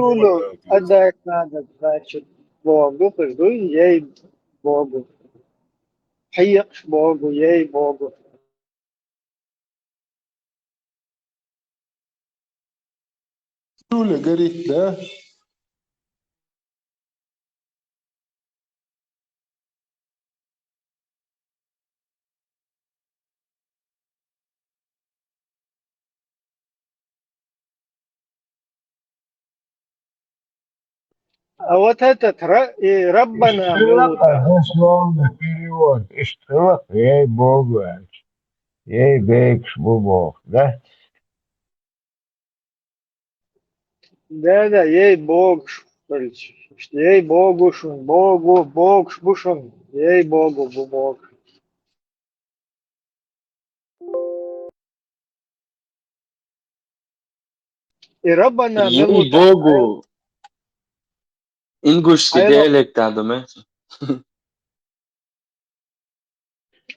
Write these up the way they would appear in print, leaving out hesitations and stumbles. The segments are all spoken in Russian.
Ну, отдать надо, значит, Богу, пизду, ей Богу. Хиякш Богу, ей Богу. Юля горит, да? А вот этот Раббана Милута. Дословно перевод. Что? Ей Богу. Ей бейкш Бог, да? Да, ей Бог. Ей Богу, Богу, Бог, шбушун. Ей Богу, Бог. И Раббана Милута. Ей-богу, ингушский диалект adamı.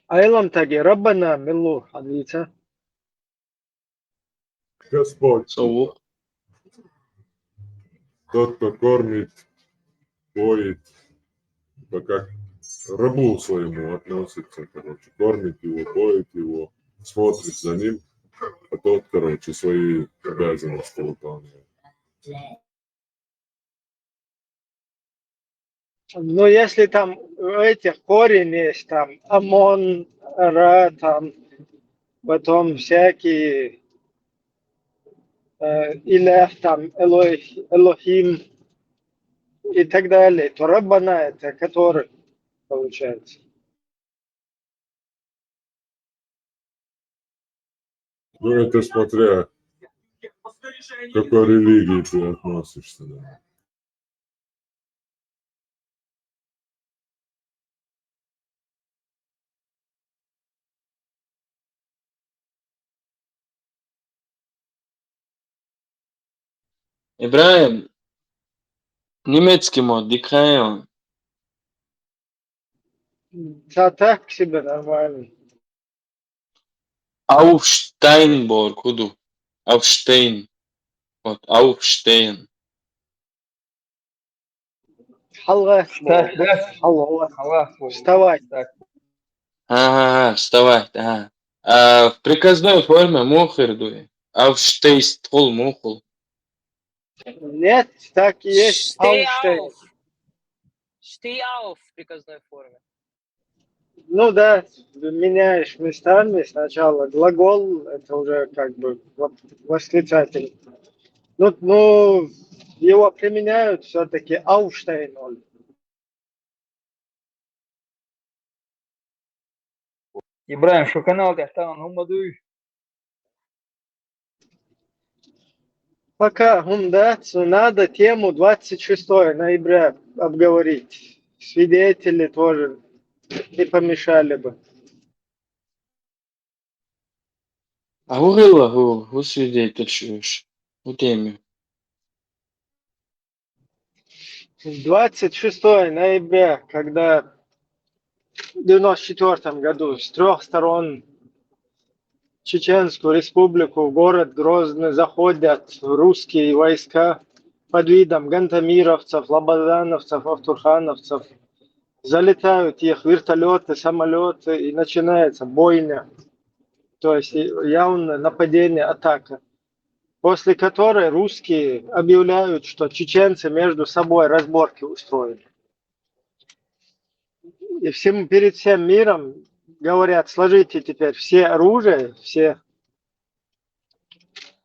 Айлам таги Раббана Милу, Адвица. Господь, Soğuk. тот, кто кормит, поет, это как рабу своему относится, короче, кормит его, поет его, смотрит за ним, а тот, короче, свои обязанности выполняет. Ну, если там этих корень есть, там Амон, Ра, там потом всякие Илях, там Элохим и так далее, то Раббана это который получается. Ну, это смотря, к какой религии ты относишься, да. İbrahim, немецкий мод, дикаем. Да так себе нормально. Aufsteinborg, худу. Aufstein. Вот, Aufstehen. Халах, Встать, да? Халах, Халах. вставать. Ага, вставать, ага. А в приказной форме мухер дует. Aufstehst, хол мухол. Нет, так и есть. Steh Aufstehen. auf. Steh auf в приказной форме. Ну да, меняешь местами. Сначала глагол, это уже как бы восклицатель. Ну, его применяют все-таки Aufstehen. Ибраим, şu kanal tahtan olmadı. Пока гумдацу надо тему 26 ноября обговорить. Свидетели тоже не помешали бы. А хугила, ху свидетельствуешь. У теме. 26 ноября, когда в 94 году с трех сторон Чеченскую республику, в город Грозный заходят русские войска под видом гантамировцев, лободановцев, автурхановцев. Залетают их вертолеты, самолеты, и начинается бойня. То есть явно нападение, атака. После которой русские объявляют, что чеченцы между собой разборки устроили. И перед всем миром говорят, сложите теперь все оружие, все,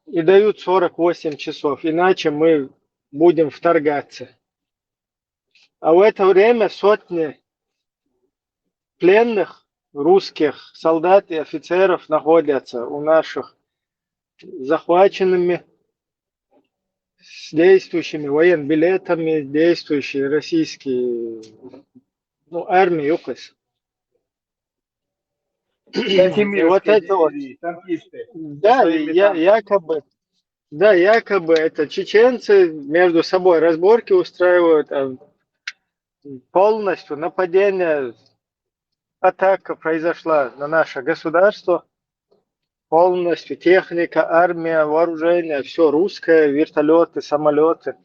и дают 48 часов, иначе мы будем вторгаться. А в это время сотни пленных русских солдат и офицеров находятся у наших захваченными, с действующими военбилетами, действующие российские армии ЮКОС. И вот это вот, да, якобы это чеченцы между собой разборки устраивают, а полностью нападение, атака произошла на наше государство, полностью техника, армия, вооружение, все русское, вертолеты, самолеты.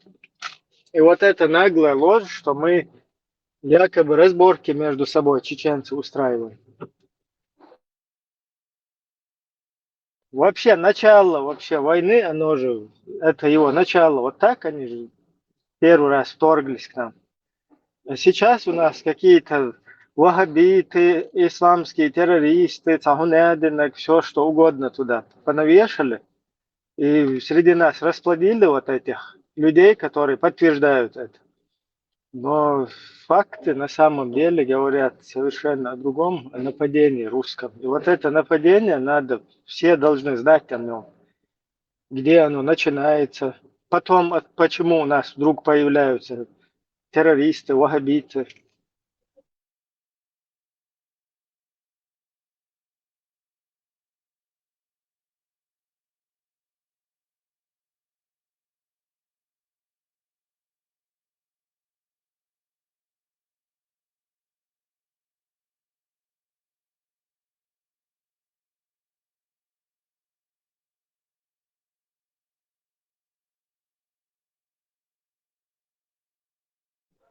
И вот эта наглая ложь, что мы якобы разборки между собой чеченцы устраиваем. Вообще начало вообще войны, оно же, это его начало. Вот так они же первый раз вторглись к нам. А сейчас у нас какие-то ваххабиты, исламские террористы, цагунединок, все что угодно туда понавешали. И среди нас расплодили вот этих людей, которые подтверждают это. Но факты на самом деле говорят совершенно о другом, о нападении русском. И вот это нападение надо, все должны знать о нем, где оно начинается. Потом, почему у нас вдруг появляются террористы, ваххабиты.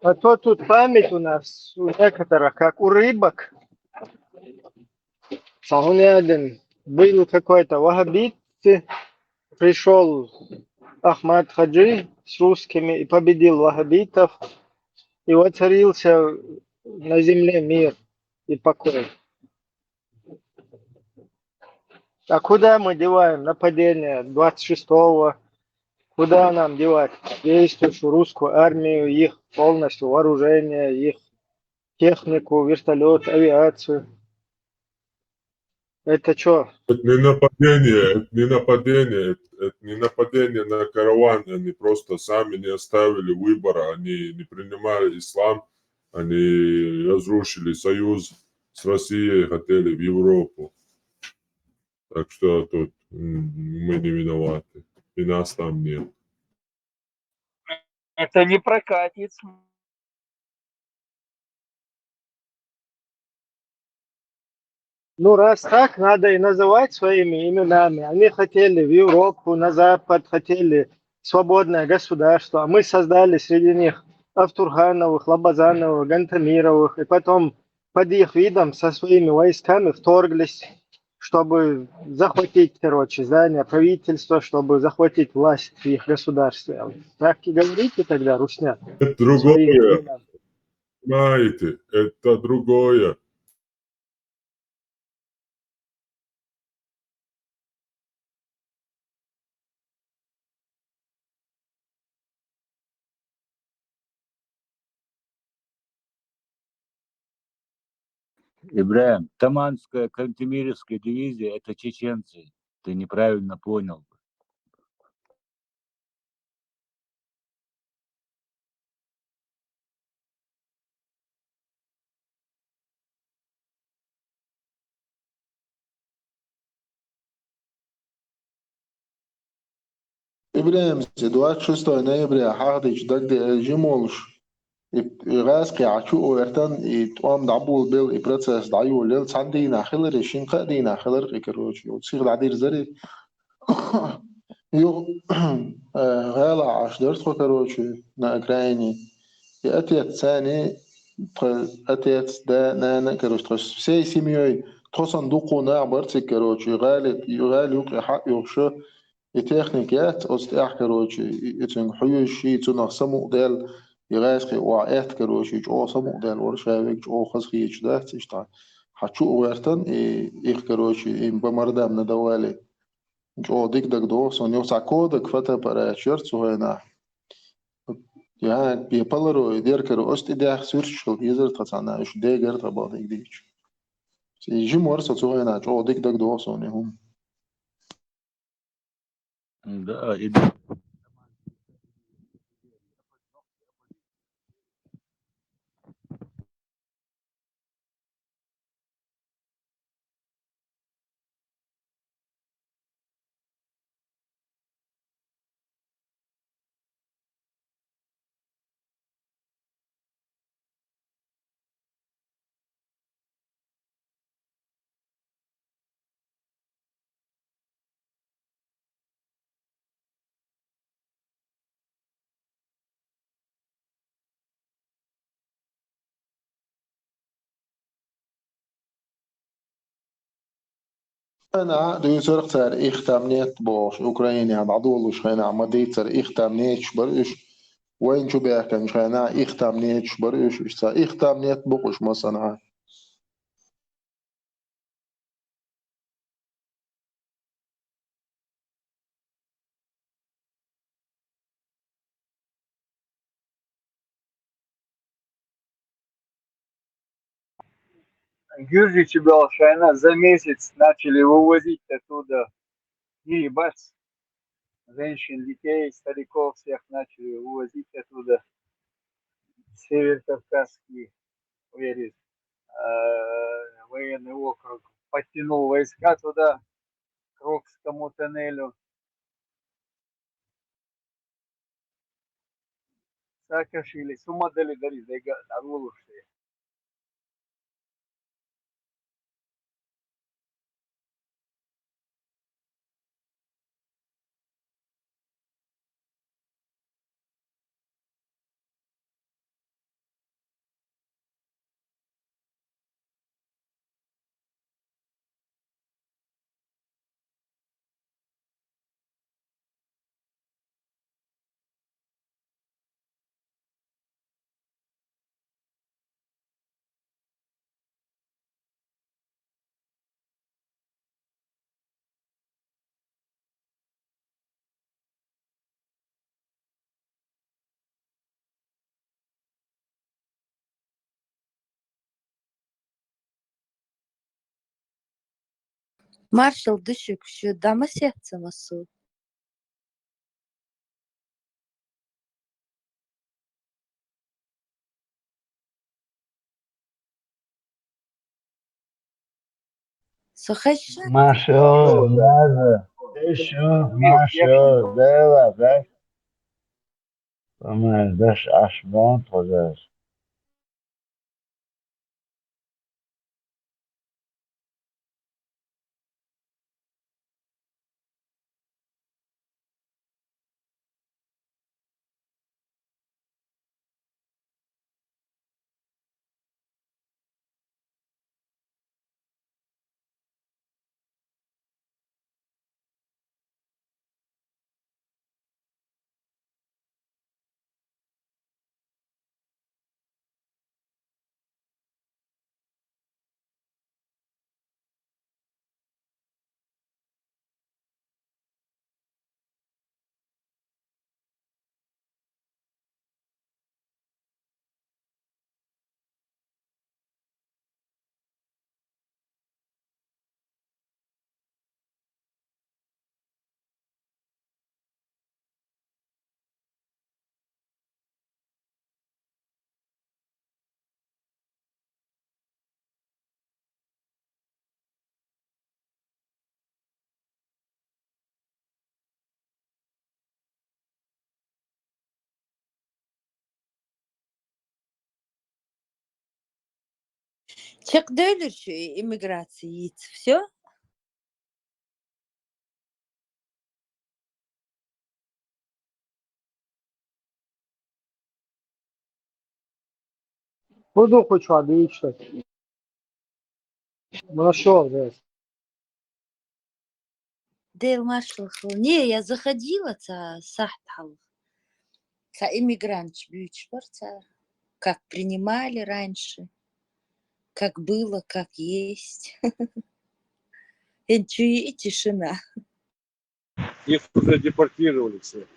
А то тут память у нас у некоторых, как у рыбок. Сагунядин был какой-то ваххабит, пришел Ахмад Хаджи с русскими и победил ваххабитов. И воцарился на земле мир и покой. А куда мы деваем нападение 26-го? Куда нам девать действующую русскую армию, их полностью вооружение, их технику, вертолет, авиацию? Это что? Это не нападение на караван, они просто сами не оставили выбора, они не принимали ислам, они разрушили союз с Россией, хотели в Европу. Так что тут мы не виноваты, и нас там нет. Это не прокатит. Ну, раз так, надо и называть своими именами. Они хотели в Европу, на Запад, хотели свободное государство. А мы создали среди них Автурхановых, Лобазановых, Гантамировых. И потом под их видом со своими войсками вторглись, чтобы захватить, короче, здание правительства, чтобы захватить власть в их государстве. Так и говорите тогда, русня, Это своими другое, именами. знаете, это другое. Ибраим, Таманская, Кантемировская дивизия – это чеченцы. Ты неправильно понял. Ибраим, 26 ноября حاضر ضد جيمولش غاسقي عشو ارتن توام دعبول بيل إبرتس دعيو ليل ساندينا خلر شين قدينا خلر إكروش وتصير دعدير زري يو غالا عشدرت خكروش نا أكرايني أتيت ثاني أتيت دا نانا كروش تخش سي سيميوي توصن دوقو نعبرت كروش يغالي يوقع حق يوشو التكنيكات أستيح كروشي يتن حيوشي تنخ سمو ديل يغاسقي وعيت كروشي جو سمو ديل ورشاويك جو خسخي يجدات يشتع حتشو ويرتن إيخ كروشي إن بمردم ندوالي جو ديك دك دو سون يو ساكودك فتا برا شرط سوهنا يعني بيبلرو يدير كرو أست إديح سيرشل يزر تتصانا إش ديگر تباديك ديش يجي مرسل سوهنا جو ديك دك دو سون يهم Да, أنا دو يسرق سر إختامنيت بوش أوكرانيا عم عدولش خينا عم ديت سر إختامنيتش بريش وين شو بيحكي مش خينا إختامنيتش بريش إيش سر إختامنيت بوش مثلا Гюржич и Балшайна за месяц начали вывозить оттуда и бац, женщин, детей, стариков всех начали вывозить оттуда. Север Кавказский, верит, военный округ подтянул войска туда, к Рокскому тоннелю. Саакашвили, Сумадели дарит, Арвулуши. Marshall düşük şu dama sercaması. Слухай, Что, да? Маша, Мил, Бела, да? Понимаешь, дашь аж вон позаешь. çıktı ölür şu immigrasiyi. Все? Буду хоть воды что. Нашел, да. Değil Marshall. Не, я заходила, сахтал. Иммигрант бьюч, как принимали раньше, как было, как есть. И тишина. их уже депортировали все.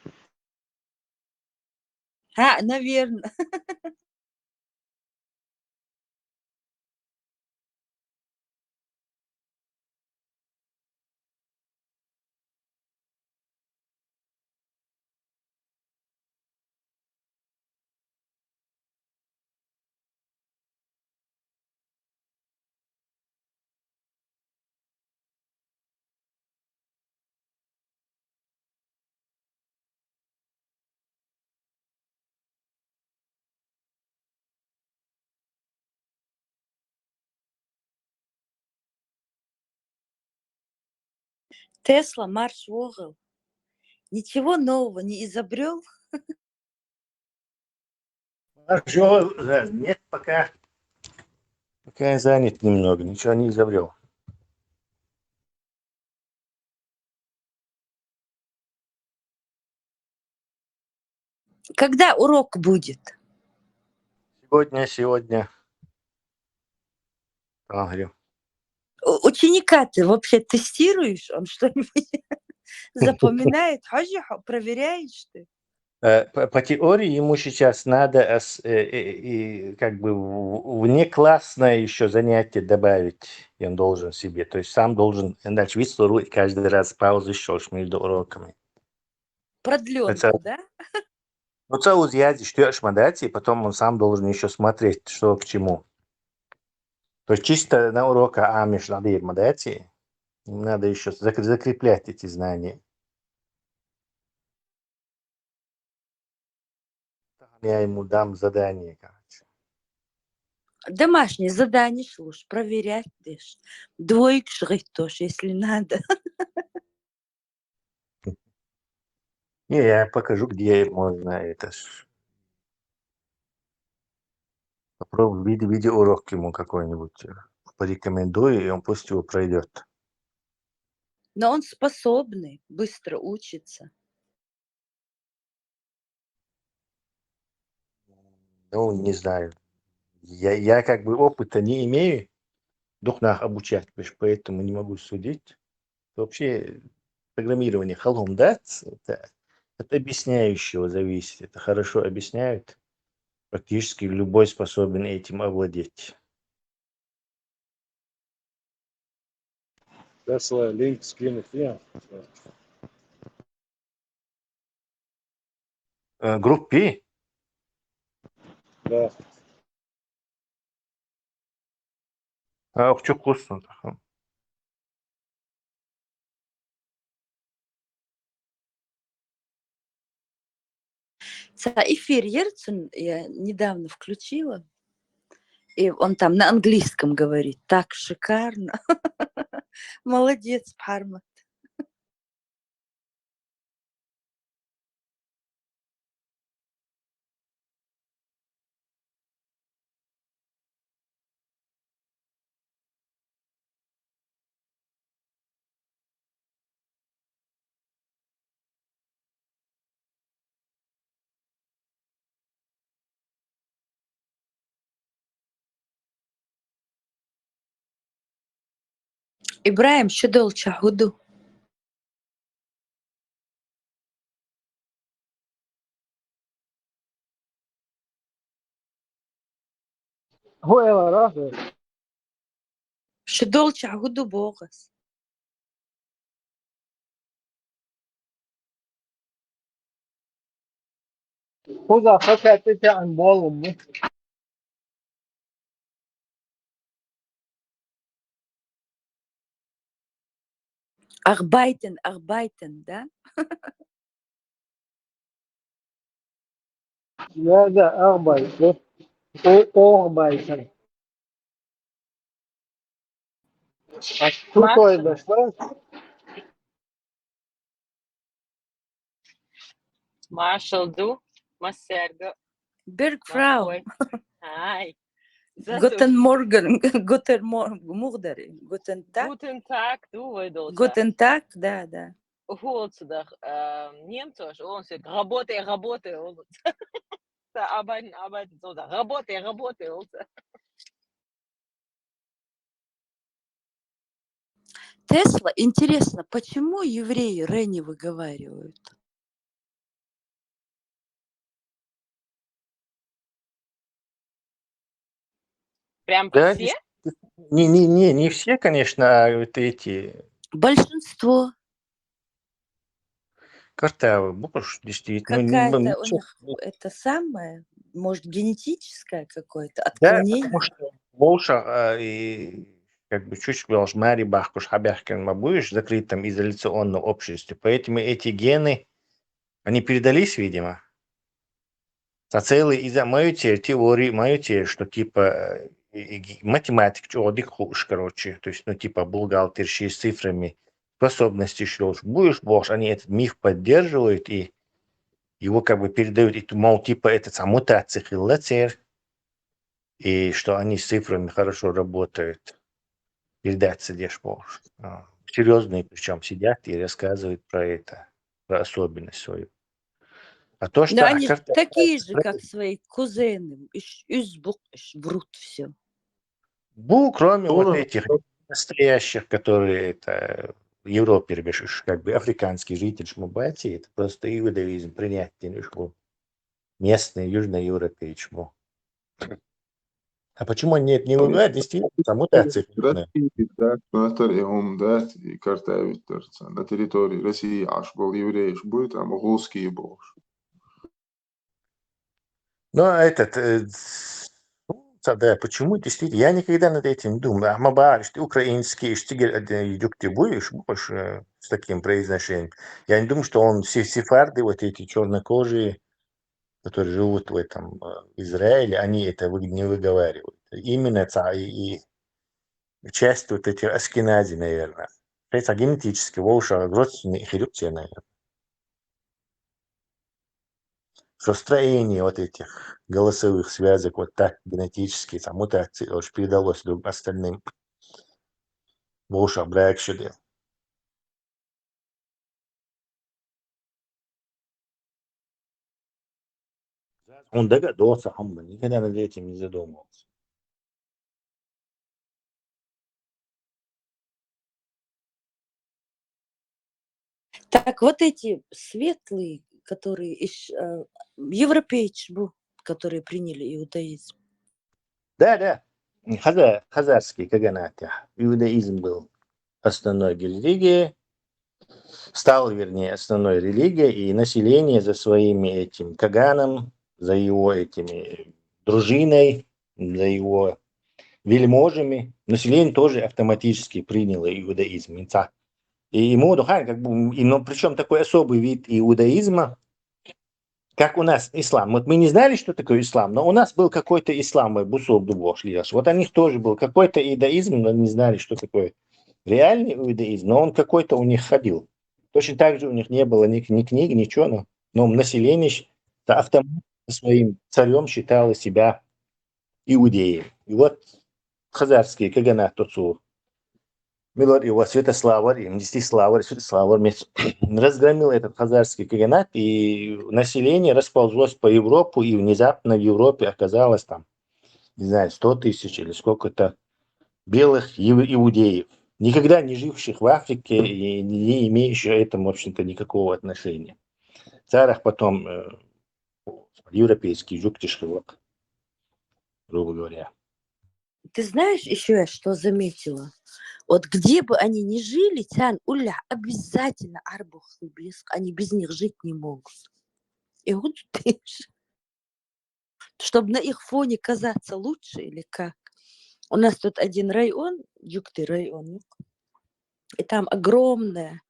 Наверное. Тесла, марш в угол. Ничего нового не изобрел. Хорошо, нет, пока. Пока я занят немного, ничего не изобрел. Когда урок будет? Сегодня. Говорю. Ученика ты вообще тестируешь? Он что-нибудь запоминает? Проверяешь ты? По теории ему сейчас надо как бы внеклассное еще занятие добавить, и он должен себе. То есть сам должен иначе висловить каждый раз паузу еще между уроками. Продленку, да? Ну, целую з'яди ждешь модати, и потом он сам должен еще смотреть, что к чему. То есть чисто на урока амиш надо модати, надо еще закреплять эти знания. Я ему дам задание, короче. Домашнее задание, слушай, проверять дашь. Двоек шрифт тоже, если надо. Не, я покажу, где можно это. Попробуй видеоурок ему какой-нибудь порекомендую, и он пусть его пройдет. Но он способный, быстро учится. Ну, не знаю. Я как бы опыта не имею, духнах обучать, поэтому не могу судить. Вообще программирование халом дать, это от объясняющего зависит. Это хорошо объясняют. Практически любой способен этим овладеть. Tesla link скинуть я. Группе? Да. Çok вкусно. Эфир Ельцин я недавно включила, и он там на английском говорит. Так шикарно. Молодец, Парма. Ибраим, что долча худу? هو يلا راهو Что долча худу богас? خذ فكرة عن بالهم. Арбайтен, да? هذا أربعة أربعة. Что это? Что? Marshall du, Maserga, Бергфрау. Hi. Guten Morgen. Guten Morgen. Guten Tag. Guten Tag, du, Войдолча. Guten Tag, да. Голцудах немцош, он все работай. Он arbeiten, so da. Работай. Тесла, интересно, почему евреи Ре не выговаривают? Прям Да, все? не все, конечно, а вот эти Большинство. картавы, больше действительно. Какая-то у них это самое, может, генетическое какое-то Да, отклонение? потому что больше и как бы чуть больше Мари Бахкуш Хабяхкин будешь в закрытом изоляционном обществе, поэтому эти гены, они передались, видимо. А целый из-за мою теорию, что типа математик, чудик хуш, короче, то есть, ну, типа бухгалтерши с цифрами, способности, что будешь больше, они этот миф поддерживают и его как бы передают, и, мол, типа это мутация хиллацер, и что они с цифрами хорошо работают, передаться дешь больше. Серьезные причем сидят и рассказывают про это, про особенность свою. А то, Но что они как-то такие же, как свои кузены. Врут все. кроме вот Тоже этих настоящих, которые это в Европе, как бы африканский житель Шмубати, это просто иудаизм принять не шму. Местный, южноевропейчму. А почему они это не выбирают? Действительно, мутация крупная. هم ذات كارتاوي на территории России аж был евреиш будет, а русские был. Но да, почему действительно? Я никогда над этим не думал. А мабариш, ты украинский, идёк ты будешь больше с таким произношением. Я не думаю, что он все сефарды, вот эти чернокожие, которые живут в этом Израиле, они это не выговаривают. Именно и часть вот этих аскенази, наверное. Это генетически, волша, родственные хирургия, наверное. Что строение вот этих голосовых связок вот так генетически, там мутации уж передалось остальным. Волша, бракшиде. Он догадался, Хамба, никогда над этим не задумывался. Так вот эти светлые, которые европейцы, которые приняли иудаизм. Да. Хазарский каганат. Иудаизм был основной религией, стал, вернее, основной религией, и население за своими этим каганом, за его этими дружиной, за его вельможами, население тоже автоматически приняло иудаизм. И ему, как бы, но причем такой особый вид иудаизма, как у нас ислам. Вот мы не знали, что такое ислам, но у нас был какой-то ислам, бусол дубо шли. Вот у них тоже был какой-то иудаизм, но не знали, что такое реальный иудаизм, но он какой-то у них ходил. Точно так же у них не было ни книг, ничего, но население автоматом своим царем считало себя иудеем. И вот хазарские каганат Тоцур, Милор его Святославль, Мстиславль, Святославль разгромил этот хазарский каганат, и население расползлось по Европу, и внезапно в Европе оказалось там, не знаю, 100 тысяч или сколько-то белых иудеев, никогда не живших в Африке и не имеющих этому, в общем-то, никакого отношения. В царах потом европейский жуктишевок, грубо говоря. Ты знаешь, еще я что заметила? Вот где бы они ни жили, Тян, Уля, обязательно арбух и блеск. Они без них жить не могут. И вот ты ж, чтобы на их фоне казаться лучше или как. У нас тут один район, Юкты район, и там огромная,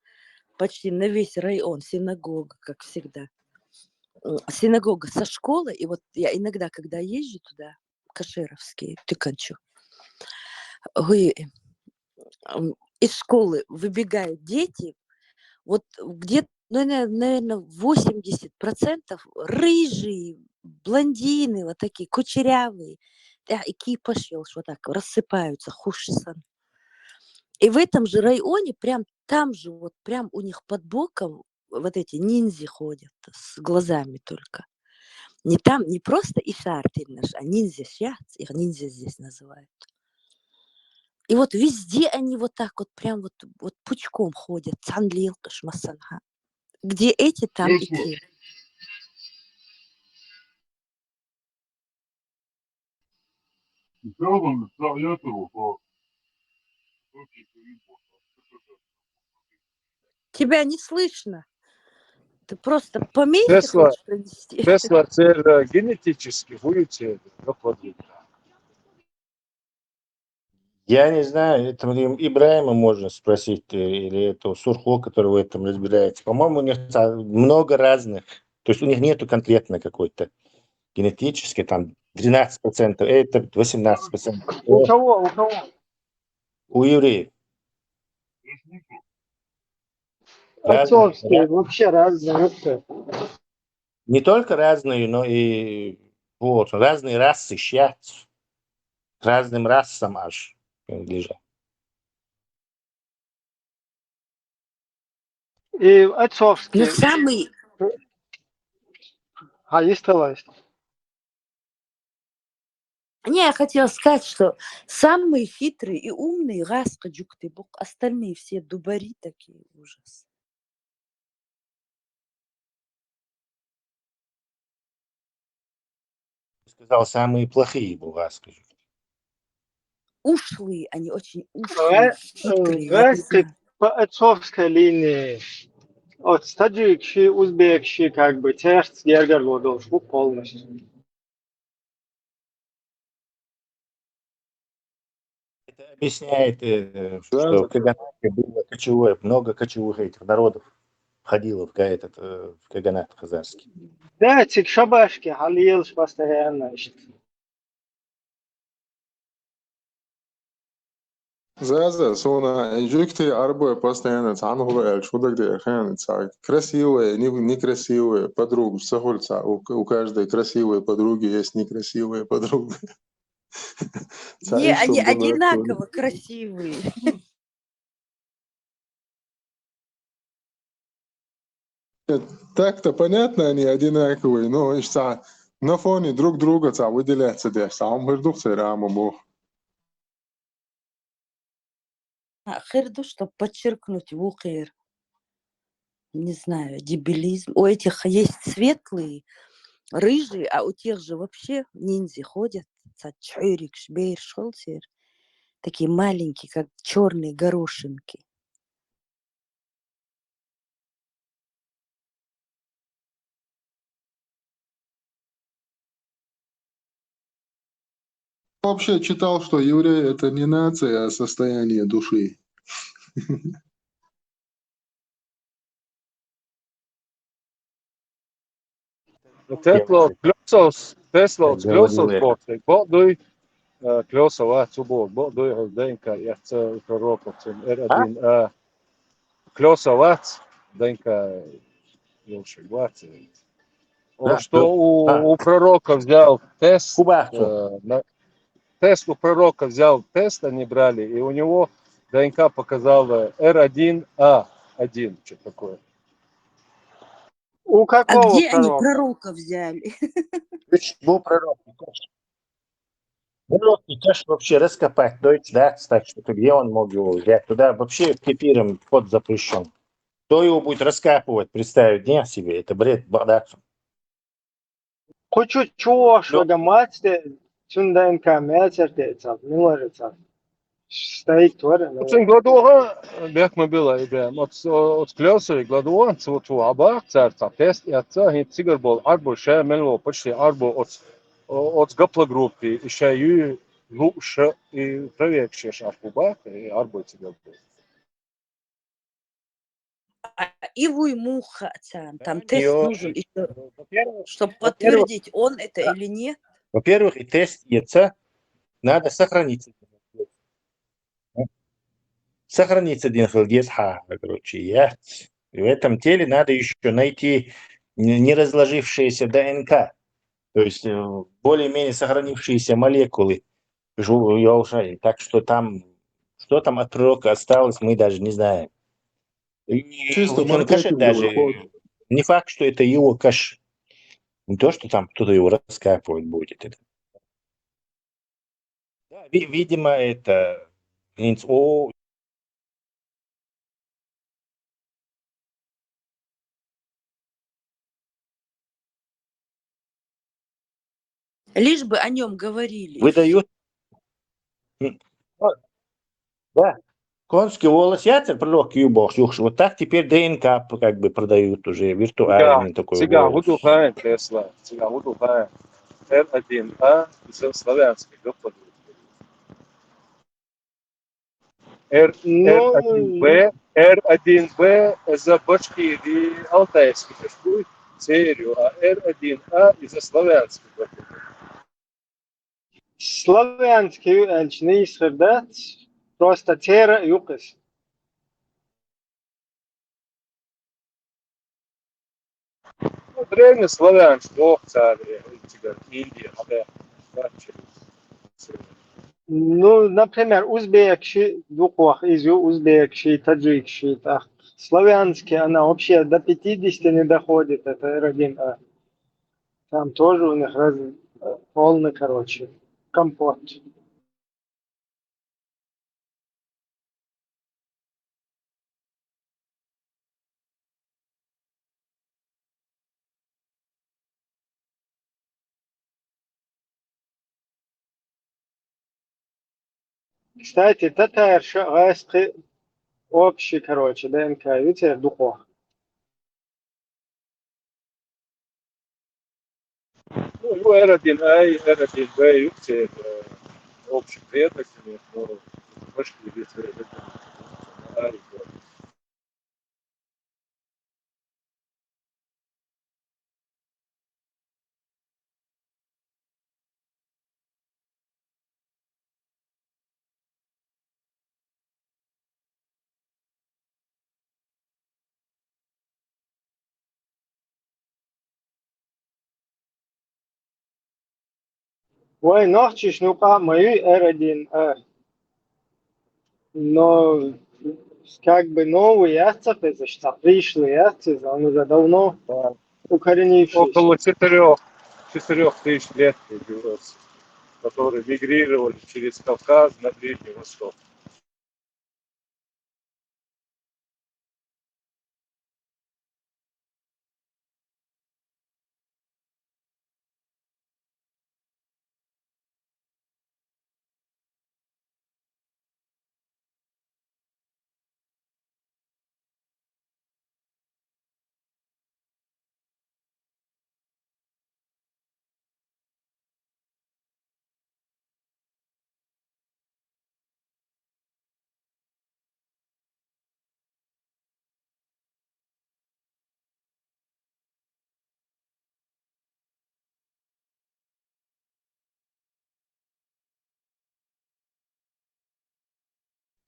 почти на весь район синагога, как всегда. Синагога со школы, и вот я иногда, когда езжу туда, кашеровские, тыканчу, из школы выбегают дети, вот где-то, наверное, 80% рыжие, блондины, вот такие кучерявые, и кипаш, вот так рассыпаются, хушсан. И в этом же районе, прям там же, вот прям у них под боком вот эти ниндзя ходят с глазами только. Не там, не просто ишартильнаш, а ниндзя шьяц, их ниндзя здесь называют. И вот везде они вот так вот прям вот пучком ходят. Цанлилка шмасанха. Где эти, там и те. Тебя не слышно. Ты просто поменьше Тесла, хочешь принести. Тесла це генетически будете доходить. Я не знаю, это Ибраима можно спросить, или этого Сурхо, который в этом разбирается. По-моему, у них много разных. То есть у них нету конкретно какой-то генетической, там 12%, это 18%. У кого? У кого? У евреев. Отцовские, вообще разные. Не только разные, но и вот, разные расы щат. Разным расам аж принадлежат. И Но отцовские. самый... А есть. Не, я хотела сказать, что самые хитрые и умные Гаска Джуктыбук, остальные все дубари такие, ужас. Сказал, самые плохие булгаски. Ушлые, они очень ушлые, хитрые, я не Гаска знаю. по отцовской линии. От таджикши, узбекши, как бы, терц, гергер, лодовшу полностью. Это объясняет, Да, что в Каганате было кочевое, много кочевых этих народов входило в Каганат казахский. Да, тик шабашки, халилш постоянно. Заза, сона, инжукты арбо постоянно цанхула, шудак де хан, красивые, некрасивые подруги, сахульца, у каждой красивой подруги есть некрасивая подруга. Не, они одинаково красивые. Так-то понятно, они одинаковые, но на фоне друг друга выделяться, да, сам вердух раму. Херду, чтобы подчеркнуть вухер. Не знаю, дебилизм. У этих есть светлые, рыжие, а у тех же вообще ниндзя ходят. Цачурик, шбейр, шолтер. Такие маленькие, как черные горошинки. Вообще читал, что евреи это не нация, а состояние души. Tesla Как говорил этот. Botsig, Boduj, Klosov Atsubor, Boduj, Denka, Yaца, Пророков, R1, Klosov Денка, Илшик, Да, что у пророка взял тест, Кубахцу. тест у пророка взял тест, они брали, и у него ДНК показала R1A1, что такое. У А какого где они пророка? пророка взяли? Был пророк. Пророк не то, что вообще раскопать Deutsch, да, так что где он мог его взять? Туда вообще кефиром вход запрещен. Кто его будет раскапывать, представить дня себе? Это бред, бардак. Кучу чуош, вагаматте, чунданка, мячертеца, миларица. Стоит тварь. Üçün gladuha bekme bila ibem. От клёсой гладуан цвоту аба царца тест яца хит цигар бол арбо ше мелво почти арбо от гапла группы еще ю луша и проверки шашкуба и арбо цигар был. Иву и муха, там тест Её- нужен, Во-первых, чтобы подтвердить, он это или нет. Во-первых, и тест яйца надо сохранить. Сохранить один хилгес короче, я. И в этом теле надо еще найти не разложившиеся ДНК, то есть более-менее сохранившиеся молекулы Йолшай. Так что там, что там от пророка осталось, мы даже не знаем. И Чисто ученый кашет маркетинговый даже ход. не факт, что это его каш. Не то, что там кто-то его раскапывать будет. Это. Да, видимо, это Лишь бы о нем говорили. выдают. Да. Конский волос яцер пророк юбок. Вот так теперь ДНК как бы продают уже виртуальный такой Цыган волос. гуду хайн Тесла, цыган гуду хайн R1A из славянской гапла R1B, R1B за Башкирии, Алтайский кашкуй, серию, а R1A из-за славянской гапла. Славянский эльчный исхердат, просто тера юкас. Древнеславянский, царь, Индия, Ну, например, узбекши, дуквах, изю, узбекши, таджикши, так. Славянский, она вообще до 50 не доходит, это R1A. Там тоже у них полный, короче, компот. Кстати, татарша, гайски общий, короче, ДНК, видите, духов. Ну, его R1A, R1B, все общий предок, но вышли без R1. Ой, ночиш, ну ка, мои R1, но как бы новый яцев, это что, пришлый яцев, он уже давно Да. укоренившийся. Около 4 тысяч лет белорусы, которые мигрировали через Кавказ на Ближний Восток.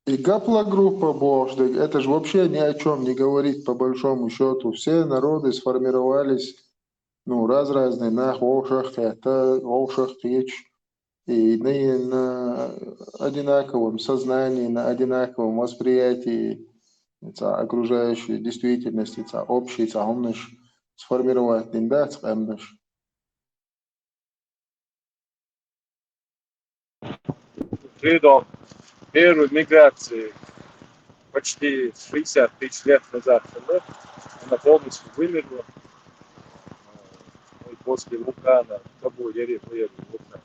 И гаплогруппа Бождик, это же вообще ни о чем не говорит по большому счету. Все народы сформировались, ну, разные, на Волшах, это Волшах речь, и на одинаковом сознании, на одинаковом восприятии окружающей действительности, общей, умныш, сформировать не цемныш. Видом первой миграции почти 60 тысяч лет назад, она полностью вымерла. И после вулкана, Кабу-Яре, вулкан,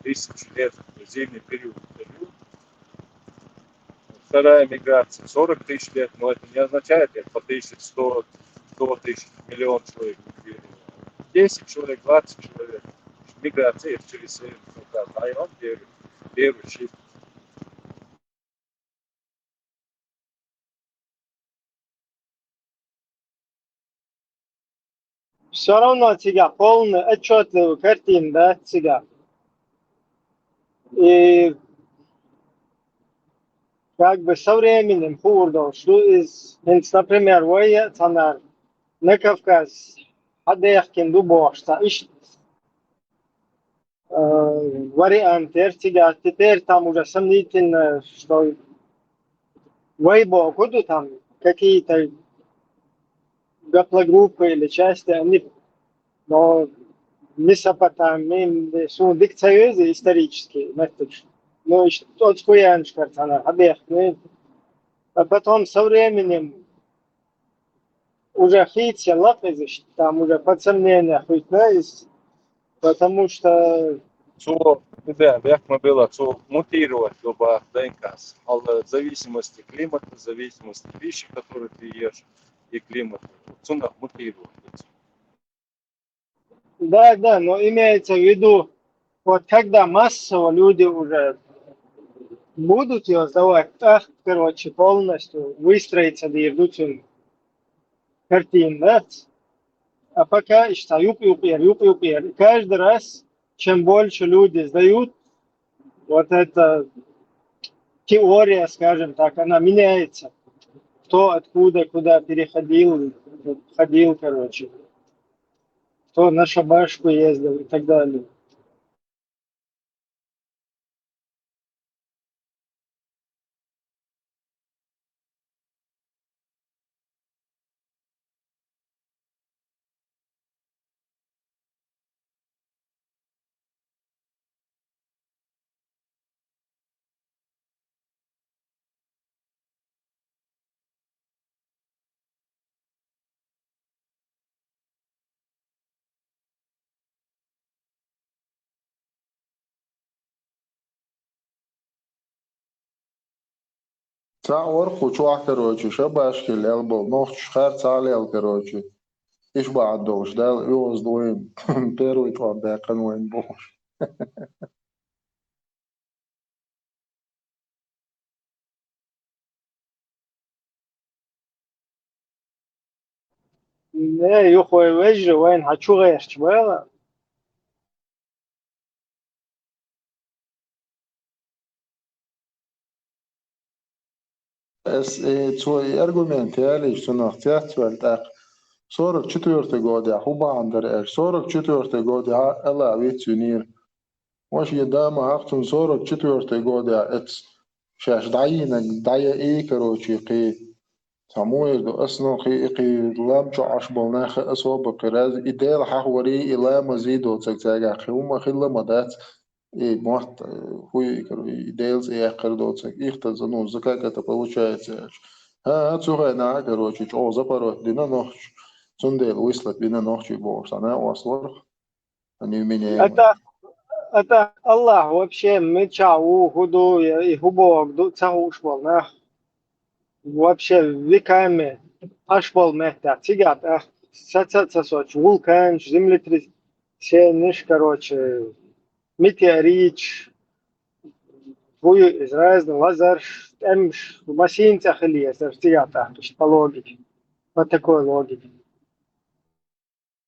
1000 лет, зимний период. Вторая миграция 40 тысяч лет, но это не означает, как по 1100, 100 тысяч, миллион человек мигрировало. 10 человек, 20 человек. Миграция через Северный Кавказ. А он первый шаг. Все равно тебя полный, отчетливый картин, да, тебя. И как бы со временем хурдал, что например, вая цанар на Кавказ, Адехкин, Дубошта, вариант тебя, теперь там уже сомнительно, что Вейбо, куда там какие-то гаплогруппы или части, они, но Месопотамия, что дикциозы исторические, ну, тот скуянш, она, объект, а потом со временем уже хится лапезиш, там уже под сомнение хитнаис, потому что Да, векма было, что мутировать оба ДНК. В зависимости климата, в зависимости пищи, которую ты ешь, и климата. Цунах мутировать. да, но имеется в виду, вот когда массово люди уже будут ее сдавать, короче, полностью выстроиться до идущим картин, да? А пока işte юпер. И каждый раз, чем больше люди сдают, вот эта теория, скажем так, она меняется. Кто откуда, куда переходил, ходил, короче. Кто на шабашку ездил и так далее. ساعة ورق وشوح كروتشي شباشكي الألبو نوخش خار سالي كروتشي إيش بعد دوش ده يوز دوين بيرو يتوان باقن وين بوش نه یو خوی وجه وين هتشو غيرش بقى Es tvoj argument je što na htjacvel tak 44. godine huba andar 44. godine ela vitsunir مش قدام عقتن 44. godine ets شاش دعينا دعيا ايه كروشي قي سموه دو أصلا قي لام شو عشبالنا خ أصوب قراز إدال حوري إلا مزيدو تكتاقا خيوما خلا مدات إيه موت هو كرو إدالز إيه قردو تك إختا زنو زكا كتبوشا تاش ها تسوغا نا كروشي جو زبرو دينا نوخش سندل ويسلت بينا نوخشي بورس أنا واصلر أني مني это Allah вообще мечау худу и хубо гду цахуш волна вообще веками аш вол мехта цигат соч вулкан землетрясение короче метеорит твой израиль лазер эмш машин цахли цигат по логике по такой логике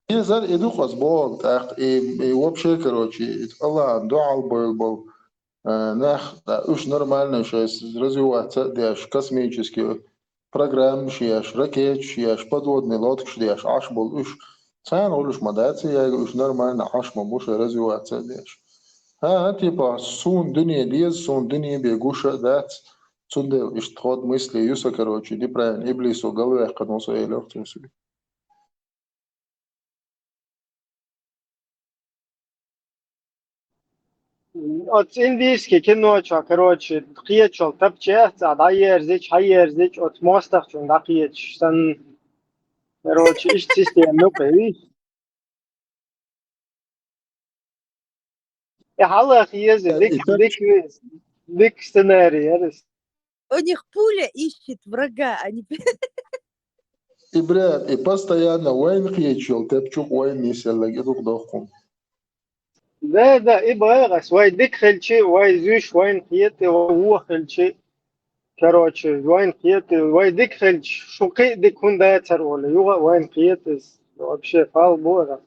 يزال إدو قصبان تاق إيه وبشي كروشي الله عنده عالبول ناخ уж нормально сейчас развиваться дяш космический программ шияш ракет шияш подводный лодки шияш аш был уж цан улуш мадаться я уж нормально аш мамуш развиваться дяш типа сун дуния бегуша дат сунде ишход мысли юса короче ди правильно иблису голове каносу электросы от индийский кино чё короче қиечол тапче хайерзич от мостах чун да қиеч сан короче иш система пей хала қиезе дик сценарий ярис У них пуля ищет врага, а не... и брат и постоянно вайн хьечел тапчук вайн нисел идук дохкум да и байгас вай дик хелчи вай зюш вайн қиете вай хелчи короче вайн қиете вай дик хелч шуқи дик хунда царволи юга вайн қиете вообще фал бора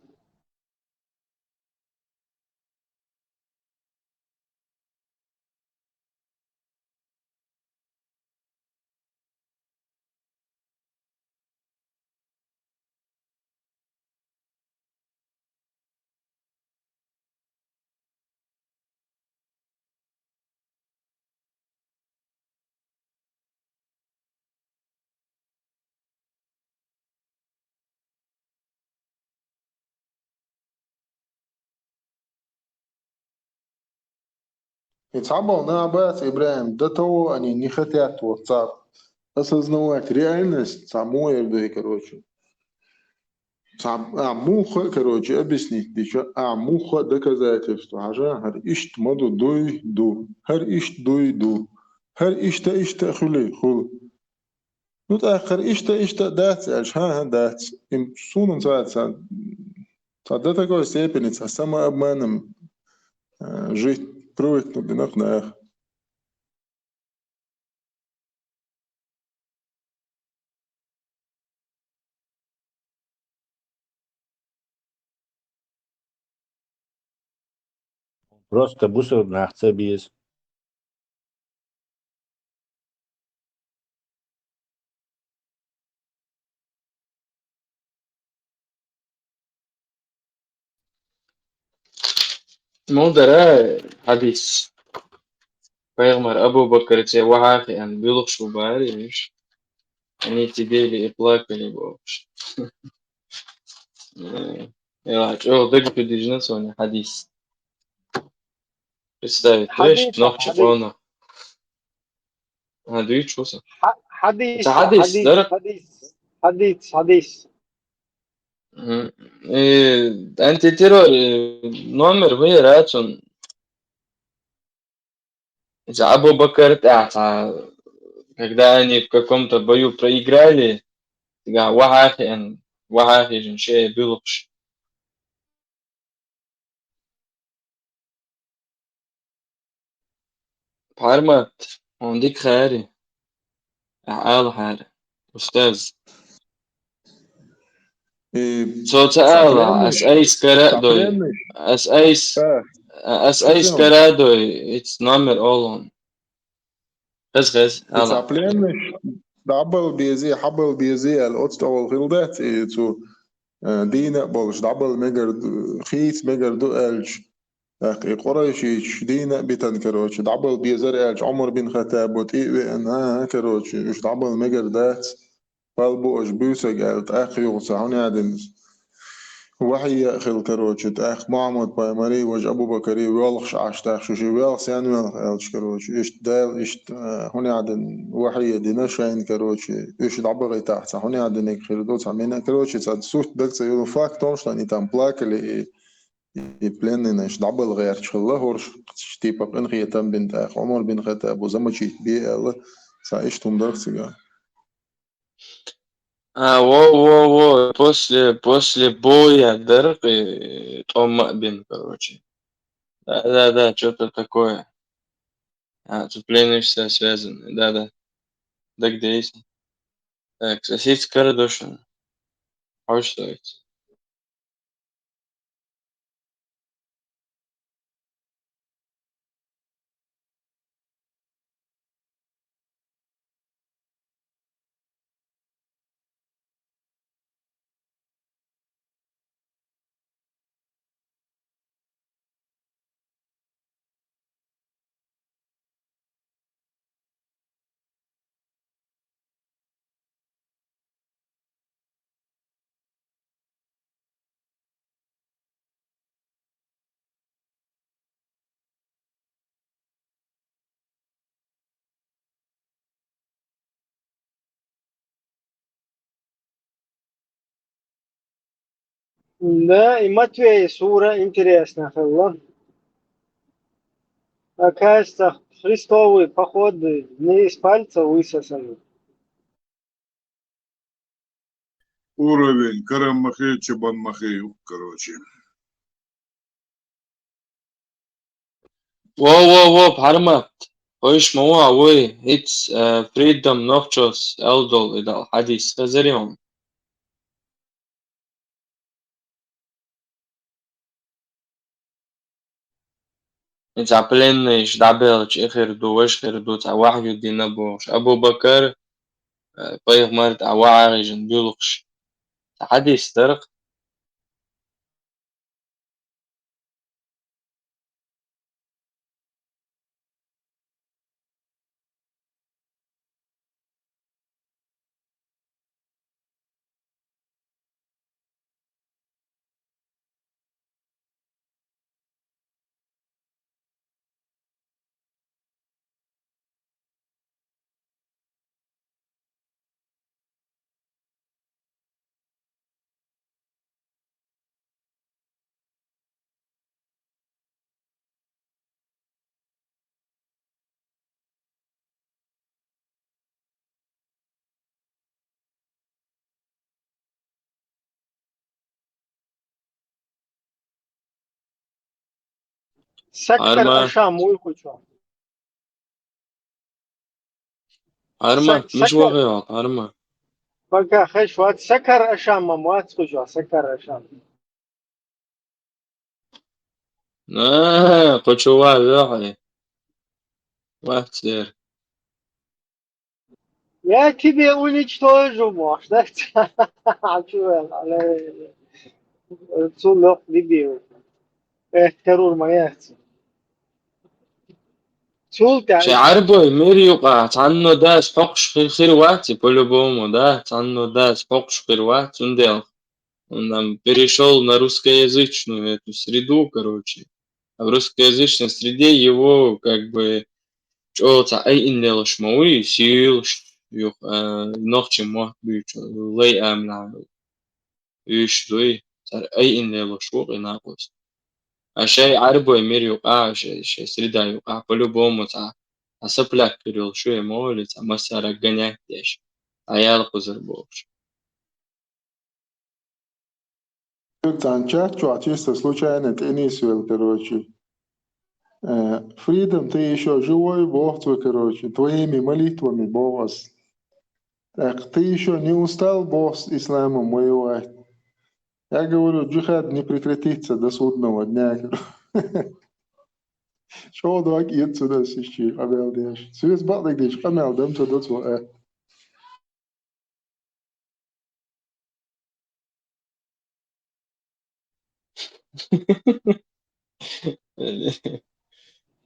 يتصعبوا نابات إبراهيم ده то они не хотят WhatsApp осознавать реальность саму эрду короче муха короче объяснить еще муха доказательство عشان هر إشت مدو دو هر إشت دو هر إشت خلي نتأخر إشت دات ها دات إم سونن ساعات ده такой степени самообманом жить привыкнуть бинокнах. Просто бусор нахца без. مودرا حديث Пейгамбар Абу Бакр те вахи ан бюлух шубари миш. Они сидели и плакали вообще. Я чё, так подвижно соня хадис. Представить, то есть ночь он. Дui чуса. حديث حديث درك. حديث أنت ترى نمر وين راتون إذا أبو بكر تعطى когда они в каком-то бою проиграли, تقع وحاخي شيء بيلقش بحرمت عندك خياري عقال حالي أستاذ И صوت أعلى أسأيس كرادوي запленный, أسأيس скажи, كرادوي it's number all on غز أعلى запленный, دبل بيزي حبل بيزي الأوتست أو الغلدات تو دينا بولش دبل مجر خيس مجر دو ألش أخي قريش دينا بيتن كروش دبل بيزر ألش عمر بن خطاب وتي أنا كروش إيش دبل مجر دات قلبو إيش بيوسج قالت أخي يوصعوني عدنس وحي أخي الكروش أخ محمد بايمري وج أبو بكري ويلخش عشتاخ شو شي ويلخ يعني ويلخ كروش إيش دال إيش هوني عدن وحي دينا شاين كروش إيش دبل تحت هوني عدن خير دوت عمينا كروش صد سوت دلت يلو فاك تونشتاني تامبلاك اللي يبلن إيش دبل غير شغله هورش تيبا بن خيتم بنت أخ عمر بن خطاب وزمشي بي الله سايش تندرك سجا во после боя дырки Том Бин, короче. Да, что-то такое. Тут пленные все связаны. Да. Так есть. Так, сосед Кардошин. Что это? Да, и Матвей, сура интересная была. Оказывается, христовые походы не из пальца высосаны. Уровень Карамахи, Чабанмахи, короче. Во, بحرمت. Hoş موضوع وي. It's freedom نوخشوس ألدول إذا الحديث خزريهم. It's عبلين إيش دعبلش إخر دو وش خير دو تعواح يدينا بوش أبو بكر طيب مرت عواعي جن بيلقش حديث ترق سكر أرما أشام مو يخشوا. مش سكر واقع أرما بقى خشوات سكر أشام موات خشوا سكر أشام. قد شو واحد واحد سير Я тебе уничтожу, может, да? А что, على цулок ليبيو. اختاروا المياه. شي Чулка, عربو ميري يقع عنه داس حقش خير وقتي بولو بومو да عنه дас حقش خير وقت он нам перешел на русскоязычную эту среду, короче. А в русскоязычной среде его как бы что-то иннелыш мауи сил юх нохчи мох бич лей амна иш дуй иннелыш вор инакос. А шей арбой мир юqa шей среда юqa по-любому Асапляк перевел, что я молится, а масара гонять дешь. А я лхузербовш. Танчат, чисто случайно, Тенисвелл, короче. Фридом, ты еще живой, Бог твой, короче, твоими молитвами, Бог вас. Так, ты еще не устал, Бог, с исламом воевать? Я говорю, джихад не прекратится до судного дня. Что док ит сюда сищи, Абел деш. Свис батлик деш, Амел, дам сюда цво.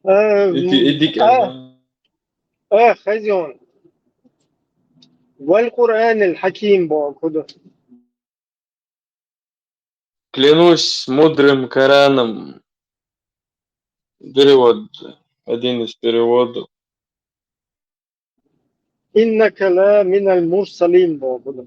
إديك أنا خزيون والقرآن الحكيم بو كده. клянусь мудрым Кораном. Перевод. Один из переводов. إنك لا من المرسلين بو كده.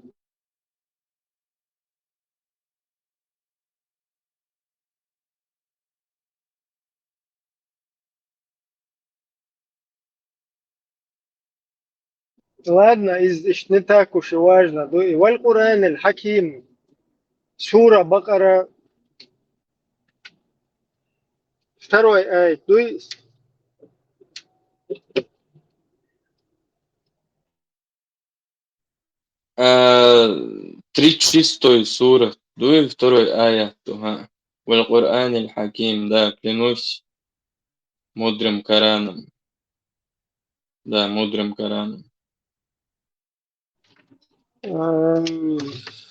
Ладно, не так уж и важно. والقرآن الحكيم. Сура Бакара. Второй аят. 36 сура. Дуй второй аят. والقرآن الحكيم. Да, клянусь мудрым Кораном. Да, мудрым Кораном.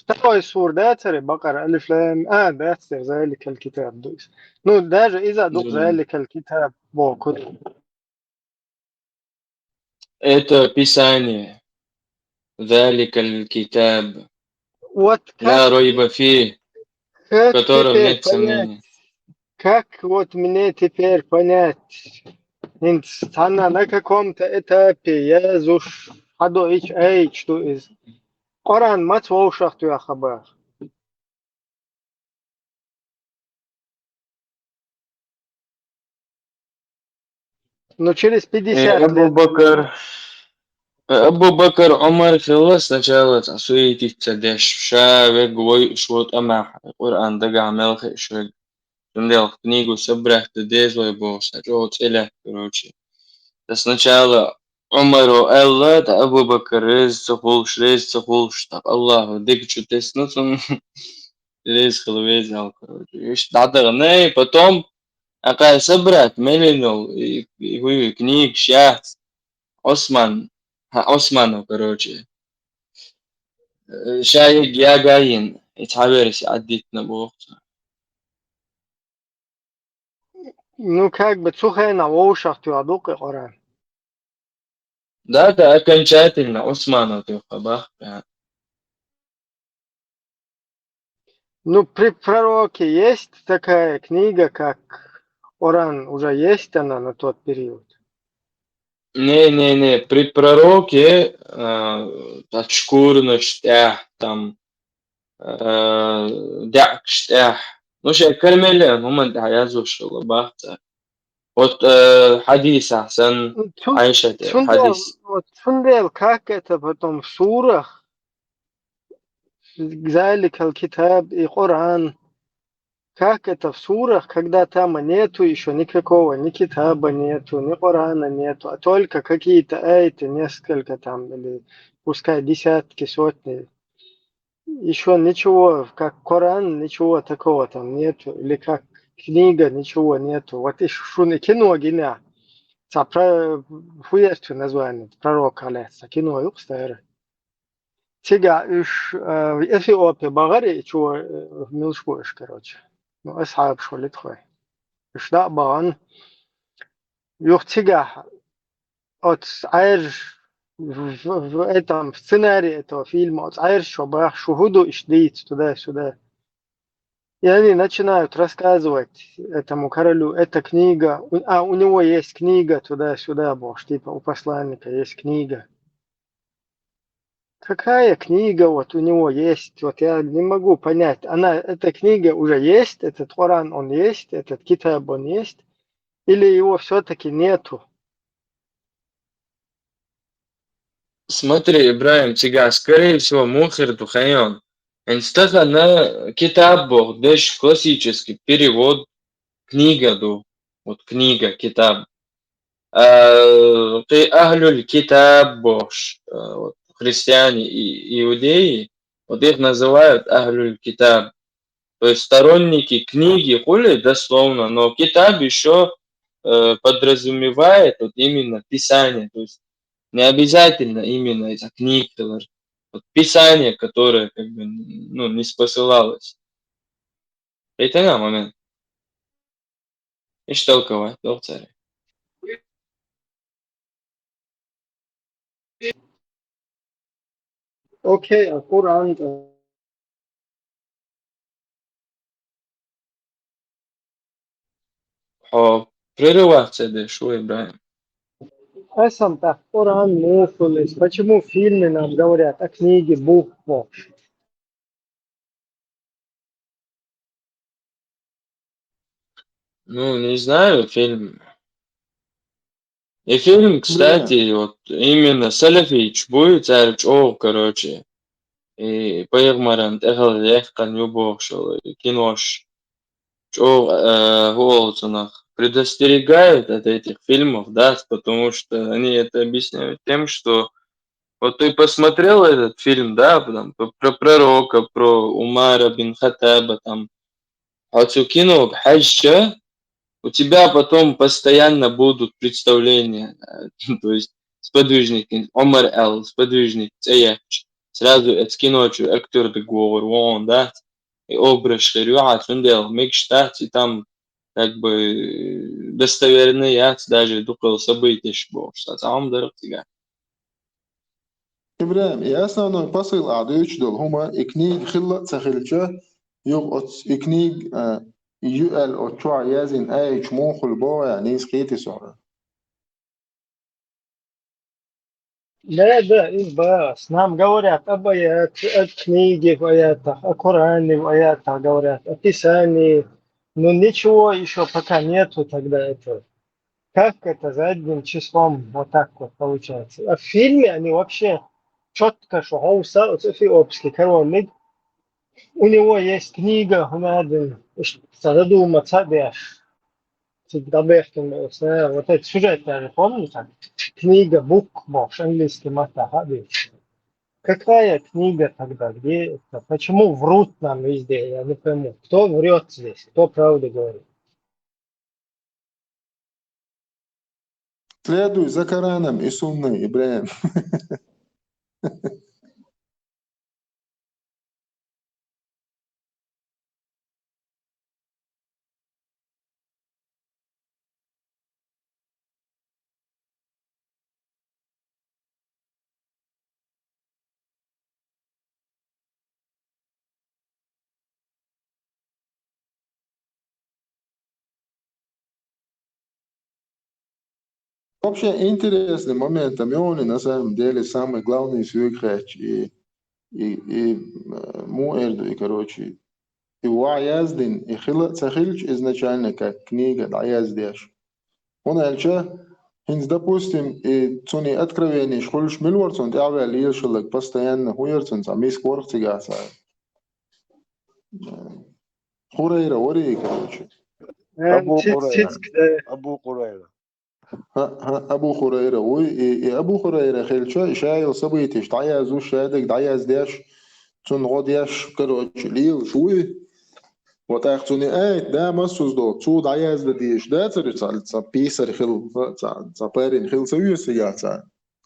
Второй сур, да, царь Бакара, Алиф Лам, да, царь ذلك الكتاب. Ну, даже إذا دوق ذلك الكتاب بو كده. Это Писание. ذلك الكتاب. Вот لا как, ريب فيه. В как котором теперь нет сомнений. как вот мне теперь понять? Она на каком-то этапе, я зуш, хадо ич, что из. Коран мат воушах туя хабар. Но через 50 Абу лет. Бакр Умар خلص сначала суетиться деш шаве гвой швот амах Qur'an дага мелх швег Тумдел книгу собрать дезлой бос а целя короче да сначала Умару Алла да Абу Бакр рез цохул штаб Аллаху дик чутес ну сон рез хлвезал короче иш надо не потом акай собрать мелинул и книг сейчас Осман Осману короче شايق يا قاين يتعبرش عديتنا بوقت Ну как бы цухай на воушах туя дук Коран. да окончательно Осману ты хабах Ну при пророке есть такая книга, как Коран, уже есть она на тот период. не при пророке тачкурность там дякш ну شيء كلمة هم انت عايزوا شغل بحث вот حديث أحسن عائشة حديث Цундел, как это потом в сурах, ذلك الكتاب и Коран, как это в сурах, когда там нету еще никакого, ни китаба нету, ни Корана нету, а только какие-то айты, несколько там, или пускай десятки, сотни. Еще ничего, как Коран, ничего такого там нету, или как книга, ничего нету. Вот и шуны кино гиня. Хуясту название, пророк Алеса, кино юкстайра. Тига уж в Эфиопии Багари, чего милшбуешь, короче. Ну, أصحاب شو اللي تخوي إيش ده بان يختجع أتصير в этом сценарии этого фильма أتصير شبه شهوده إشديت сюда. И они начинают рассказывать этому королю, эта книга, у него есть книга туда-сюда, боже, типа у посланника есть книга. Какая книга вот у него есть? Вот я не могу понять. Эта книга уже есть, этот Коран он есть, этот китаб он есть, или его все-таки нету? Смотри, Ибраим, тебя, скорее всего, мухер тухайон. Инстага на китабах, дэш классический перевод, книга, вот книга, китаб. Ты ахлюль китаб бош, вот христиане и иудеи, вот их называют ахлюль китаб. То есть сторонники книги, хули дословно, но китаб еще подразумевает вот именно писание, то есть не обязательно именно из книг, вот писание, которое как бы ну, не спосылалось. Это на момент. И что толковать, царь. أوكي القرآن Прерываться, да, шо, Ибраим. сам-то Коран, муфулис. Почему в фильме нам говорят о книге букву? Ну, не знаю, фильм. И фильм, кстати, вот именно Салафич будет царь, короче. И поигмаран эхал лехкан юбошел, и кинош. Голцунах предостерегают от этих фильмов, да, потому что они это объясняют тем, что вот ты посмотрел этот фильм, да, там, про пророка, про Умара бин Хаттаба, там, Ацукину, Хаджа, у тебя потом постоянно будут представления, то есть сподвижники, Омар Эл, сподвижник, Цеяч, сразу эцкиночу, актер договор, вон, да, и образ шерюа, сундел, микштат, и там как бы достоверный яц даже дукал события шбо, что там дорогтига. Ибраим, и основной посыл адыч дол хума и книг хилла цахилча юг от и книг юэл от чуа язин айч мохул боя нис хити сора. Да, избас. Нам говорят об о книге в аятах, о Коране в аятах говорят, о Писании. Но ничего еще пока нету тогда этого. Как это задним числом вот так вот получается? А в фильме они вообще четко, что Гауса, Эфиопский король, у него есть книга, надо задуматься, вот этот сюжет, даже помните? Книга, буквош, английский матахаби. Какая книга тогда? Где это? Почему врут нам везде? Я не пойму. Кто врет здесь? Кто правду говорит? Следуй за Кораном и Сунной, Ибраим. Вообще интересный момент, и он на самом деле самый главный свекреч и Муэрду, и короче, и Уаяздин, и Хила Цахильч изначально как книга Даяздеш. Он альча, хинс, допустим, и цуни откровений шхульш милворцун, ты авя лишилок постоянно хуерцун, мисс кворцигаса. Хурейра, ори, короче. Абу Хурайра. Абу Хурайра. أبو هريرة أبو هريرة خلشة شايل صبيتش تعيا زوج شادك تعيا زداش تون غودياش كروتش ليل شوي وتاختوني ده مسوس دو تو تعيا زديش ده ترى بيسر خل парень خل союз я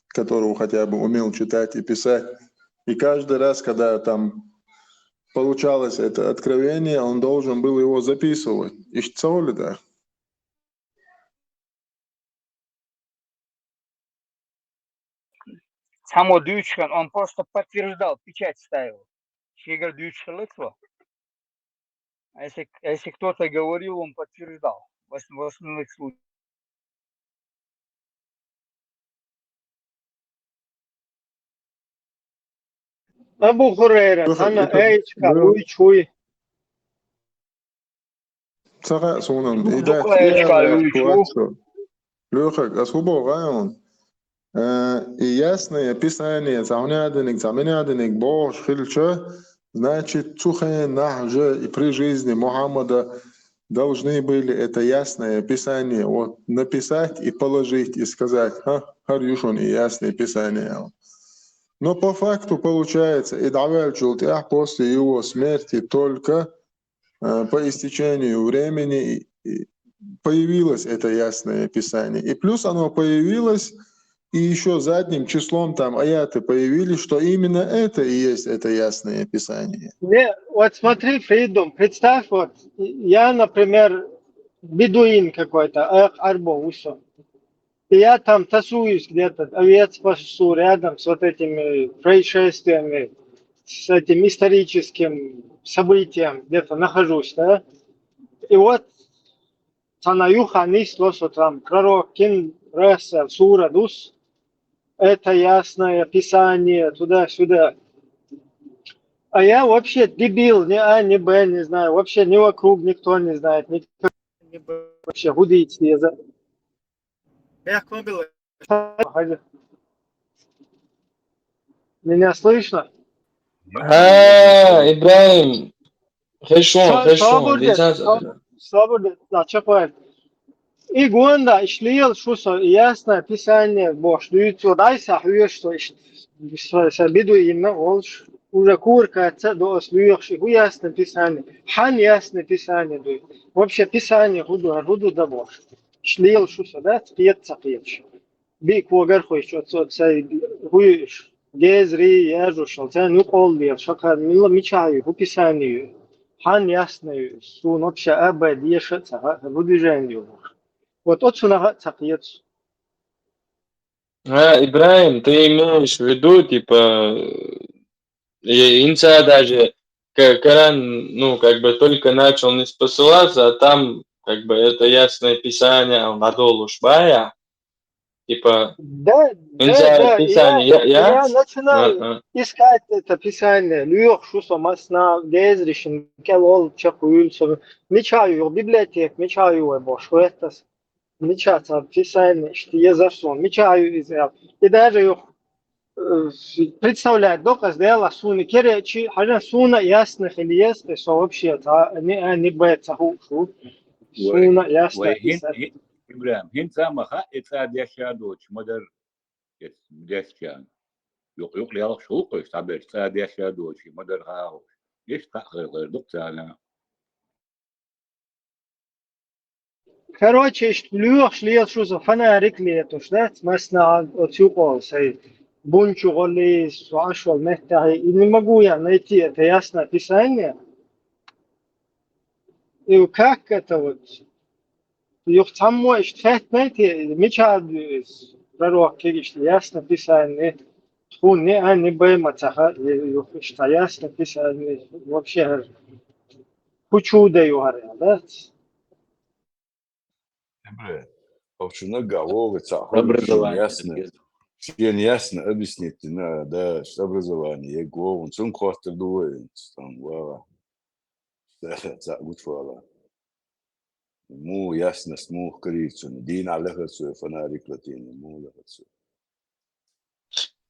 которого хотя бы умел читать и писать. И каждый раз, когда там получалось это откровение, он должен был его записывать. И что ли, да? Само Дючкан, он просто подтверждал, печать ставил. Шигар Дючкан лицо. А если кто-то говорил, он подтверждал. В основных случаях. Абу Хурейра, Тана Эйчка, Уичуй. Сага сонун Дуклаечка, Уичу. Лёха, особо район. И ясное Писание, заменяденник Бог, хильча, значит, цухе нахже и при жизни Мухаммада должны были это ясное Писание вот написать и положить, и сказать, харюшун и ясное Писание. Но по факту получается, и после его смерти только по истечению времени появилось это ясное Писание. И плюс оно появилось, и еще задним числом там аяты появились, что именно это и есть это ясное Писание. Не, вот смотри, Фридом, представь, вот я, например, бедуин какой-то, арбо, усо. И я там тасуюсь где-то, овец пасу рядом с вот этими происшествиями, с этим историческим событием, где-то нахожусь, да. И вот Санаюха нисло, там пророк Кин Раса, Сура Дус, это ясное Писание, туда-сюда. А я вообще дебил, ни А, ни Б не знаю, вообще ни вокруг никто не знает, никто не вообще гудить не за. Меня слышно? Ибраим, хорошо, Свободно, да, чапает. И гонда ишлил шусо ясно Писание Бог, что дайса что биду именно волш уже курка до слуешь и ясно Писание. Хан ясно Писание дует. Вообще Писание худу да Бог. Ишлил шусо да цапец. Би когар хош что цай хуиш. Гезри яжу шо цай ну колдир шака мичаю по Писанию. Хан ясно су вообще абадиша ца выдвижение. Вот отсюда цапец. Ибраим, ты имеешь в виду, типа, инца даже, Коран, ну, как бы только начал не спосылаться, а там, как бы, это ясное Писание, Гадол Ушбая, типа, Да, инца Писание, я начинаю искать это Писание. Люх, шусо, масна, гезришин, келол, чакуюльсо. Мечаю, библиотек, мечаю его, что это мечаться Писание, что я зашел, мечаю израил. И даже представляет доказ дела суны керечи, хажа суна ясных или есть, что вообще не бэца хушу. Суна ясно писать. İbrahim, hin samaha etsa diyaşa doğuş, modern diyaşa. Yok yalık şu koy, tabi etsa diyaşa doğuş, modern ha. Geç takır doktora. Короче, люх шлиел шуза фонарик летуш, да? Масна отсюкол, сей бунчу голи суашвал мехтахи. И не могу я найти это ясное Писание. И как это вот? Юх там мой штфет, знаете, меча пророк кириш, ясно Писание. Ху не а не бэмацаха, юх что ясно Писание. Вообще, кучу даю говоря, да? Овчина говорится, очень ясно объяснить, да, что образование, я говорю, он сам костер дует, там, вау, это гудфала. Му ясность, му корицу, дин алехацу, фонарик латини, му лехацу.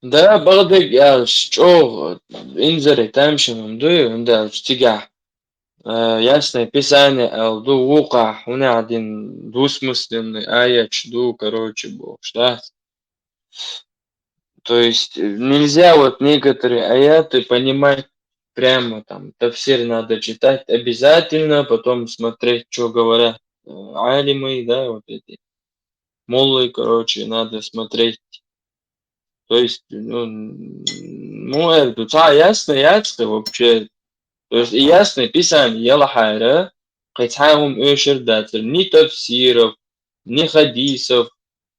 Да, багдак, я что, инзари тамшин, да, штига. Ясное Писание, ду вука, у меня один двусмысленный аят, ду, короче, Бог, да? То есть нельзя вот некоторые аяты понимать прямо там, тафсир надо читать обязательно, потом смотреть, что говорят алимы, да, вот эти моллы, короче, надо смотреть. То есть, ну, это ясно вообще. То есть ясное Писание, яла хайра, кайтхаум датер, ни тафсиров, ни хадисов,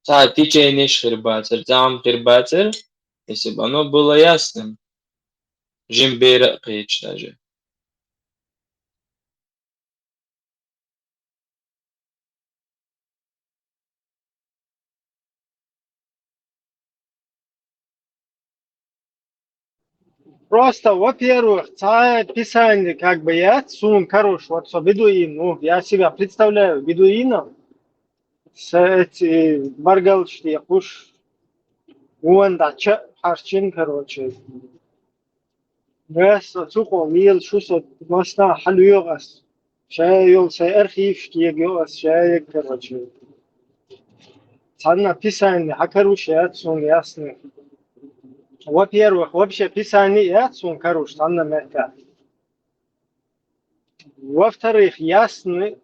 течение шхирбатер, там хирбатер, если бы оно было ясным. Жимбера кайч даже. Просто, во-первых, Писание как бы я сум хорош, вот что бедуин, ну, я себя представляю бедуином, с эти баргалшти, куш, وان داتشا حرشين كروتشي بس تسوقو ميل شو صوت مصنع حلو يغس شاي يول سي أرخيف كي يغس شاي كروتشي صارنا بيساني حكروش ياتسون ياسني во-первых, вообще писание яцун каруш, анна мета. Во-вторых, ясны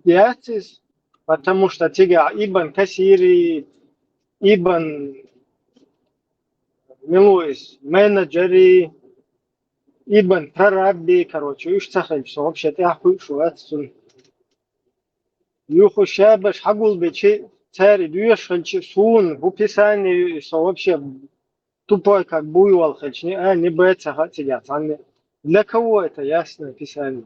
яцис, потому что тига ибн кассири, ибн милуис, менеджери, ибн прорабби, короче, уж цахаль, что вообще ты ахуй шо яцун. Юху шабаш хагул бичи, цари дуешхальчи сун, в писании, что вообще тупой как буйвол хальчни, не боится хатига, цанне. Для кого это ясно писание?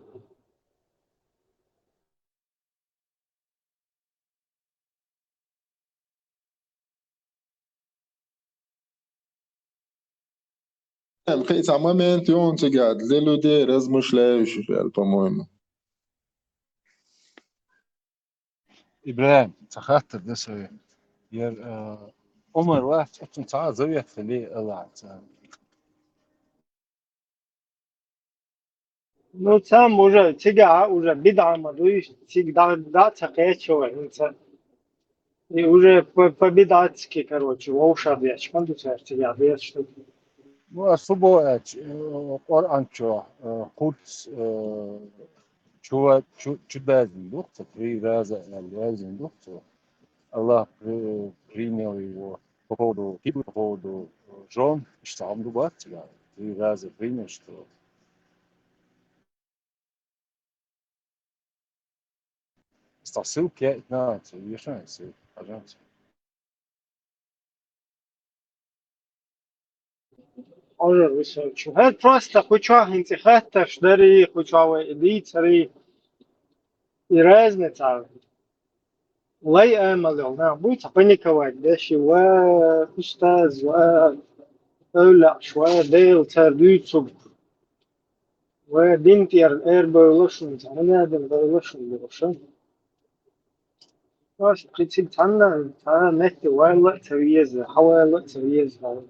القيس момент он тягат для людей размышляющих, по-моему. إبراهيم تخاطر ده سوي ير عمر واحد أنت تعال زوية في ليه الله Ну, там уже тига, уже беда, мадуй, тига, да, цакечо, и уже по-бедацки, короче, воуша бьяч, манду царь тига, бьяч, что Ну, особо Коран чё, Курц чудазин духта, 3 раза Альязин духта, Аллах принял его по поводу Кибы, по поводу жен, что он дубат тебя, 3 раза принял, что ссылки 15, решается, пожалуйста. уже высочу. Это просто хоча интихата, шдари, хоча иди, цари, и разница. Лай амалил, на, будет паниковать, да, шива, устаз, أولع شوية ديل ترديتسو ودينتير إير بيولوشن تعنا دين بيولوشن بيولوشن بس قيتي تعنا نتي ولا تريز حوالي تريز هذا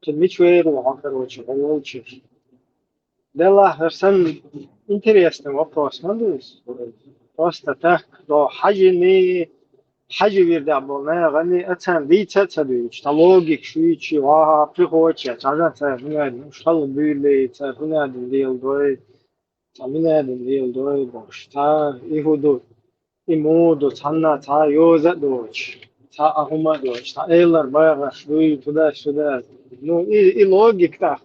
كمية وير وعكر وشغل ده لا هرسن интересный вопрос, надуюсь. Просто так, до حاجة ويرد بالنا غني أتان دي تتبع تلوجيك شوي شيء وها بيخوتش عشان تعرفنا مش خلوا بيلي تعرفنا ديال دوي تعرفنا ديال دوي باش تا يهودو يمودو تانا تا يوزا دوش تا أهما دوش تا إيلر بايغ شوي تدا شودا نو إي لوجيك تا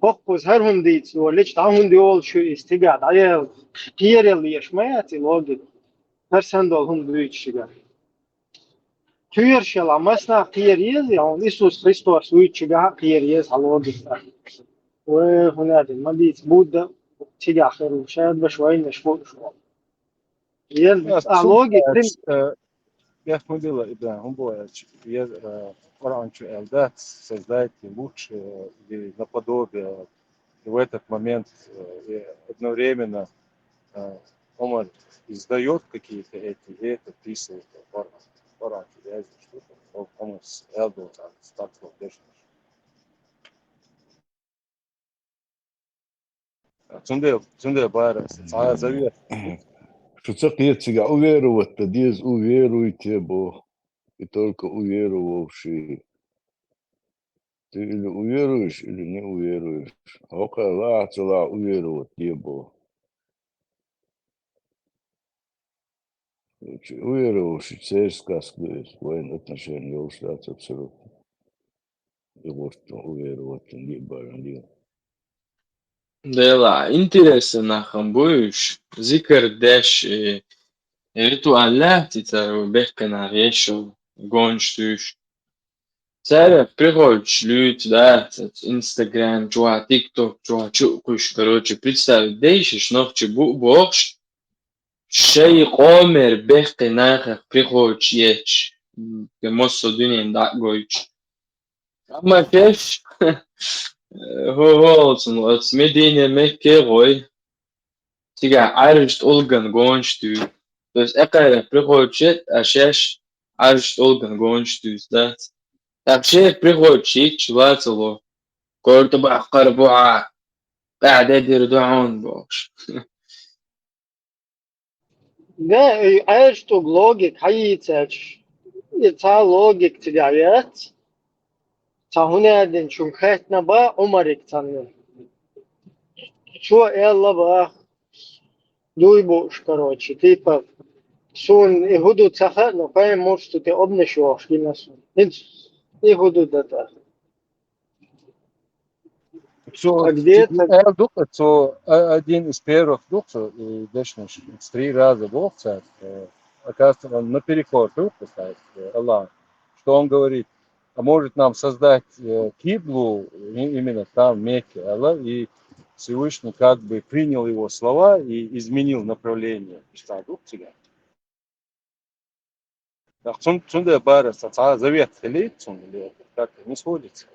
فوقس هرهم ديت وليش تاهم ديول شو استقعد عيال كير اللي يشمعتي لوجيك هرسندول هم دويتشيغا Тюршел, а масна киерез, я он Иисус Христос уйчига киерез халогиста. Ой, хунадин, мадиц Будда тига херу, шаят башвай нешфу шо. Ез алоги прим. Я смотрела, да, он был, я раньше Элдат создать лучше или наподобие. И в этот момент одновременно Омар издает какие-то эти, и это писает Коран, я что-то, он с Элдо стартовал даже. Цунде бара, завет. Что цепляется, уверовать-то, Диз, уверуйте, Бог, и только уверовавшие. Ты или уверуешь, или не уверуешь. Около цела уверовать не Бог. Уверовавший цель сказки, военные отношения, я ушляться абсолютно. И вот уверовать не было. Dela, интересно, хамбуешь, зикр дэш, ритуалят, это бехкана решил, гонштуш. Царя приходишь, люди, да, Инстаграм, чуа, ТикТок, чуа, чукуш, короче, представь, дейшишь, ногче бухш, шей комер бехкана, приходишь, ечь, кемосо дунин да гойч. Ама кеш, هو مدينة مكة غوي تيجا عارش ألغن غونشتو بس أقرأ بريخوتشت أشاش аж долго гонщик, да. Так все приходит шить, чувацело. Корто бахкар буа. قاعد يدردعون بوش. Да, а что логик, хаитач. Та логик тигавят. Та хунядин чунхат наба умарик танны. Что элла ба дуйбуш, короче, типа сун и худу цаха, но паем может, что ты обнашиваешь, и насун. И худу да. А где-то... Один из первых духов, и дальше 3 раза Бог царь, оказывается, он наперекор дух поставит, Аллах, что он говорит, а может нам создать киблу именно там, в Мекке, Аллах, и Всевышний как бы принял его слова и изменил направление. Что дух тебя? Так, сондай бары завет хилит, как не сходится.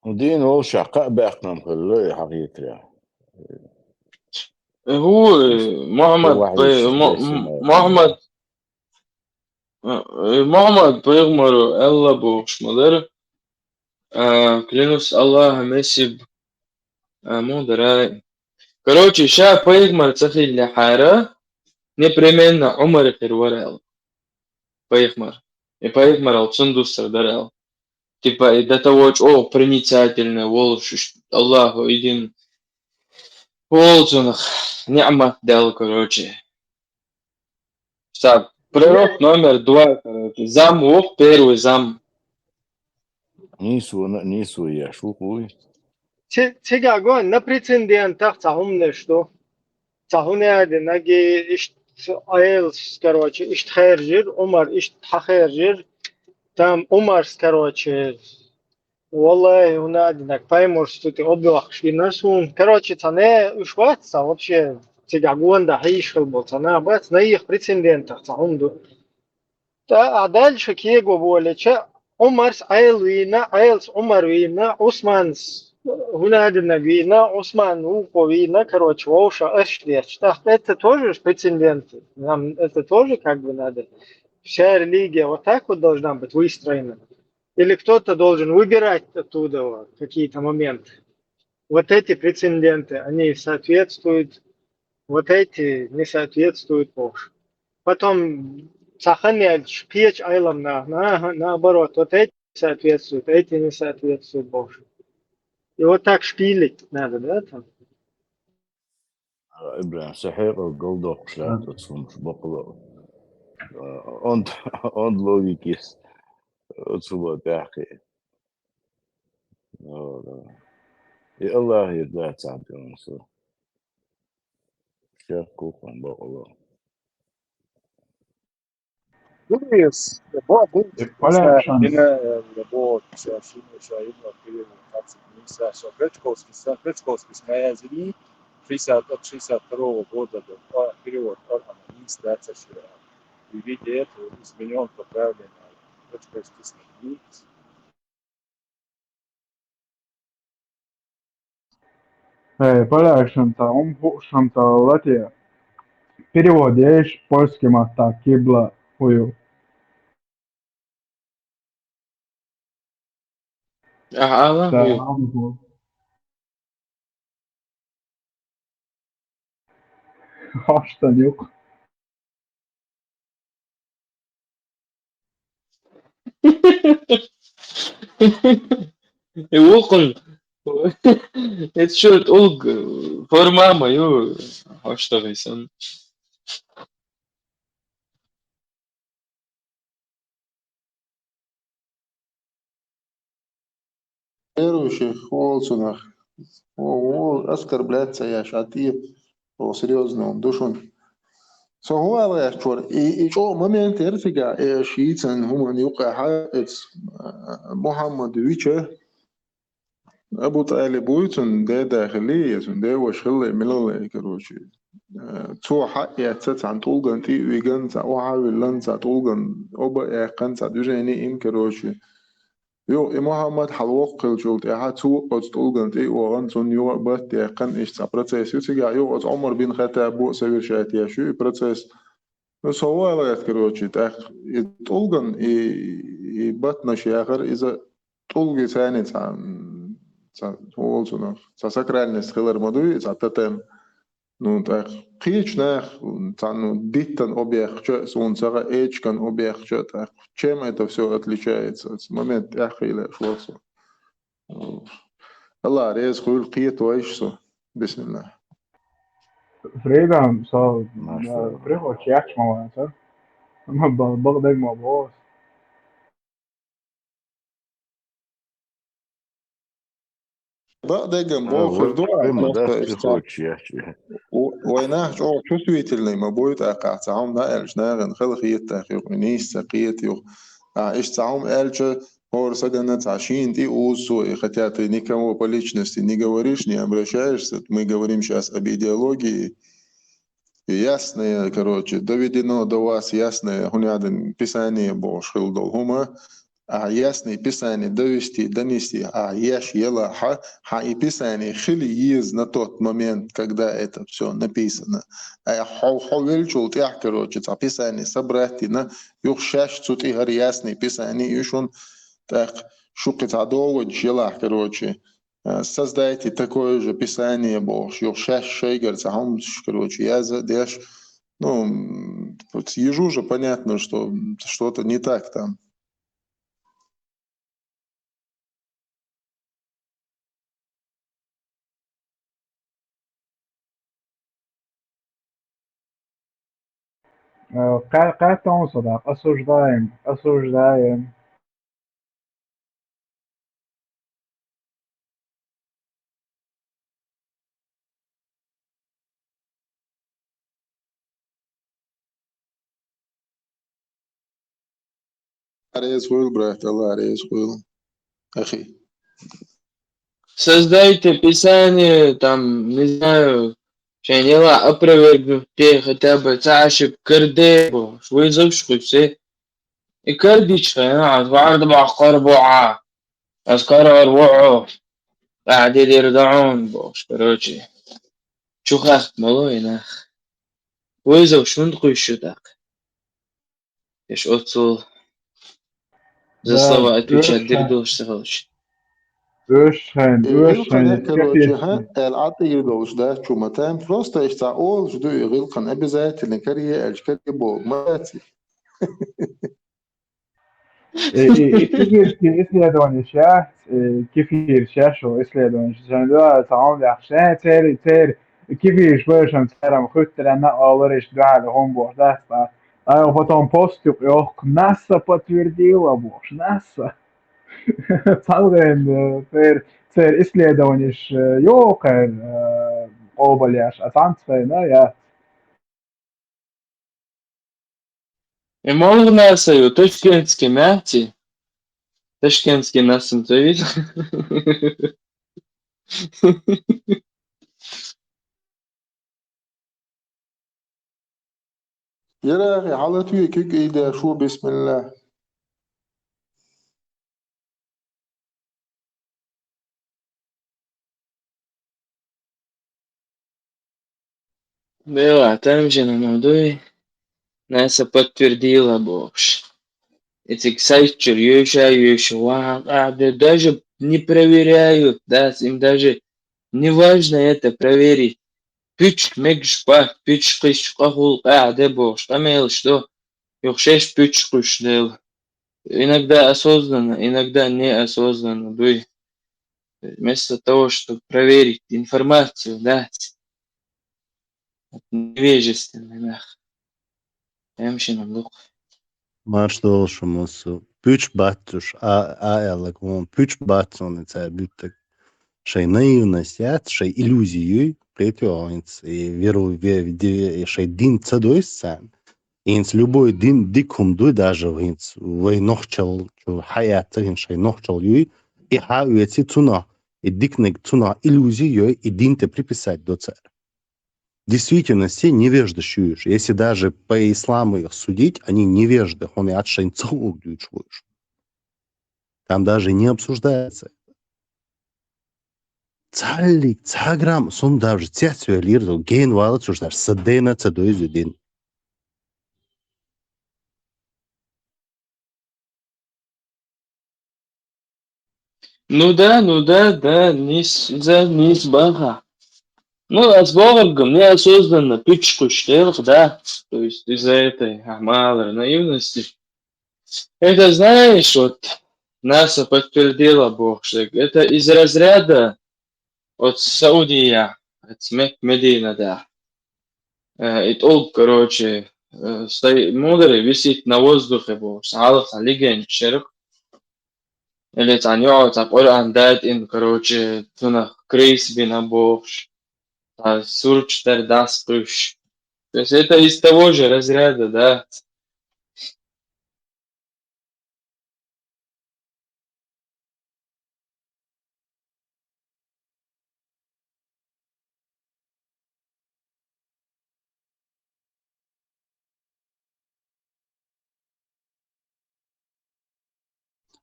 ودين هو شقاء باقنا كله حقيقة هو محمد واحد يشتغل محمد محمد بيغمر الله بوش مدر клянусь Аллахом, если б мудрый. Короче, ща بيغمر تخيل لحارة непременно عمر خير بيغمر. И بيغمر الصندوق дарал. Типа, и до того, что проницательно, волшеб, Аллаху един волчонок, ни'ма дал, короче. Так, пророк номер 2, короче. Зам, первый зам. нису я, шо хуй. Сега гон, на прецедентах цахумне, что? Цахуне один, наги ишт аэлс, короче, ишт хайржир, Умар ишт хахайржир, там Умарс, короче, والله هناك поймешь, что ты обвахшь и насун. Короче, цане ушваться вообще тягагуан да хишхал был цана бац на их прецедентах цахунду. Да, а дальше кего более Умарс айлвина, айлс Умарвина, Усманс هناك вина, Усман уповина, короче, воуша эшлеч. Так, это тоже прецеденты. Нам это тоже как бы надо. Вся религия вот так вот должна быть выстроена. Или кто-то должен выбирать оттуда какие-то моменты. Вот эти прецеденты, они соответствуют, вот эти не соответствуют Богу. Потом сохранять печь айлом наоборот, вот эти соответствуют, эти не соответствуют Богу. И вот так шпилить надо, да, там? إبراهيم سحيق القلدق شلات تصوم بقلة أنت لوجيكيس تصوم تحقي يا الله يرضى تعبي نصر شاف كوكان بقلة Yes, buvo šajino период 20 месяцев. Гречковский моя зрение 62 года был перевод администрация. И видя это, изменен поправлен гречковский снег. Pagājušajā umpušana Latvijā переводишь польским так кибла хую. Allah Да, huyu. Haştan yok. Вулкан. Это что, Олг, форма мою. А что вы сам? Верующих волцунах. Оскорбляться я шати. Серьезно, он душон. سهو يا شور شو момент ارتجع شيء هم يوقع حائط محمد ويشه أبو طالب ويتون ده داخلية ده وشغل ملله كروشي تو حق يعتت عن طولجن تي ويجن وحاول لنزع طولجن أبا يقنص دوجيني إن كروشي يو محمد حلوق الجولد تو قد طولجن تي وغنزون يو بات يقن إيش بروسيس يتجع يو عمر بن خطاب بو سوير شات يشو بروسيس Ну, совалает, короче, так, и толган, и батнаш яхар, из-за толги ценит, олсунов, сакральность хилар модуи, тотем, ну, так, хичнах, ну, диттан объект, сунцара эчкан объект, так, чем это все отличается? Момент яхиле шлосу. Allah, рез хуйл қиет вайшсу. Бисмилlah. Freedom, så ما شاء الله. fredag kjært må være, så. Man bare deg må være. Да, дегам, А, бохр вот дуа, прямо, да, просто ты хочешь, я тебе. ويناه جو чувствительный, ما بويت أقع تعاون نا إلش ناغن خلق يتاخ يوق نيس سقيت يوق إيش تعاون إلش هو رصدنا تعشين تي أوسو хотя никому по личности не говоришь, не обращаешься, мы говорим сейчас об идеологии, ясное, короче, доведено до вас ясное, хуняден писание Бож хилдол хума, а ясное писание довести, донести, а еш ела ха и писание хили из на тот момент, когда это все написано. А ховельчул тях, короче, а писание собрать на юхшаш цут и гар ясное писание, и он так шукет адовод жила, короче. Создайте такое же писание Бог, юхшаш шейгар, короче, я задешь, ну, ежу же понятно, что что-то не так там. Катон сюда, осуждаем, осуждаем. Арез хуйл, брат, Allah арез хуйл. Ахи. Создайте писание, там, не знаю, шайнила опровергнутте хотя бы цашек кырдебо, швы завшку все. И кырдич, عاد بعرض بعقار بوعة أذكار أروعه قاعدين يرضعون бош, короче. Чухах, малойнах. Вызов шундку еще так. Я ж отцу за Да, слова отвечать дердош сахалыч. Илкан, короче, скептически. العطية دوش ده شو متام просто está all жду илкан обязательно карьер карьебол мати. كيف исследование сейчас, كيف شاشة исследование عشان ده تعامل عشان كيف version ترى خدت لنا أولش ده هم بوده а потом поступ их НАСА подтвердила, боже, НАСА. Целый исследование Йокер оболяш, а там я И мол насаю, ташкентский мяти. Ташкентский насым то видел? يا أخي على توي كيك إيدا شو بسم الله. Была, там же на молодой НАСА подтвердила, боже. Эти сайты даже не проверяют, да, им даже не важно это проверить. Пüç мегшпах, пüç кышкахул каде бош, тамел что юхшеш пüç кушнел. Иногда осознанно, иногда неосознанно, дуй. Вместо того, чтобы проверить информацию, да, невежественный нах. Эмшин лук. Marshall'ımız püç battuş aelak он püç batson это бюттек шей наивность шей иллюзию претёнец и веру в шей дин цадойсан инс любой дин дикум дуй даже инс вой нохчал хаят ин шей нохчал юй и хауэти цуна и дикнек цуна иллюзию и дин те приписать до царя. В действительности невежды щуешь. Если даже по исламу их судить, они невежды. Он и от шейнцов чуешь. Там даже не обсуждается. Цалик, цаграм, сон даже цяцю лирдал, гейн валат суждар, садена цадойзюдин. да, низ бага. Ну, а с Богом неосознанно пичку штелх, да, то есть из-за этой малой наивности. Это, знаешь, вот НАСА подтвердила Бог, что это из разряда от Саудия, от Медина, да. И толк, короче, стоит мудрый, висит на воздухе, Бог, салах, алиген, шерх. Или танё, так Коран дает им, короче, тунах, крейс бина Бог, сурч тердас прыщ. То есть это из того же разряда, да.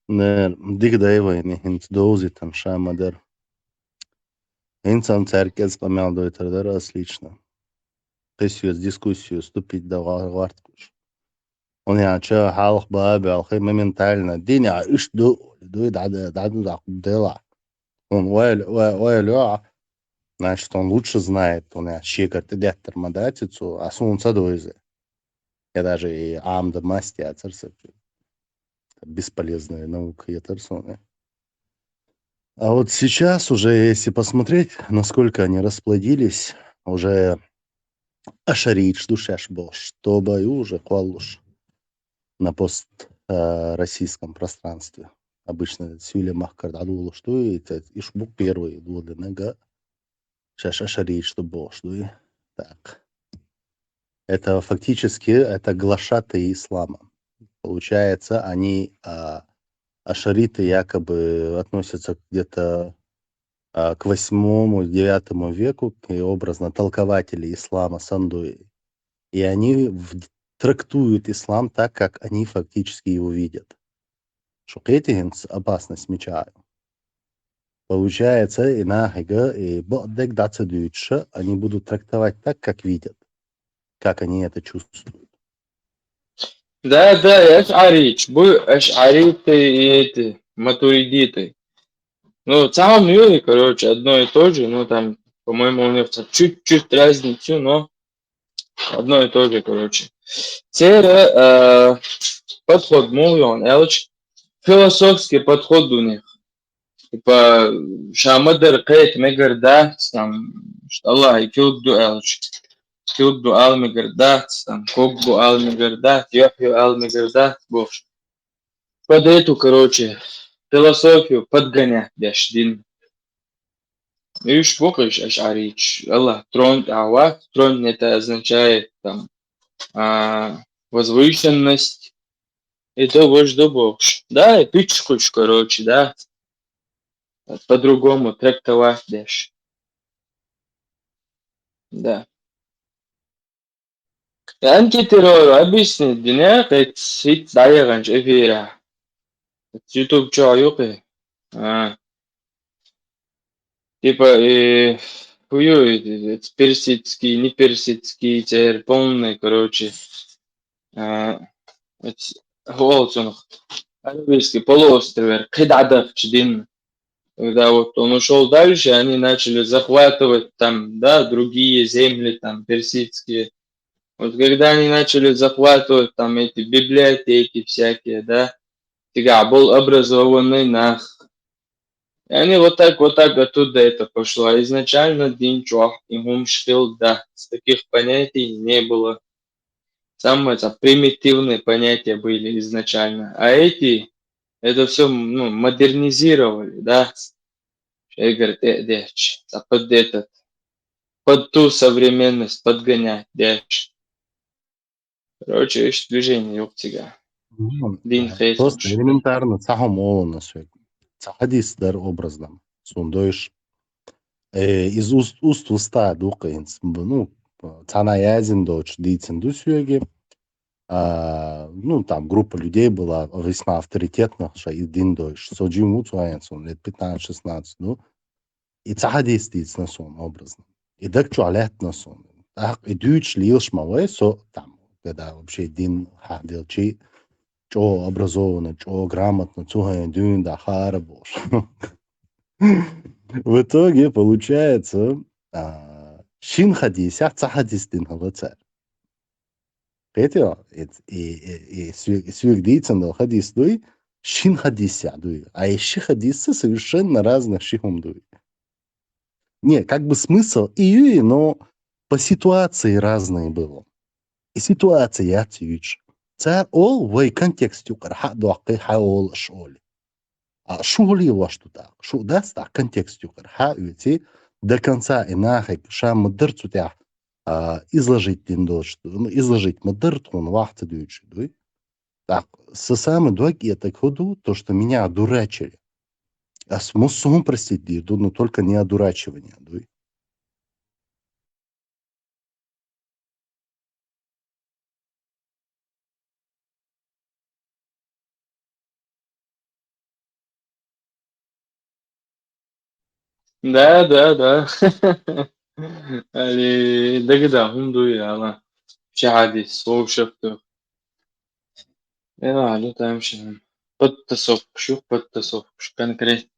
Dig daivaini, hint доузитам шамадер. Инсам церкез помялдуй тардер отлично. Песью дискуссию ступить до варткуш. Он я че халх баби алхи моментально. День я иш дуй да дела. Он уэль, значит, он лучше знает, он я щекар леттер мадатицу, а сунца дуйзе. Я даже и амда масти ацерсепчу. Бесполезная наука, я торсоны. А вот сейчас уже, если посмотреть, насколько они расплодились, уже ашарить, штушаш бош, чтобы уже квалуш на пост российском пространстве. Обычно Сюля Махкардадулу, что это ишбук первый, двуды нога, шаш ашарить, что бош, так. Это фактически, это глашатые ислама. Получается, они, ашариты якобы относятся где-то к 8-9 веку, и образно толкователи ислама Сандуи. И они трактуют ислам так, как они фактически его видят. Шукетигенс опасность меча. Получается, и нахига, и бодек дацедуютша, они будут трактовать так, как видят, как они это чувствуют. Да, аш'арич, аш'ариты и эти, матуридиты. Ну, в самом деле, короче, одно и то же, ну, там, по-моему, у них чуть-чуть разницу, но одно и то же, короче. Теперь подход мулон, элч, философский подход у них. Типа, шамадер кейт мегарда, там, что Аллах и кюдду элч. Кюдду ал мегарда, там, когду ал мегарда, йохю ал мегарда, боже. Под эту, короче, философию подгонять дяшдин. Видишь, Бог аш'арич. Аллах, трон Аллах, трон это означает там возвышенность. Это вождь Бог. Да, и пичку, короче, да. По-другому трактовать дальше. Да. Антитеррор объяснит, дня, как сит дайганж эфира. YouTube чаюпы. Типа, хуёвый, персидский, не персидский, теперь полный, короче. Вот он, Аравийский полуостров, Кедадах, Чдин. Когда вот он ушел дальше, они начали захватывать там, да, другие земли, там, персидские. Вот когда они начали захватывать там эти библиотеки всякие, да, тига был образованный нах. И они вот так оттуда это пошло. А изначально динчуах и мумшкил, да, с таких понятий не было. Самые примитивные понятия были изначально. А эти, это все ну, модернизировали, да. И говорят, под этот, под ту современность подгонять, дальше. Короче, есть движение, ёптига. Дин Просто хейтуш. элементарно цахом олона свек. Цахадис дар образом. Сундоиш из уст в уста дукаинс. Ну, цана язин доч дицин дусюеги. Ну, там группа людей была весьма авторитетных, что и дин дойш. Соджим уцуаянсон, лет 15-16, ну. И цахадис диц на сон образно. И дакчу алят на сон. И дюч лилш мавай, со там, когда вообще дин ходил чи чё образованно, чё грамотно, цугай дюн да харабош. В итоге получается, шин хадися, цахадистин халацар. Петя, и свигдицен да хадис дуй, шин хадися дуй, а ищи хадисы совершенно разных шихом дуй. Не, как бы смысл и, но по ситуации разные было. И ситуация я тюч. Цар ол вой контекст юкар ха дуакы хаол шоли. А шули ваш туда. Шу даст а контекст юкар ха юти до конца и нахай ша мадыр цутя изложить тиндош, изложить мадыр тун вахты дючи дуй. Так, со самой дуаки я так ходу, то, что меня одурачили. А с мусом простить диду, но только не одурачивание дуй. Да, да, да. يعني دقيقة هم دوي على شي عادي صوب شفته إيه على تمشي بتصف شو بتصف شو كان كريت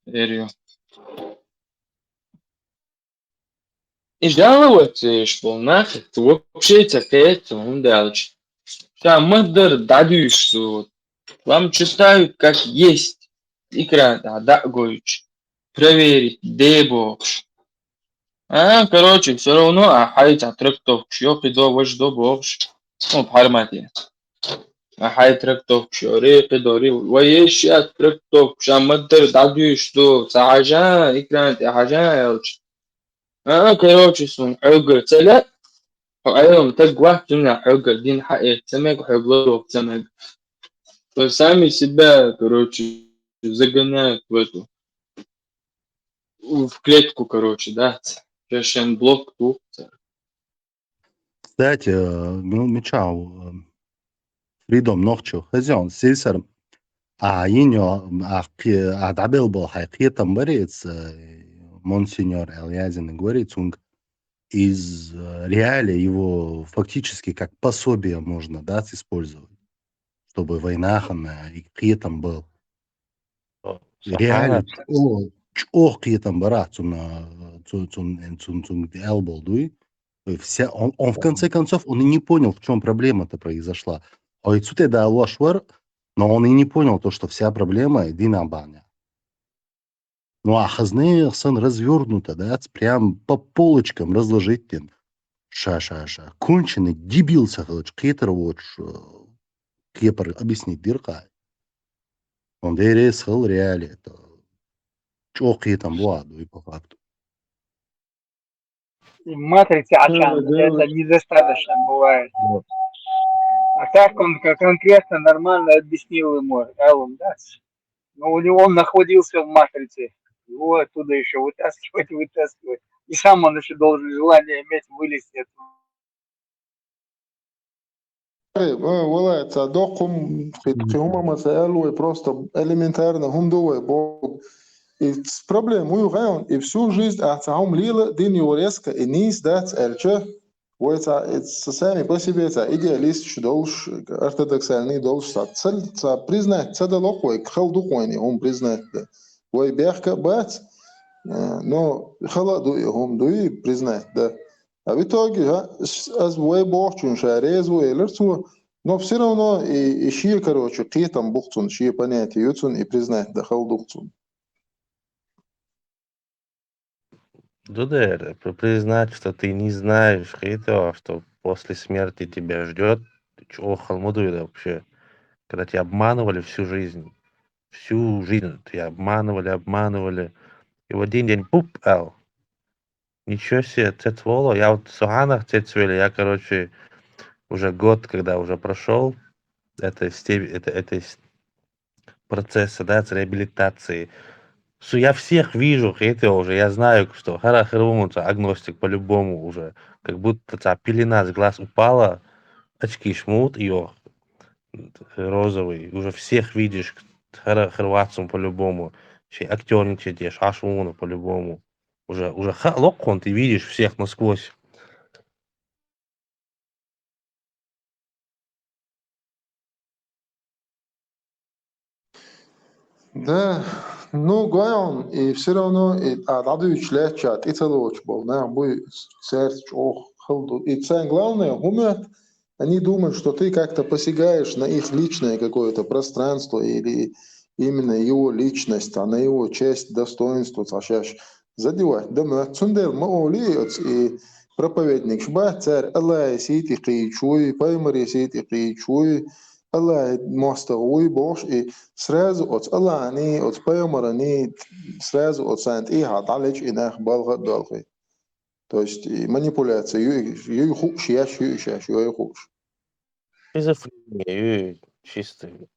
إيريو إيش دعوة إيش بالناخ вообще такое он дальше شا مقدر дадуешь вот вам читают как есть икра да гойч проверить дебош короче все равно حاجة трактовку شو قدو وش دو بوش ну بحرمتي حاجة трактовку شو ريق دوري ويش يا трактовку شا مقدر دادوش دو ساعجا икра حاجة يلش короче سون حقر تلا أيوة تقوى تمنع حقر دين حقيقة سمك حقر سمك فسامي себя короче загоняют в эту в клетку, короче, да. Сейчас блок тут. Кстати, мечау, Freedom нохчу, хазян, сисар, дабел был хайкетом борец, монсеньор Эльязин говорит, он из реалии его фактически как пособие можно, да, использовать, чтобы войнах и кетом был. Реалии, чох кетом барат, цун элбол, дуй. Он в конце концов, он и не понял, в чем проблема-то произошла. А и цуте да лошвар, но он и не понял то, что вся проблема динабаня. Ну а хазны сын развернуто, да, прям по полочкам разложить тен. Ша-ша-ша. Конченый дебил сахалыч, кетер вот кепар объяснить дырка. Он дерес хал реали, это чоки там ладу и по факту. Матрицы Ачан, это недостаточно бывает. А так он конкретно нормально объяснил ему, Эллом, да? Но у него он находился в матрице. Его оттуда еще вытаскивать. И сам он еще должен желание иметь вылезти оттуда. والله تصدقهم هم مسائل просто элементарно هم دوه بو It's problem muy grande и всю жизнь هم лила дин юреска и низ дать эльче это сами по себе это идеалист что долж ортодоксальный долж цель признать цадалок ой халду койни он признать ой бяхка бац но халаду هم дуи признать да. А в итоге, аз вой бохчун шарезу элерцу, но все равно и ши, короче, китам бухцун, ши понятие юцун и признать дахал духцун. Дудер, признать, что ты не знаешь этого, что после смерти тебя ждет, ты чего халмудуй вообще? Когда тебя обманывали всю жизнь, тебя обманывали, и в один день, пуп, ничего себе, цецволо, я вот в Суганах цецвели, я, короче, уже год, когда уже прошел этой процесса, да, с реабилитацией. Я всех вижу, это уже, я знаю, что харахрумуца, агностик по-любому уже, как будто пелена с глаз упала, очки шмут, ее розовый, уже всех видишь, харахрвацум по-любому, актерничать, шашуну по-любому. Уже локон, ты видишь всех насквозь. Да, ну, говорю, и все равно, надо учлячать, и целочь был, да, будет сердце, ох, халду. И самое главное, умят, они думают, что ты как-то посягаешь на их личное какое-то пространство или именно его личность, а на его честь, достоинство, цашаш задевать. Да, мы цундер, маолиец, и проповедник шба, царь, Аллах, сети кичуй, паймари, сети кичуй, Аллах, мастауй, бош, и сразу от Аллахни, от паймарани, сразу от сант, и хаталич, и нах балгат долгой. То есть и манипуляция, ю хуш, яш, ю шаш, ю хуш. Шизофрения, чистый.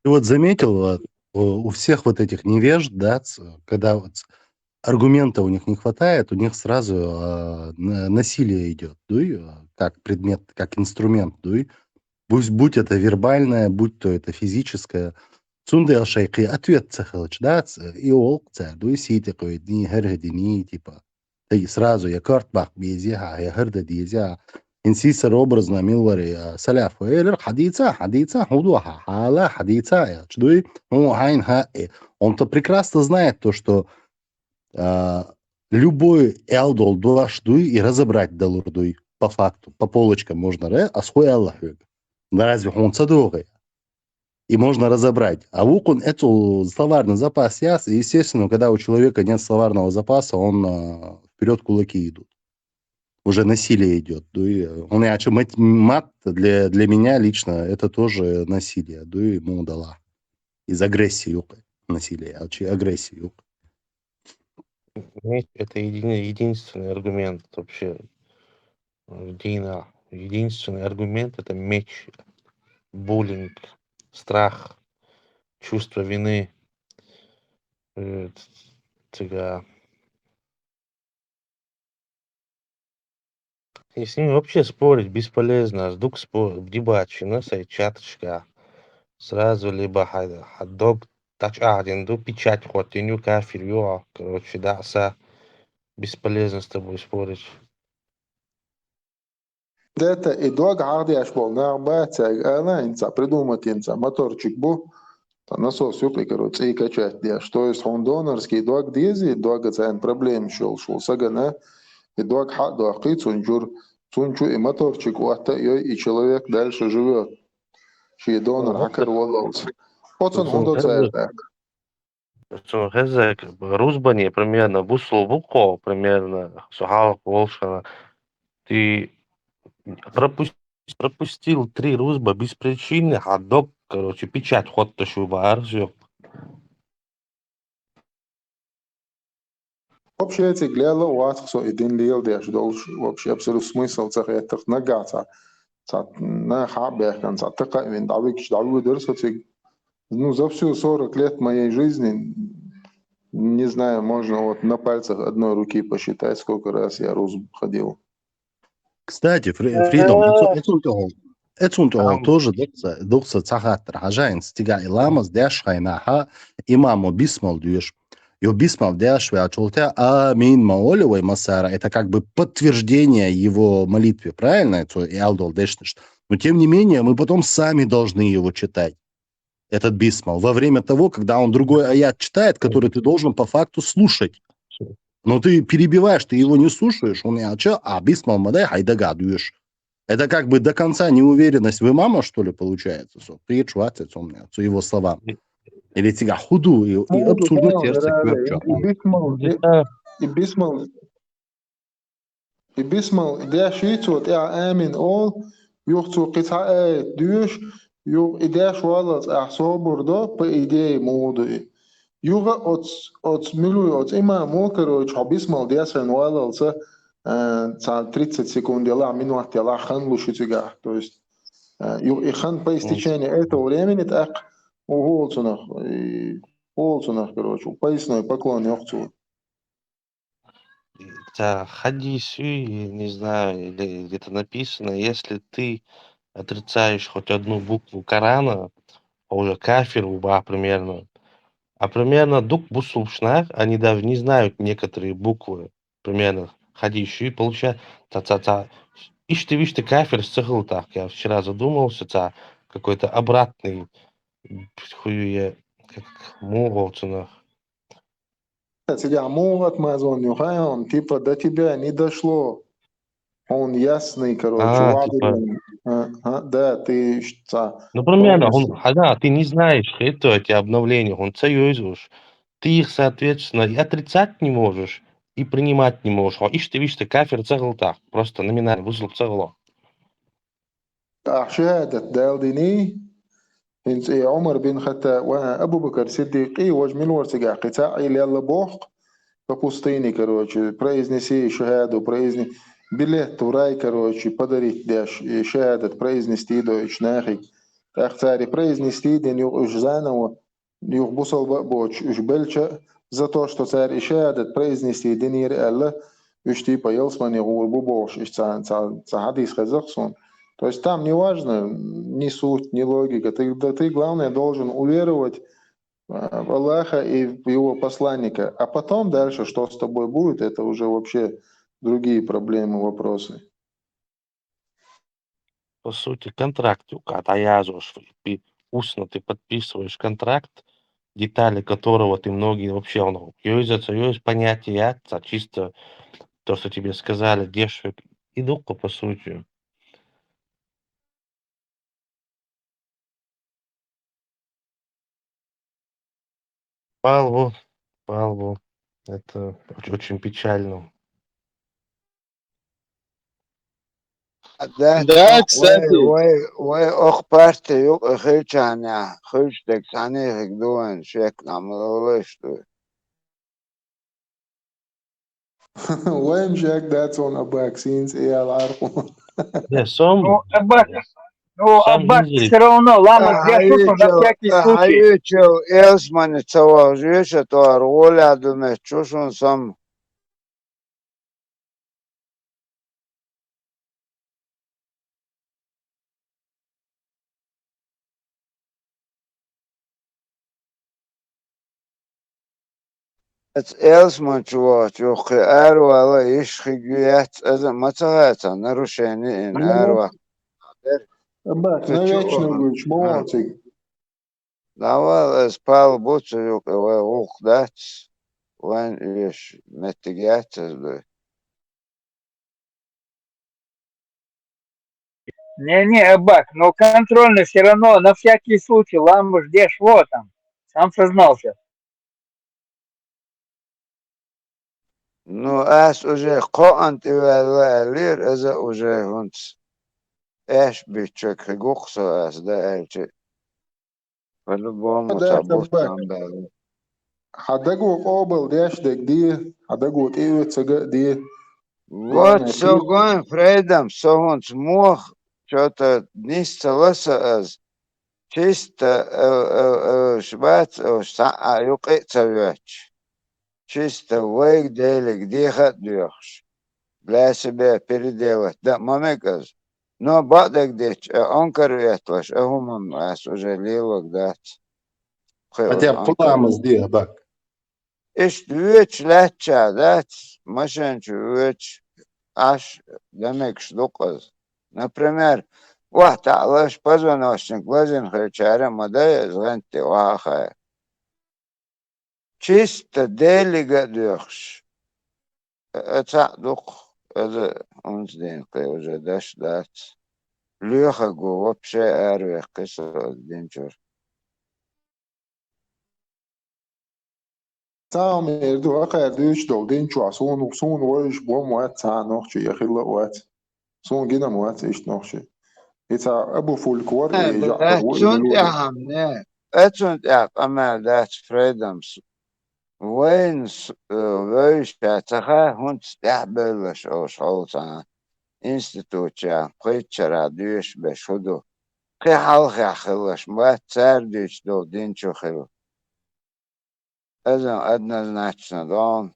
Ты вот заметил, у всех вот этих невежд, да, когда вот аргумента у них не хватает, у них сразу насилие идет, дуй, как предмет, как инструмент, дуй. Будь это вербальное, будь то это физическое. Цунде шайки ответ цехалыч, да, и ол дуй сити койдни, хергедини, типа. И сразу я карт бах безиха, я херда дизя. انسيسر образно ميلوري سلاف وير حديثة худуха حالة حديثة чдуй ну хайн ха он-то прекрасно знает то, что любой элдол дуашдуй и разобрать далурдуй по факту, по полочкам можно, а схуй Аллах. Да разве он цадогой? И можно разобрать. А вукун эту словарный запас яс, и естественно, когда у человека нет словарного запаса, он вперед кулаки идут. Уже насилие идет. Он мат для меня лично это тоже насилие. Ему дала. Из агрессии насилие, агрессии. Это единственный аргумент вообще. Дина. Единственный аргумент это меч, буллинг, страх, чувство вины. И с ними вообще спорить бесполезно. Сдук спор, дебачи, чаточка. Сразу либо хаддоб тач аденду печать хотеню кафирю. Короче, да, бесполезно с тобой спорить. Да это и дog عادي اشبال نعبات انا انت придумать инца моторчик бу насос юпли короче и качать да что есть хондонерский дог дизи дог цен проблем шел сагана и дог хак дог цунчу и моторчик вот и человек дальше живет ши донор хакер волос потом хондо царь Хезек, Рузбани примерно, Бусло, примерно, Сухал, Волшана. Ты пропустил 3 Рузба без причины, а док, короче, печать ход-то шуба, вообще эти гляла у вас все один лил деш должен вообще абсолютно смысл цахетах нагата на хабе kan цатака вин давик даву дерсоцик ну за всю 40 лет моей жизни не знаю, можно вот на пальцах одной руки посчитать, сколько раз я Рус ходил. Кстати, Фридом, это тоже докса цахаттар хажаин стига иламас дяш хайнаха имаму бисмал дюш. И бисмал дяш вячултя амин маолевой масара. Это как бы подтверждение его молитве, правильно? Это и алдол дэшниш. Но тем не менее, мы потом сами должны его читать. Этот бисмал, во время того, когда он другой аят читает, который ты должен по факту слушать. Но ты перебиваешь, ты его не слушаешь, он бисмал мадай хайдагадуешь. Это как бы до конца неуверенность в имама, что ли, получается? Ты чувствуешь его словам. Или тебя худу, и абсурдно сердце кверча. И бисмал, да шитот, амин ол, юхцу кита дюш, идея шуалас ахсобур до по идее моды. Юга от милую от имаму, короче, бисмал диасен уалался 30 секунд дела, минут дела хан лушитига. То есть и хан по истечении этого времени так уголцунах, короче, поясной поклон юхцу. Хадис, не знаю, или где-то написано, если ты отрицаешь хоть одну букву Корана, а уже кафир уба примерно, а примерно дук бусулшнах, они даже не знают некоторые буквы, примерно хадис, и получается, ишь ты кафир сцехал так, я вчера задумался, какой-то обратный хуюе, как муговцинах. Тебя могут мазвон, он типа до тебя не дошло. Он ясный, короче, Типа, да, ты ну, примерно, полностью. ты не знаешь, это эти обновления, он союзуешь. Ты их, соответственно, и отрицать не можешь, и принимать не можешь. Видишь, кафир цеглтах, просто номинально вызыл цегло. شهادة دالديني انت عمر بن خطاب وابو بكر صديقي وجميل ورسقا قطاع يلا بوح по-пустыне, короче, произнеси шахаду, билет турай, короче, подарить дашь, и шахадат произнести дойч нахик. Так цари произнести, день уж заново, юх бусал боч, уж бельча, за то, что царь и шахадат произнести, день Аллах, уж типа елсман и гурбу бош, и хадис казахсон. То есть там не важно ни суть, ни логика, ты главное должен уверовать в Аллаха и в его посланника. А потом дальше, что с тобой будет, это уже вообще другие проблемы, вопросы. По сути, контракт, когда устно ты подписываешь контракт, детали которого ты многие вообще союз понятия, чисто то, что тебе сказали, дешевик, и духу, по сути. Палву, это очень печально. Да, кстати, وي أخبرت يوك خيش عنها خيش دك عني هكدوان شيك نعملوش وين جاك داتون أباك سينس إيه العرق Ну, Аббас инжирит. все равно, лама сдержут на всякий случай. حيوچو إلس من تواجيش توار ولا دمه چوشون سم إلس من چواش يوخي أروا لا يشخي جيات أذا ما تغاتا نروشيني إن أروا أباك навечно будешь молотик. Давай спал бутсу юк ух дат ван иш метигятес бы. Не, Аббак, но контрольный все равно на всякий случай, ламу ждешь, вот там. Сам сознался. Ну, ас уже коант ивалалир, эза уже хунт. Эш бичек хигухсо ас да элчи. По-любому Да, табут أباك там да. حدقوا قابل ديش دك دي حدقوا إيه تسجق دي Вот главное все гон фрейдам, все хунт мох, что-то днисца лоса аз. Чисто шбац, юкицавяч. Чисто вейк делик дихат дюхш. Для себя переделать. Да, мамеказ. Но бадак дич, он корветлаш, хумам ас уже ливок дат. Хотя пламас дي أباك. Иш вич ляча дат, машинч вич аш демек штуказ. Например, واحد علاش позвоночник глазин хричара модая зганти вахая. Чисто делига дюхш. Это дух, это он день, уже дашь дать. Люхагу вообще арвех кисо денчур. سام يردو آخر دوش دو دين شو صون ويش بوم وات ساعة نوخش يخيل وات صون جدا وات إيش نوخش إذا أبو فولكور يجعفر اتسونت يا وإبلود عمنا اتسونت يا اما دات فريدمز وين ويش تخا هونت استحبلش او شغلتان انستitúcia قيتشرا دوش بشهدو قي حلقة خلش ما تساردش دو دينشو خلو أذن أدنى значно دون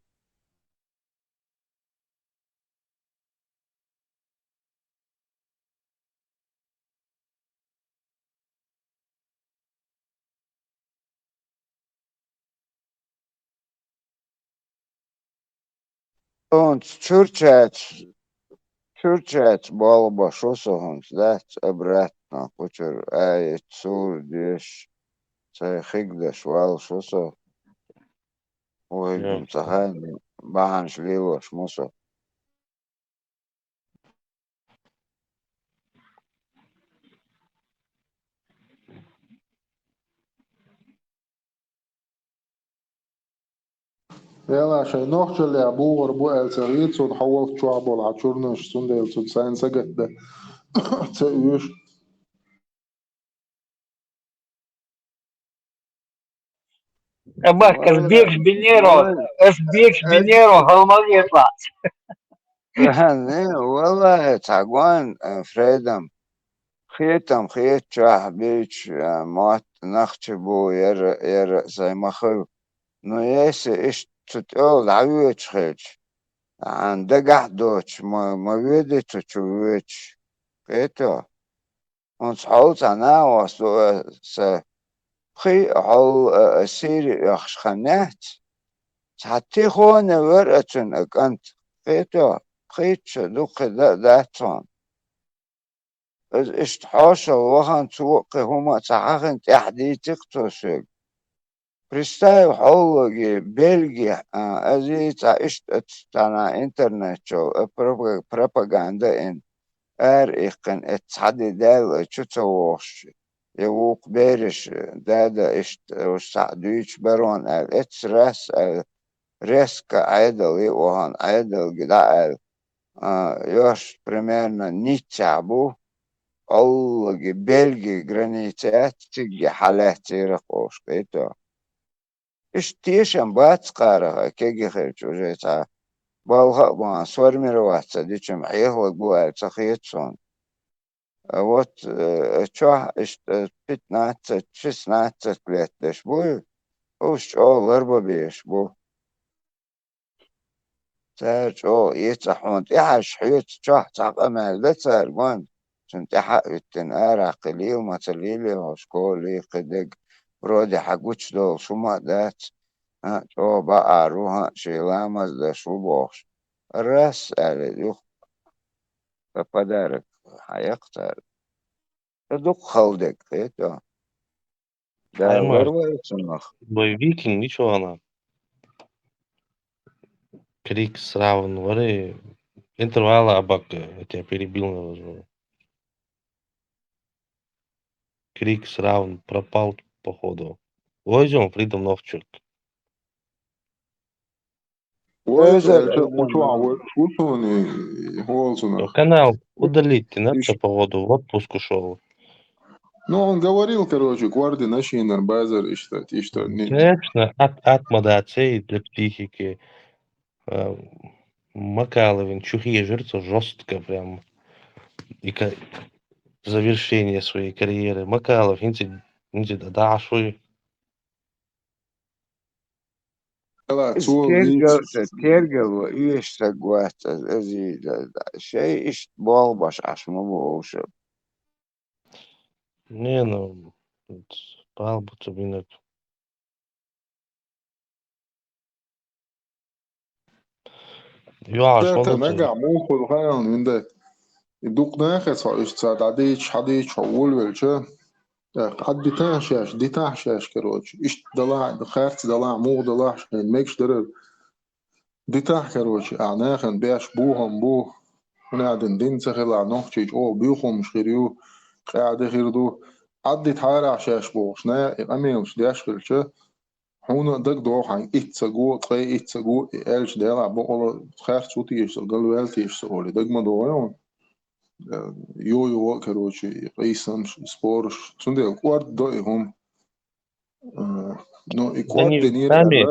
он чурчать балба шосо он дать обратно кучер ай цур деш خيقدش والشوصو وهجم صهاني بانش ليوش موسو يلا عشان نوخش اللي عبو وربو السغيت صد حوف شعب والعشورنا شسون ديل صد ساين سجد ده تسويش Абак, والله اشبيكش بنيرو هالمال يطلع. والله تعقوان فريدم خيت شاح بيش موت نخشبو ير زي مخو نو يسي إش تتقول عويتش خيتش عن دقح دوتش ما ويدي تشويتش خيتو ons houdt aan was ze al serie geschannet. Ze had gewoon weer het een kant. Weet je, geetje doe dat van. Het is het huis al gaan zoeken hoe het zagen تحديثك توسق. Представь, حولك بلجيا أزيد عشت أنا إنترنت شو بروباغندا إن إيقن اتحدي دال تشوش يوق بيرش دادا وسعدويش برون اتس رس كعيدل وهان عيدل قدال يوش примерно نيتشابو أول بلجي جرانيتات تيجي حالات تيرقوش قيتو تيشن باتقارها كيجي خيرش وجيتها بالغا بان سورميروات ديشم حيهلق بوال تخيتسون вот чё 15-16 лет деш бу уж олар беш бу تاج يتصحون تحش حيوت چه تعقمل لتر وان شن تحقتن قليل ما تليلي وشكولي قدق برودي حقوش دول شو ما دات شو بقى روها شيلامز ده شو بوش الرس قال يخ بقدرك حيقتل تدق خلدك خيتو ده Аймар, وروا يتسنخ боевики, ничего она. Крик сравн, варе. Интервала абак, я тебя перебил, наверное. Крик сравн пропал, походу. Возьмем Фридом Новчик. Özel شو صوني هو صنخ Канал удалить, надо, походу, в отпуск ушел. Ну, он говорил, короче, гварди нашинер, базар, и что, Конечно, от модации для психики. Макаловин, чухие жирца жестко прям. И завершение своей карьеры. Макалов, инти да, шуй. ترجل وإيش تقوات أزيد شيء إيش بالبش عشان ما بوش Не, ну, палбу бинок. Ja, ده schon تنقع موخ والغاية من ده يدوق ناخس إيش تساعد حديش حول والشا حد تاشاش دي تاشاش كروش إيش دلع خارت دلع مو دلع شين ميكش درر دي تاح كروش أعناخن بيش بوهم بوه ونعدن دين سخل نوخشيج أو بيوخم مشخريو قاعد خيردو عدي تحارع شاش بوش نا أميلش دياشخل شا هون دك دوخ عن إتساقو تغي إتساقو إلش ديلا بقول خارت شو تيش قالوا والتيش سهولي دك ما دوغيون يو كروشي رئيسان سبورش سندي كوارد دوي هم но и код Они же денир сами,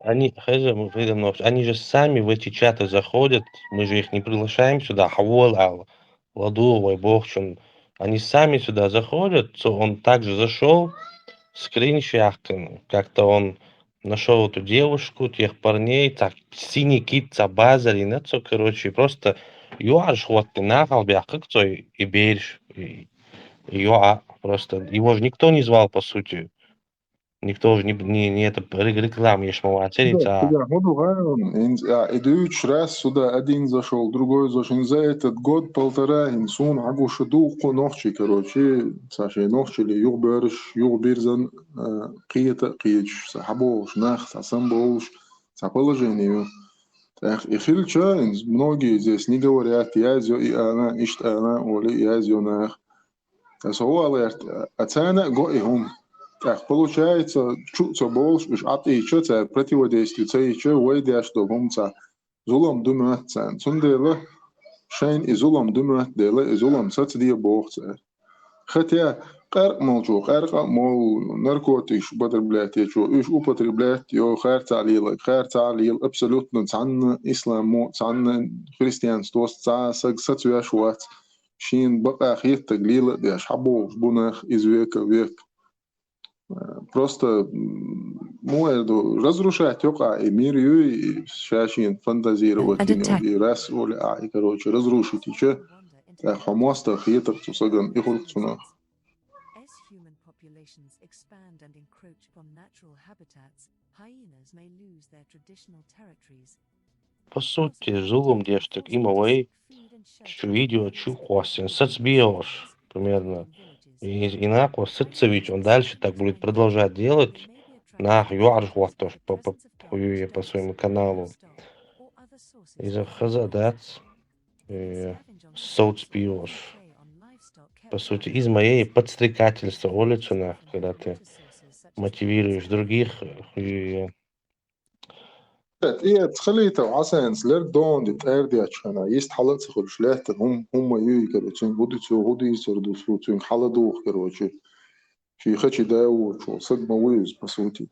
они же сами в эти чаты заходят, мы же их не приглашаем сюда, хавол, ладу, богчун. Они сами сюда заходят, он также зашел, скриншахтен, как-то он нашел эту девушку, тех парней, так, синий кит, базари, нет, короче, просто юаш вот ты нахал, как то и берешь, просто его же никто не звал, по сути. Никто же не это реклама, я ж могу оценить, а Да, идущий раз сюда один зашел, другой зашел. За этот год-полтора инсун агуша дух ночи, короче, Саша, ночи ли юберш, юберзан, қиета қиеч, сахаболш, нах, сасамболш, по положению. Так, и хильча, многие здесь не говорят, я зё и она, ишт она, или я зё нах. Алерт, оцена гоихум. Так, получается, чуца больше, уж от и что противодействие, це еще уйдя, что гумца, зулом думает цен. Сундела, шейн и зулом думает дела, и зулом соцдия богце. Хотя, қарқ мол, наркотик употреблять, уж употреблять, خير تعليل абсолютно цан исламу, цан христианство, соцвяшвать. Шин бака хит таглила, деш хабо, бунах из века в век. Просто разрушать и мир, и шашин фантазировать, и раз, и, короче, разрушить, и че, хамоста хитр, цусаган, и хурцунах. As human populations expand and encroach upon natural habitats, hyenas may lose their traditional territories. по сути, зулум дештек имовой, видео, хвостин, соцбиош, примерно. И нахуй сыцевич, он дальше так будет продолжать делать, нахуй юарж по своему каналу. Из-за хазадат, соцбиош. По сути, из моей подстрекательства улицу, когда ты мотивируешь других, إيه تخليته وعسان سلر دون دي تأردي أشخنا يست حالات سخل شلات هم يوي كروتشين هودي سردو سوتين حالة دوخ كروتشي في خشي داو شو صدمة ويز بسوتي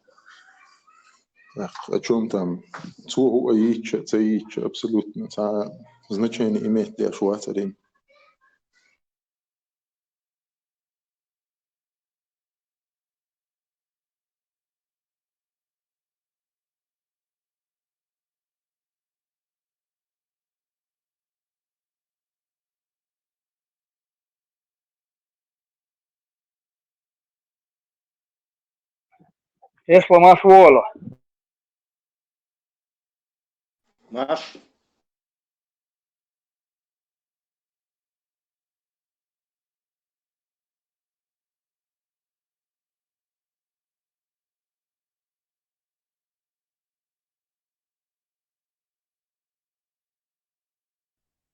أشوم там هو يتش абсолютно значение имеет для швацарин. Тесла маш воло. Наш.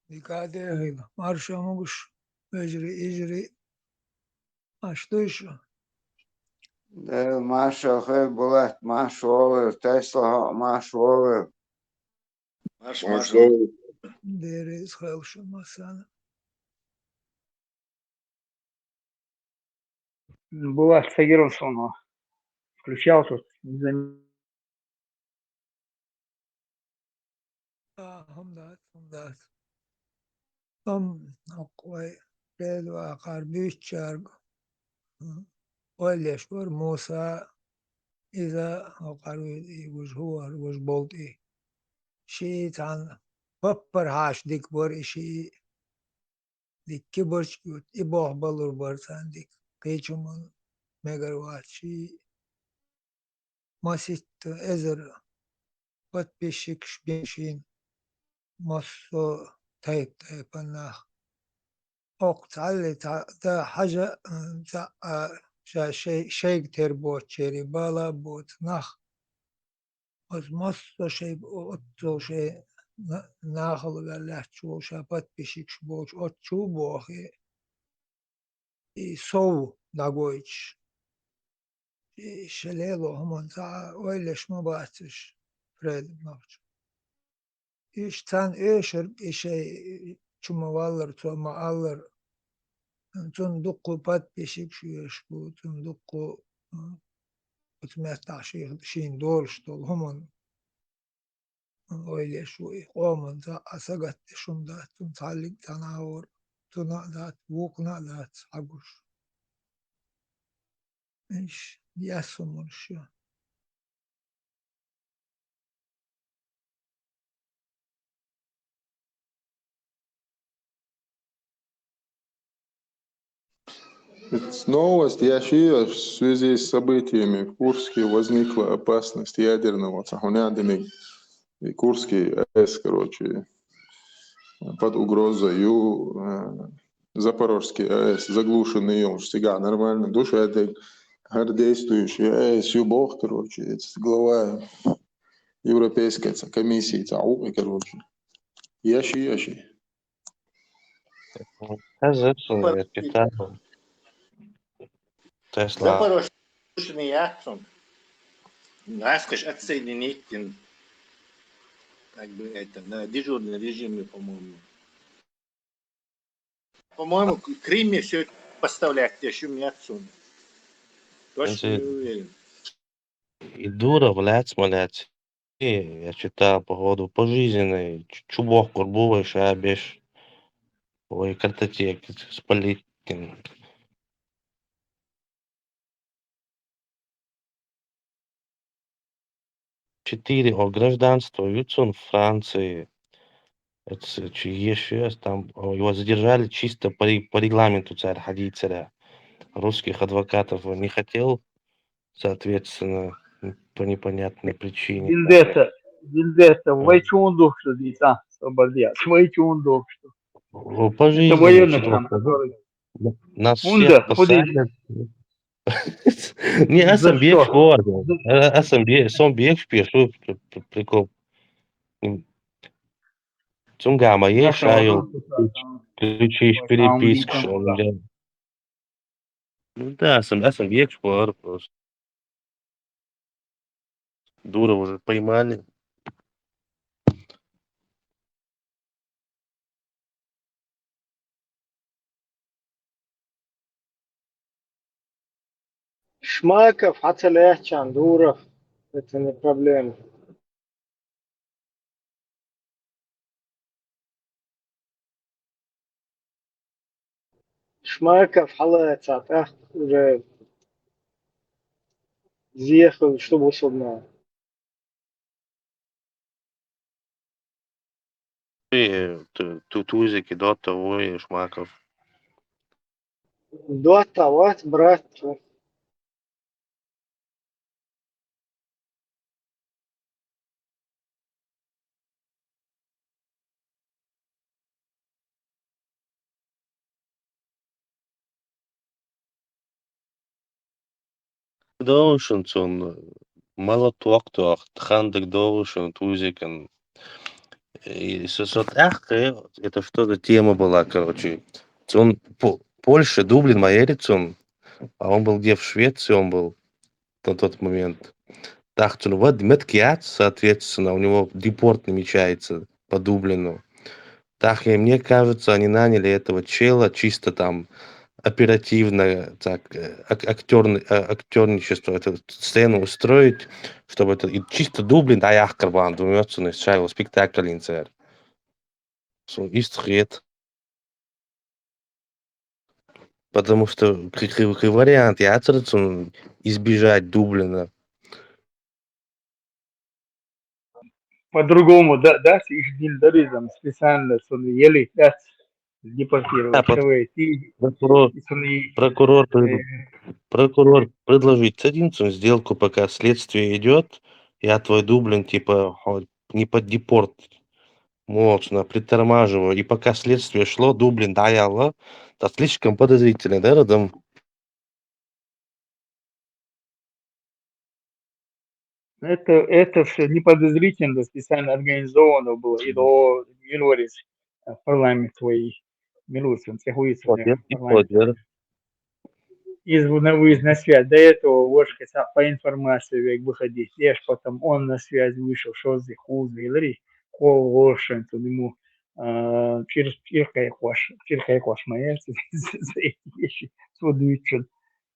Декады марша могуш эжри. А что еще? Да, Маша была Маш Овер, Тесла Маш Овер. Маш Овер. Дерез хелша масана. Была с Сагировсона. Включал тут. Hamdat. Аквай, Педва, Карбичарг. Олешвар, Муса, إذا قالوا وش هو وش بولتي شيء عن ببر هاش ديك بور شيء ديك كبرش كيوت إبوه بلور برسان ديك قيشم ميجروات شيء ما ست إزر بات بيشكش بيشين مصو تايب الناخ أوقت علي تا حاجة تا شيء كتير بوت شيري بالا بوت ناخ از ماست شيء أتو شيء ناخل ولا شو شابت بيشكش بوش أتشو بوخي سو داغويش شليلو همون تا ويلش ما باتش فريد نافش إيش تان إيشر إيشي شما والر توما ألر تون دقو بات بيشكش يشبو تون دقو بتمتع شين دولش دول همون öyle şu olmanca asagat şunda tun salik tanavur tuna dat vukna dat aguş iş yasumuş ya Новость. Я считаю, в связи с событиями в Курске возникла опасность ядерного цахуняндины. И Курский АЭС, короче, под угрозой. Запорожский АЭС заглушенный, он всегда нормально. Душа это действующий АЭС, Бог, короче, это глава Европейской комиссии, короче. Ящи. Кажется, я читал. Тесла. Запорожный Яхсон. Насколько отсоединить, как бы это, на дежурном режиме, по-моему. По-моему, в Крыме все это поставлять, еще мне отсюда. Точно не уверен. И дура, блядь, смолять. Я читал, походу, пожизненной. Чубок, курбовый, шабеш. Ой, картотек, спалить. 4 о гражданство, Юцун в Франции. Это еще там его задержали чисто по регламенту царь Хадицера. Русских адвокатов он не хотел, соответственно, по непонятной причине. Вендетта, Вайчундук, что дитя освободят. Вайчундук, что. Это военный там, который... Нас всех посадят. Не, Асамбек спорт. Асамбек пишу прикол. Цунгама есть шаю. Включишь переписку, что он делает. Ну да, Асамбек спорт просто. Дура уже поймали. Шмаков, Хацалехчан, Дуров. Это не проблема. Шмаков, Халецат, уже съехал, чтобы усудно. Тузики, Дота, Ой, Шмаков. Дота, вот, брат. Доушенсон, молоток, хандек Доушен, Тузикен. И это что за тема была, короче. Он Польша, Дублин, Майерицун, а он был где в Швеции, он был на тот момент. Так, вот Меткиат, соответственно, у него депорт намечается по Дублину. Так, и мне кажется, они наняли этого чела чисто там оперативно, так, актерничество, эту сцену устроить, чтобы это и чисто Дублин, да, я карбан, думается, на шайл спектакль инцер. Истрет. Потому что вариант я избежать Дублина. По-другому, да, их дильдаризм специально, что ели, да, депортировать. Прокурор предложить цединцу сделку, пока следствие идет, я твой Дублин, типа, не под депорт. Молчно, притормаживаю. И пока следствие шло, Дублин даяло, это слишком подозрительно, да, родом? Это все неподозрительно, специально организовано было. И до Милорис парламент твои Милусин, парламент. На выезд на связь. До этого Вошка по информации выходить. Я ж потом он на связь вышел, что за хузы, или кол Вошингтон ему через Чирхайкош моя за эти вещи судуючен.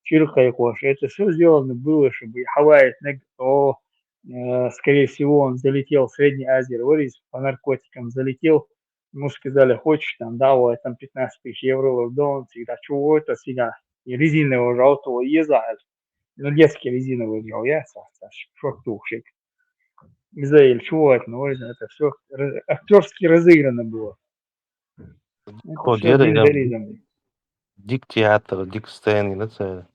Чирхайкош. Это все сделано было, чтобы Хавайи, скорее всего, он залетел в Средней Азии, говорит, по наркотикам залетел. Ему сказали, хочешь там, да, вот там 15 тысяч евро в дом, всегда, чего это всегда. И резинового желтого езжает. Ну, детский резиновый взял, я шортухшик. Израиль, чего это? Ну, это все актерски разыграно было. Это все дик театр, дик сцены, да, це.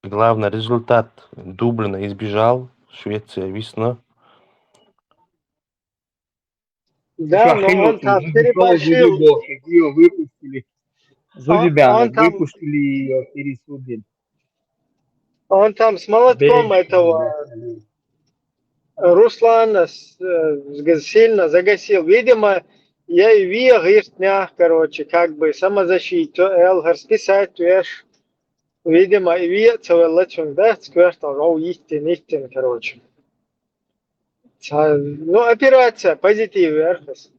И главное, результат Дублина избежал, Швеция весна. Да, но он там переборщил. Ее выпустили. Он Зудебянок там, выпустили ее через Дублин. он там с молотком этого Руслана сильно загасил. Видимо, я и вия короче, как бы самозащиту, элгар списать, туеш. Видимо, и вия целый да, сквертал, роу истин, короче. Ну, операция, позитив, верхос.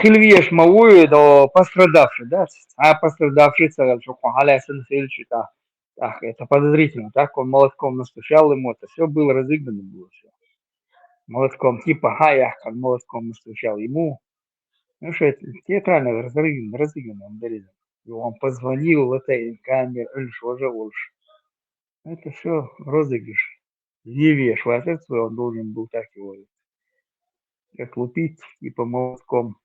Хильвеш мовую до пострадавший, да? А пострадавший сказал, что Халя Сенсельевич, так, это подозрительно, так, он молотком настучал ему, это все было разыграно, было все. Молотком, типа, он молотком настучал ему. Ну что, это театрально разыграно, он дорезан. И он позвонил, это камер, что же лучше. Это все розыгрыш. Не веш, отец свой, он должен был так его, как лупить, типа, молотком.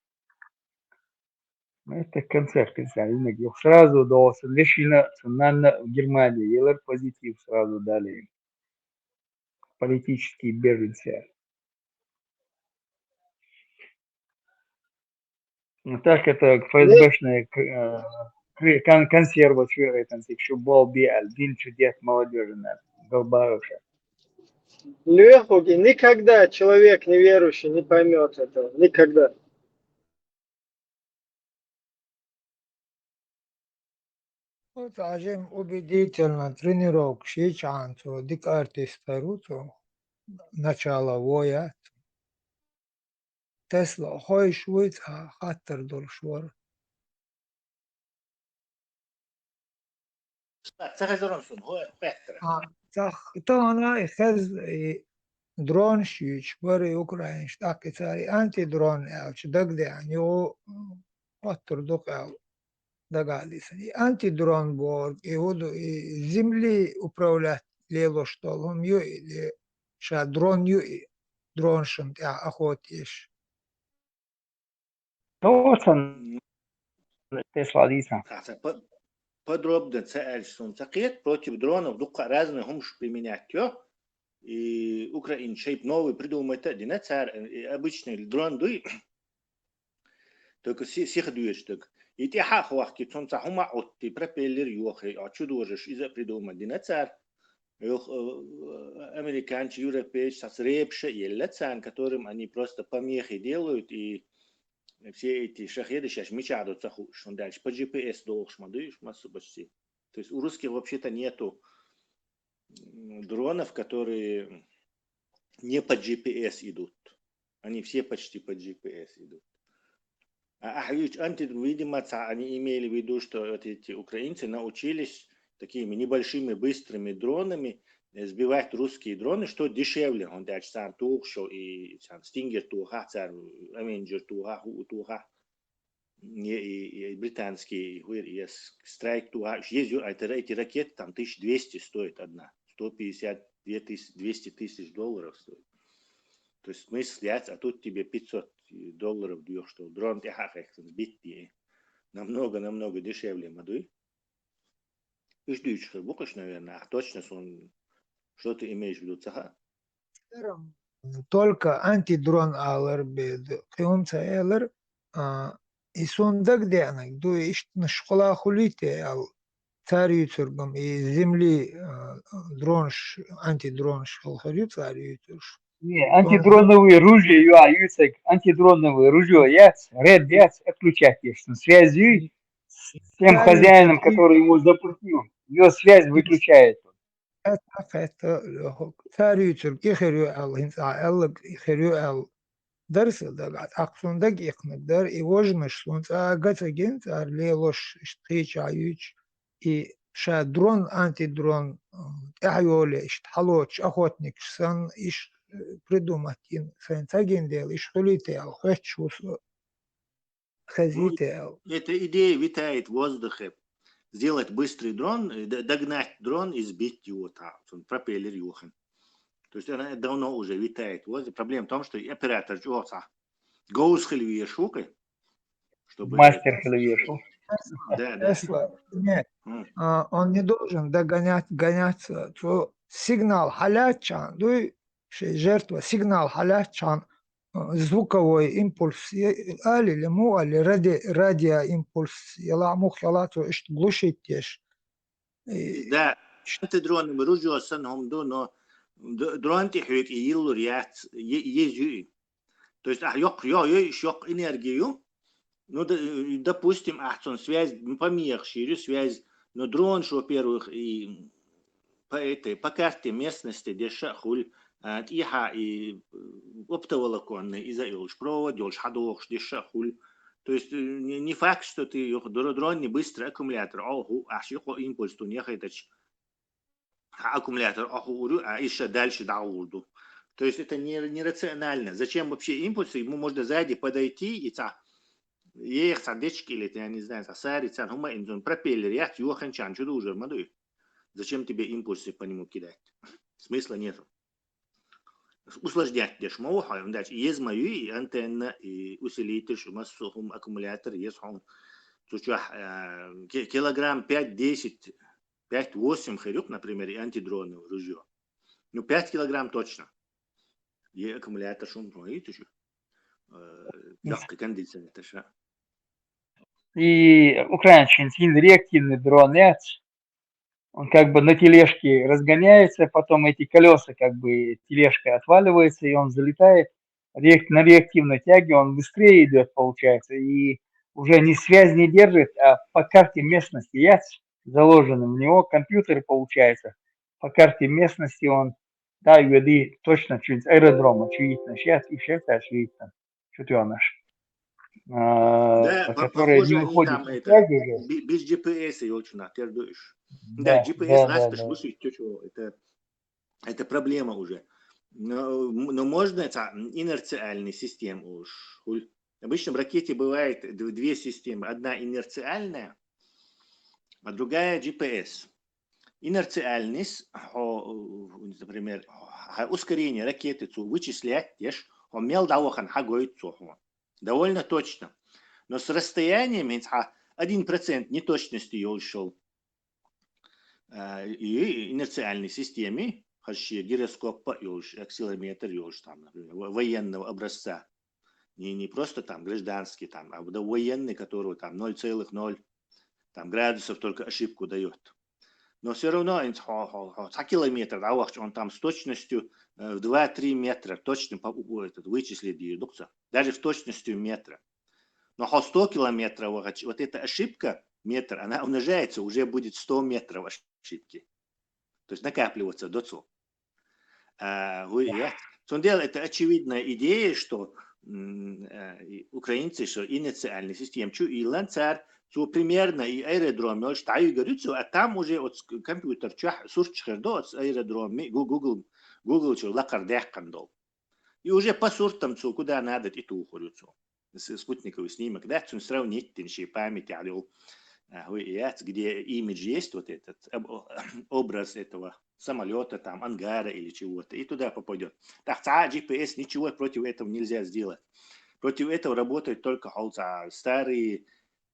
Это концерт, конечно. Сразу до Лешина, в Германии, елер позитив сразу дали им. Политические беженцы. Ну так это ФСБшная консерва там еще был биал, дин чудес молодежи на Голбаруша. Лехуги, никогда человек неверующий не поймет этого. Никогда. Вот ажем убедительно тренировок шичанцу, дик артистаруту, начало воя. Тесла хой швыц хаттер дуршвар. То она ихез дрон шич, бары Украинш, так и цари антидрон элч, дагде аню хаттер дук эл. Догадывались. Антидрон борг, и воду и земли управлять лело штолом ю или ша дрон ю и дрон шим охотишь. Точно. Тесла Диса. Подробно цельсон цакет против дронов дука разные хумш применять ее. И Украин шейп новый придумает один обычный дрон дуй. Только сих дуешь так. И те хахвахки цонца хума отти пропеллер юхи, а чудожишь из-за придумать динацар. Американцы, европейцы, сосрепшие, елецан, которым они просто помехи делают, и все эти шахеды сейчас мечадут захуш. Он дальше по GPS долж мадуешь массу почти. То есть у русских вообще-то нету дронов, которые не по GPS идут. Они все почти по GPS идут. Видимо, они имели в виду, что вот эти украинцы научились такими небольшими быстрыми дронами сбивать русские дроны, что дешевле. Он дальше сам тухшо и сам Стингер туха, Авенджер туха, и британский и Страйк туха. Эти ракеты там 1200 стоит одна, 150, 200 тысяч долларов стоит. То есть смысл снять, а тут тебе $500 даешь, что дрон ты сбить намного дешевле мадуй. Ты ждешь, что букаш, наверное, а точно что ты имеешь в виду, цаха? Только антидрон алер бед. Кемца элер и сундак денег. Ду ишт на школа хулите ал царю цургам и земли дронш антидронш халхарю царю цурш. Не, антидроновые ружья, юцек, антидроновые ружья, ред яц, отключать есть. Связью с тем хозяином, который его запустил, ее связь выключает. Это царю цург ихерю ал хинца эллак ихерю ал درس دقات أقصون دق يقدر يوجمش سونت قت جنت ليلوش اشتيش عيوش и ша дрон антидрон أحيولي اشتحلوش أخوتنك سن إيش придумать ин фэнтаген дел иш холител хочу хазител. Эта идея витает в воздухе. сделать быстрый дрон, догнать дрон и сбить его там, пропеллер юхан. То есть она давно уже витает. Вот проблема в том, что оператор гоус хельвия шукой, чтобы Мастер хлешу. да. Тесла, нет, он не должен гоняться. То сигнал халячан, жертва, сигнал халячан, звуковой импульс, али лему, али радиоимпульс, яламух ялату, глушить тешь. Да, انت درون بروجو سنهم دونو درون تحويك يلو ريات يجي. То есть ёк энергию. Ну, допустим, связь помех шире, связь, но дрон, что, во-первых, и по карте местности, где шахуль, иха и оптоволоконный, и заилш провод, делш хадох, где шахуль. То есть не факт, что ты дрон не быстрый аккумулятор, импульс, то не хайтач аккумулятор, а еще дальше даурду. То есть это нерационально. Зачем вообще импульсы? Ему можно сзади подойти и ехать садечки или я не знаю, сарить, пропеллер, я юханчан, что уже мадуй. Зачем тебе импульсы по нему кидать? Смысла нету. Усложнять дешь моха, есть мою и антенна, и усилитель, массовым аккумулятор, есть он. Килограмм 5-10, 5-8 херюк, например, и антидроновое ружье. Ну, 5 килограмм точно. И аккумулятор шум проит еще. Легкий кондиционер, это что? И украинский реактивный дрон, он как бы на тележке разгоняется, потом эти колеса, как бы тележка отваливается, и он залетает. На реактивной тяге он быстрее идет, получается, и уже не связь не держит, а по карте местности заложенным в него компьютер, получается. По карте местности он, да, веди точно через аэродром, очевидно, сейчас и сейчас очевидно, что наш. Да, Которые похоже, не они выходят там на связи уже. без GPS и очень натердуешь. Да, Да, GPS да. это проблема уже. Но можно это инерциальная система уж. Обычно в ракете бывает две системы. Одна инерциальная, а другая GPS. Инерциальность, например, ускорение ракеты вычислять, он мел давахан хагоит довольно точно. Но с расстоянием 1% неточности я ушел. И инерциальной системе, гироскоп, акселерометр, там, например, военного образца. Не просто там гражданский, там, а военный, который там 0,0 там, градусов только ошибку дает. Но все равно километр, он там с точностью в 2-3 метра точно вычислит дедукцию. Даже в точности метра. Но 100 километров, вот эта ошибка, метр, она умножается, уже будет 100 метров ошибки. То есть накапливаться до ЦО. Это очевидная идея, что украинцы, что инициальная система, и ланцар, примерно и аэродром, а там уже от компьютер, сурчхердо от аэродрома, Google, лакардех кандол. И уже по суртам, куда надо, и ту уходят. Спутниковый снимок, да, сравнить, память, где имидж есть, вот этот образ этого самолета, там, ангара или чего-то, и туда попадет. Так, GPS, ничего против этого нельзя сделать. Против этого работают только старые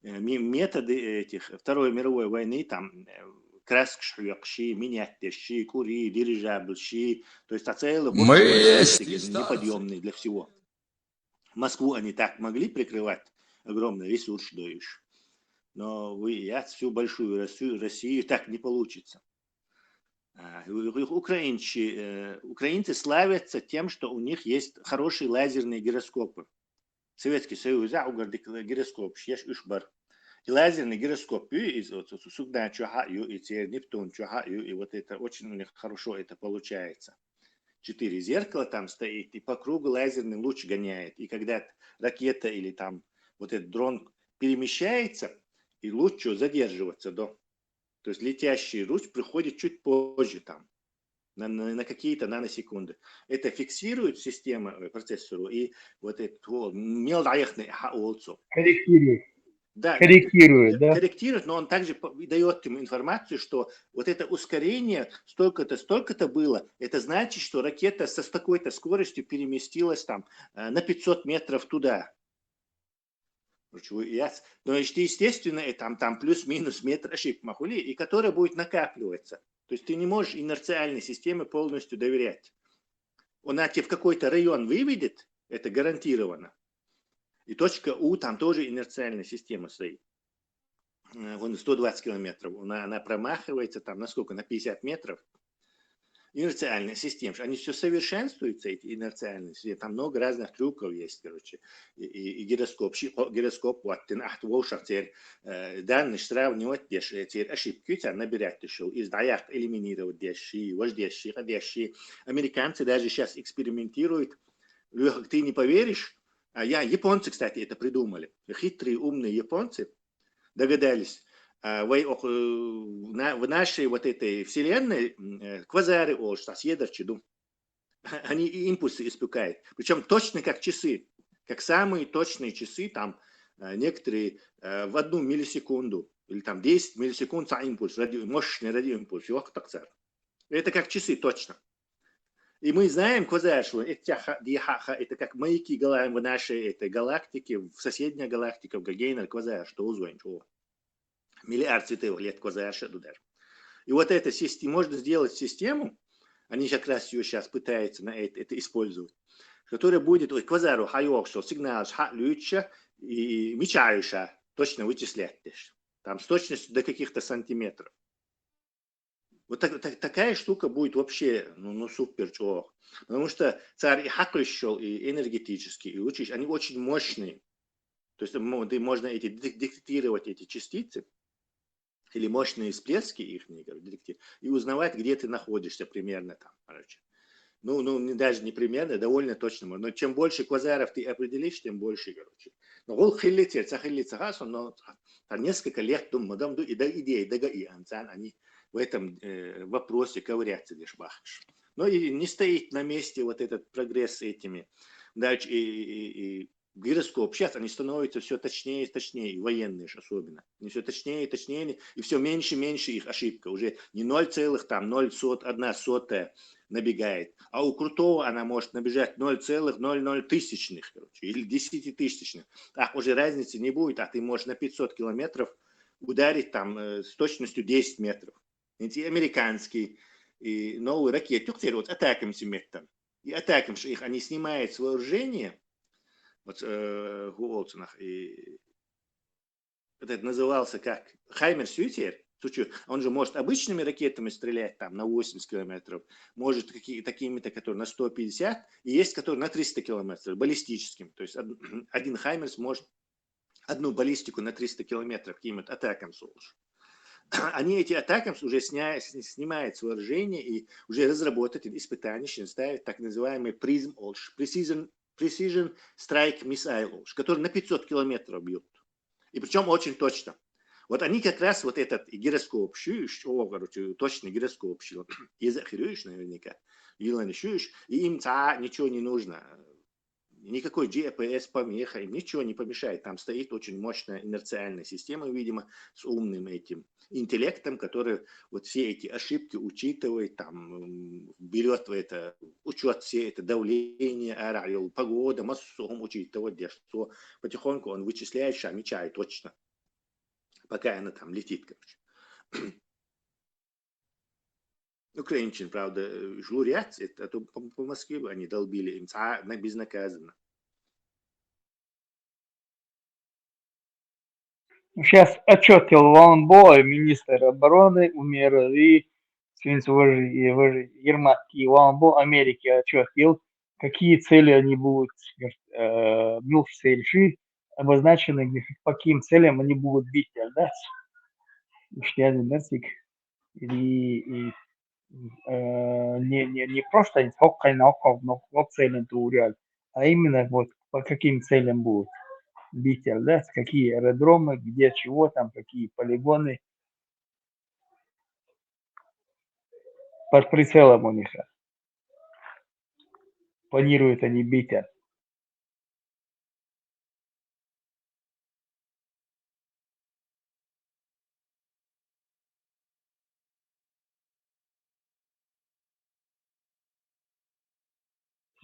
методы этих Второй мировой войны, там, краскши, миниатюрщи, кури, дирижабльщи, то есть целый неподъемный для всего. Москву они так могли прикрывать, огромный ресурс даешь. Но всю большую Россию так не получится. Украинцы славятся тем, что у них есть хорошие лазерные гироскопы. Советский Союз, гироскоп, и лазерный гироскоп, и сюда и Нептун, и вот это очень у них хорошо это получается. 4 зеркала там стоит, и по кругу лазерный луч гоняет. И когда ракета или там вот этот дрон перемещается, и луч задерживаться до. То есть летящий луч приходит чуть позже там, на какие-то наносекунды. Это фиксирует система процессору, и вот это мелдаехный хаолцу. Корректирует. Да, корректирует, да? корректирует, но он также дает ему информацию, что вот это ускорение столько-то было. Это значит, что ракета с такой-то скоростью переместилась там на 500 метров туда. Но, естественно, и там плюс-минус метр ошибок махули, и которая будет накапливаться. То есть ты не можешь инерциальной системе полностью доверять. Она тебе в какой-то район выведет, это гарантированно. И точка У, там тоже инерциальная система стоит. Вон 120 километров. Она промахивается там на сколько? На 50 метров. Инерциальная система. Они все совершенствуются, эти инерциальные системы. Там много разных трюков есть, короче. И гироскоп, вот, ты нахтвошах, теперь данные сравнивать, теперь ошибки у тебя набирать еще. Из даяк элиминировать деши, вождеши. Американцы даже сейчас экспериментируют. Ты не поверишь, японцы, кстати, это придумали. Хитрые, умные японцы догадались, в нашей вот этой вселенной квазары, они импульсы испускают. Причем точно как часы, как самые точные часы, там некоторые в 1 миллисекунду или там 10 миллисекунд за импульс, мощный радиоимпульс. Это как часы точно. И мы знаем, что это как маяки в нашей этой галактике, в соседней галактике, в Гагейна, квазар, что узнаем, что миллиард световых лет квазар. И вот эта система, можно сделать систему, они как раз ее сейчас пытаются на это использовать, которая будет квазару хайокшо, сигнал люча и мечающая точно вычислять. Там с точностью до каких-то сантиметров. Вот такая штука будет вообще супер чувак. Потому что царь и хакрищел, и энергетический, и учишь, они очень мощные. То есть можно детектировать эти частицы или мощные всплески их, и узнавать, где ты находишься примерно там. Короче. Даже не примерно, довольно точно. Но чем больше квазаров ты определишь, тем больше, короче. Но он но несколько лет думаю, и до идеи, они в этом вопросе ковыряться лишь бахаш. Но и не стоит на месте вот этот прогресс с этими. Дальше и гироскоп. Сейчас они становятся все точнее и точнее, и военные особенно. Они все точнее и точнее, и все меньше и меньше их ошибка. Уже не 0,01 набегает. А у крутого она может набежать 0,00 тысячных, короче, или 10 тысячных. Так уже разницы не будет, а ты можешь на 500 километров ударить там с точностью 10 метров. Эти американские и новые ракеты, вот атакамся метром. И атакамся их, они снимают с вооружения. Вот и это назывался как Хаймер-Сютер. Он же может обычными ракетами стрелять там на 80 километров, может такими-то, которые на 150, и есть, которые на 300 километров, баллистическим. То есть один Хаймерс может одну баллистику на 300 километров каким-то атакам слушать. Они эти атакам уже снимают с вооружения и уже разработают испытания, ставят так называемый PRISM, Precision Strike Missile, который на 500 километров бьют. И причем очень точно. Вот они как раз вот этот гироскоп, точный гироскоп, и захируешь наверняка, и им ничего не нужно. Никакой GPS помеха, им ничего не помешает. Там стоит очень мощная инерциальная система, видимо, с умным этим интеллектом, который вот все эти ошибки учитывает, там, берет в это, учет все это давление, аэродром, погода, массу учитывает, что потихоньку он вычисляет, шамичает точно, пока она там летит, короче. Украинчин, правда, журят, а то по Москве бы они долбили им безнаказанно. Сейчас отчетил Ван Бой, министр обороны, умер и Ермак и Ван Бо Америки отчетил, какие цели они будут, обозначены, по каким целям они будут бить, да? И не просто цели турят, а именно вот по каким целям будут бить, да? Какие аэродромы, где чего там, какие полигоны. Под прицелом у них планируют они бить.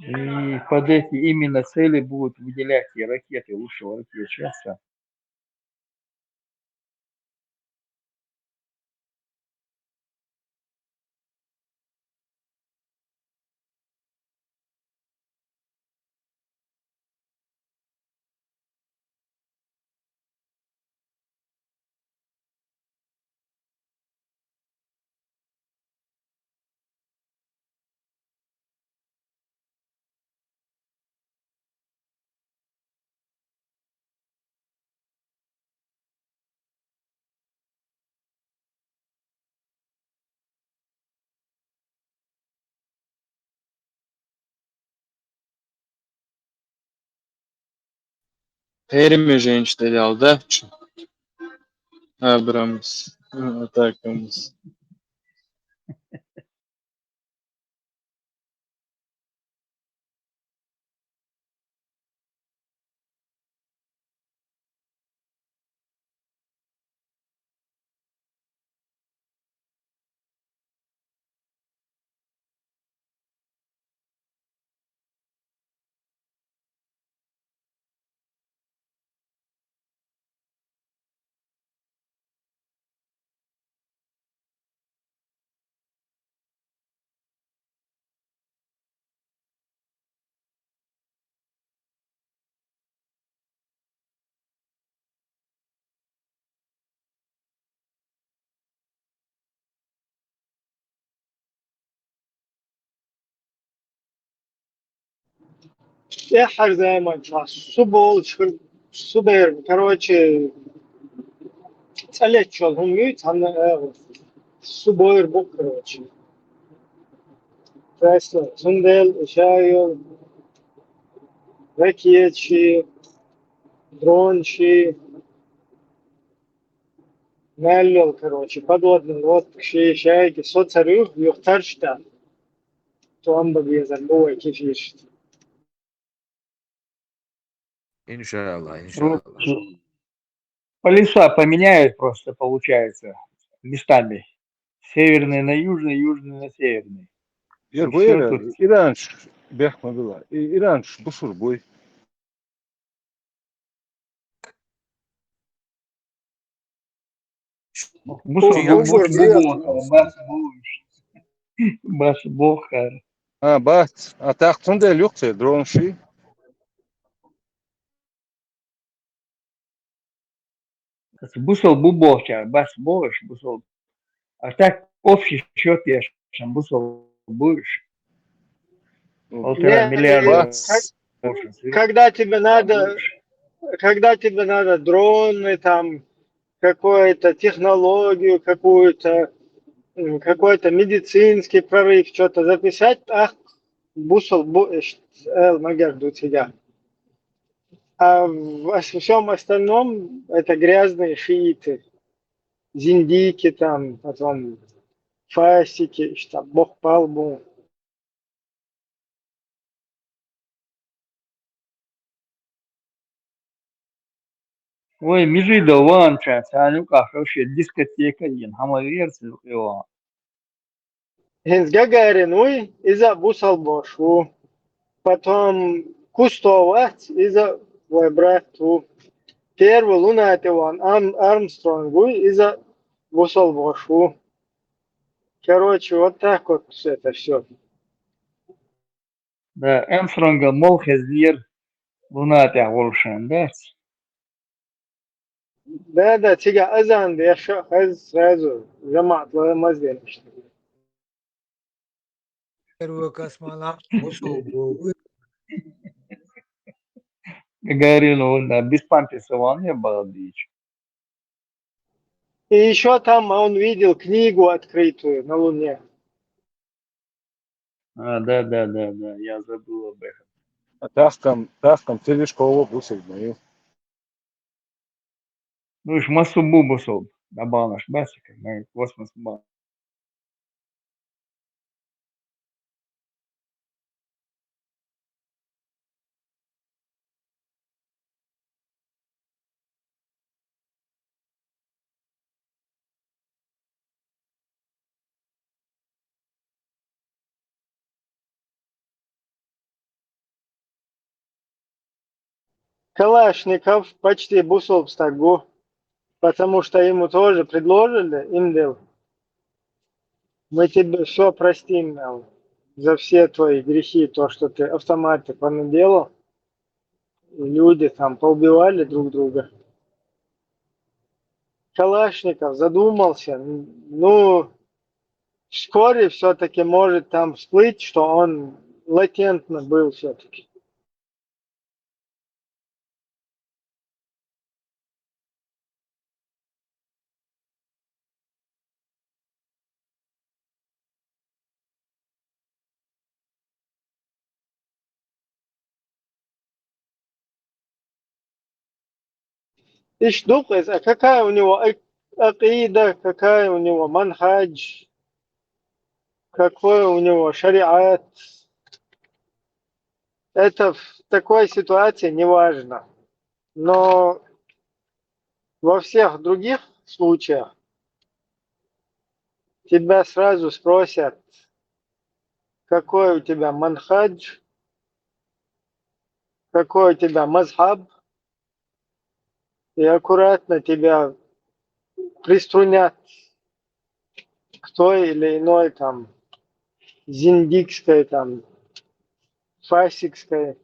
И под эти именно цели будут выделять и ракеты лучшего ракетчика. Перемеженческий да? Абрамс. Атакамс. Эхар займан, субол, субер, короче, целечел, умеют, субоир бук, короче. Пресло, сундел, шайол, ракетчи, дрончи, неллел, короче, подводный лодки, шайки, соцарюх, юхтаршта, то амба безар, бой, кефиш. Иншаллах, иншаллах. Короче, полюса поменяют просто, получается, местами. Северный на южный, южный на северный. И Jer bu все era тут. İranç behme bila. İranç bu sur boy. Бусор Бубур, бас баш бохар. Ha bat. Ataktın del yok te drone şey. Бусол бубохар, бас бош, бусол. А так общий счет я бусол будешь. Полтора не, миллиарда. когда тебе надо, когда тебе надо дроны, там, какую-то технологию, какую-то, какой-то медицинский прорыв, что-то записать, ах, бусол, магерду тебя. А во всем остальном это грязные шииты, зиндики там, потом фасики, что бог палбу. Ой, межи да ванча, а ну как вообще дискотека yin, хама версия его. Хинс Гагарин, уй, из-за бусал бошу. Потом Кустоват из-за твой брат, первый лунативан Армстронг, уй, из-за бусал бошу. Короче, вот так вот это все. Да, Эмстронга мол хезлер лунатя волшен, да? Да, тига азан, я хаз сразу жамат, мазген. Первый космонавт вышел был. Гагарин, он без памперсова не был дичь. И еще там он видел книгу открытую на Луне. А, да, я забыл об этом. Ataktım teleskova bu segmeyi. Ну, уж массу бубусов, на банаш, басика, на космос бан. Калашников почти бусол в стагу, потому что ему тоже предложили, Индел, мы тебе все простим, мол, за все твои грехи, то, что ты автоматы понаделал, и люди там поубивали друг друга. Калашников задумался, ну, вскоре все-таки может там всплыть, что он латентно был все-таки. Иш думаешь, а какая у него акида, какая у него манхадж, какой у него шариат. Это в такой ситуации не важно. Но во всех других случаях тебя сразу спросят, какой у тебя манхадж, какой у тебя мазхаб, и аккуратно тебя приструнят к той или иной там зиндикской, там фасикской,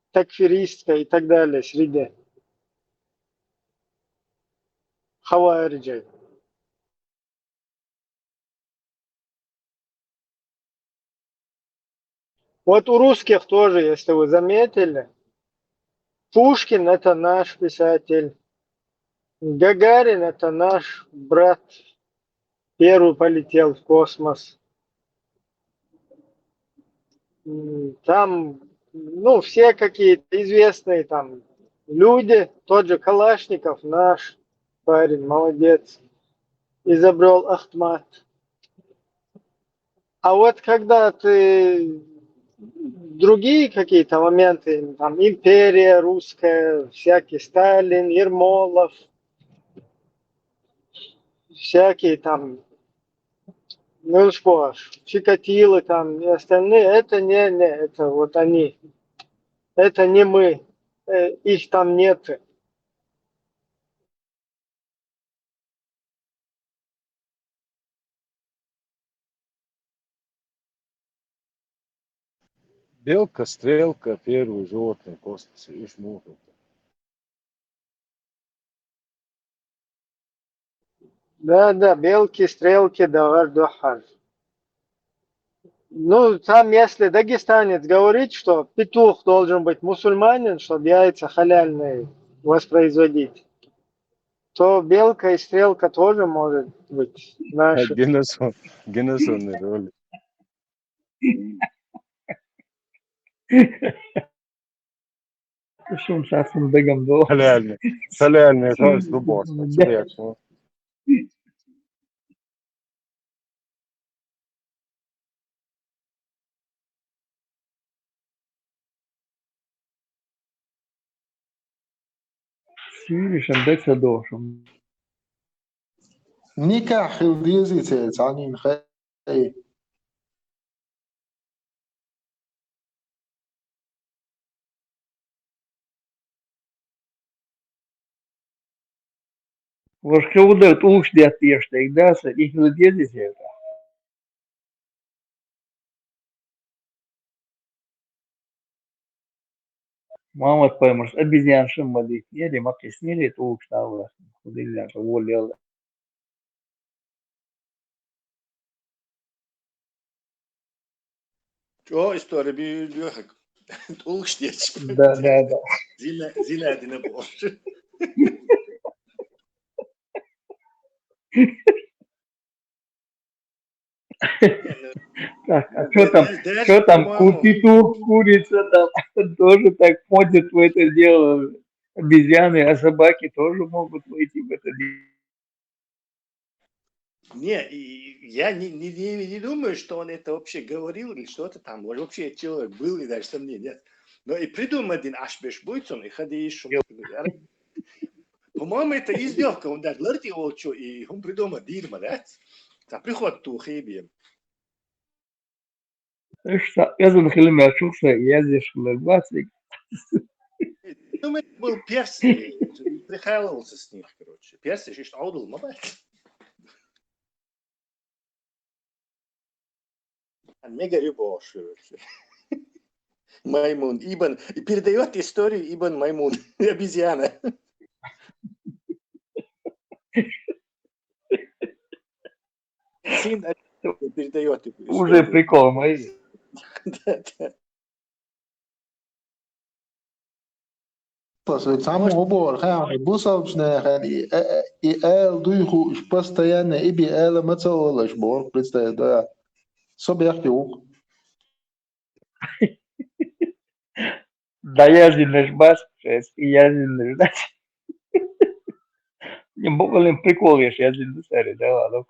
такфиристской и так далее среде хавариджей. Вот у русских тоже, если вы заметили, Пушкин это наш писатель, Гагарин это наш брат, первый полетел в космос. Там, ну, все какие-то известные там люди, тот же Калашников, наш парень, молодец, изобрел Ахмат. А вот когда ты другие какие-то моменты, там империя русская, всякий Сталин, Ермолов, всякие там, ну что ж, Чикатило там и остальные, это не, это вот они, это не мы, их там нет. Белка, стрелка, первый животный в космосе. Ишь, муха. Да, белки, стрелки, давар, дохар. Ну, там, если дагестанец говорит, что петух должен быть мусульманин, чтобы яйца халяльные воспроизводить, то белка и стрелка тоже может быть наши. Генесонный ролик. Шум шахсın begam do. Халяльный, кажется, дубовский. Интересно. Syrischen Becher do. نكاح خلديزي تعني خي Vos que udat uxdiat piešteik dasa, ich will diezis jēta. Мамат поймешь, обезьян шиммали, ели, маки снили, это уxтава. Худилья, волел. Čo istorija bija ļoti tūkstieši. Да. Zinātne būs. Так, а что там, петух, курица там тоже так входят в это дело. Обезьяны, а собаки тоже могут войти в это дело. Не, я не думаю, что он это вообще говорил или что-то там. Может, вообще человек был, и даже сомнений нет. Но и придумал один Ашбеш Буйцон, и ходишь. По-моему, это издевка. Он даже ларти волчу, и он придумал Дирма, да? За приход ту хибием. Yazın hilmi açılsa yazış hilmi basik. Ну, был перси, прихайлился с них, короче. Перси еще что аудул, мабать. Мега любовь, короче. Маймун, Ибн. И передает историю Ибн Маймун, обезьяна. Сын передает эту историю. Уже прикол мои. Да. Ведь саму обор, бусалчная, и эл дуйху постоянно, и би эла мацаолаш бор, представь, да. Собяхтюк. Да я зинеш бас, и я зинеш, да. Не блин, прикол я зинеш, да ладно.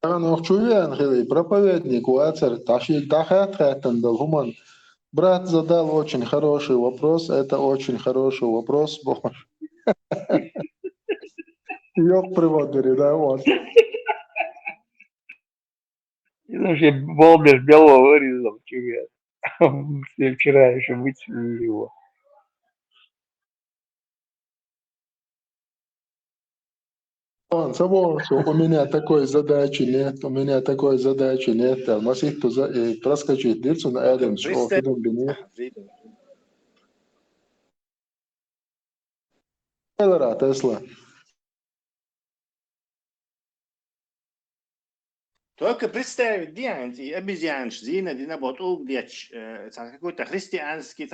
Nog чувен, проповедник, Уацер, Ташик Дахат, Хуман. Брат задал очень хороший вопрос, это очень хороший вопрос, Боже. Ёк приводили, да, вот. И вообще балбес белого вырезал, чувак. Все вчера еще вычислили его. Он собой, у меня такой задачи нет, у меня такой задачи нет. Масих проскочить дырцу на Эдем, что Фидом Бенит. Тесла. Только представить, где обезьянш, зина, дина бот угдеч, какой-то христианский,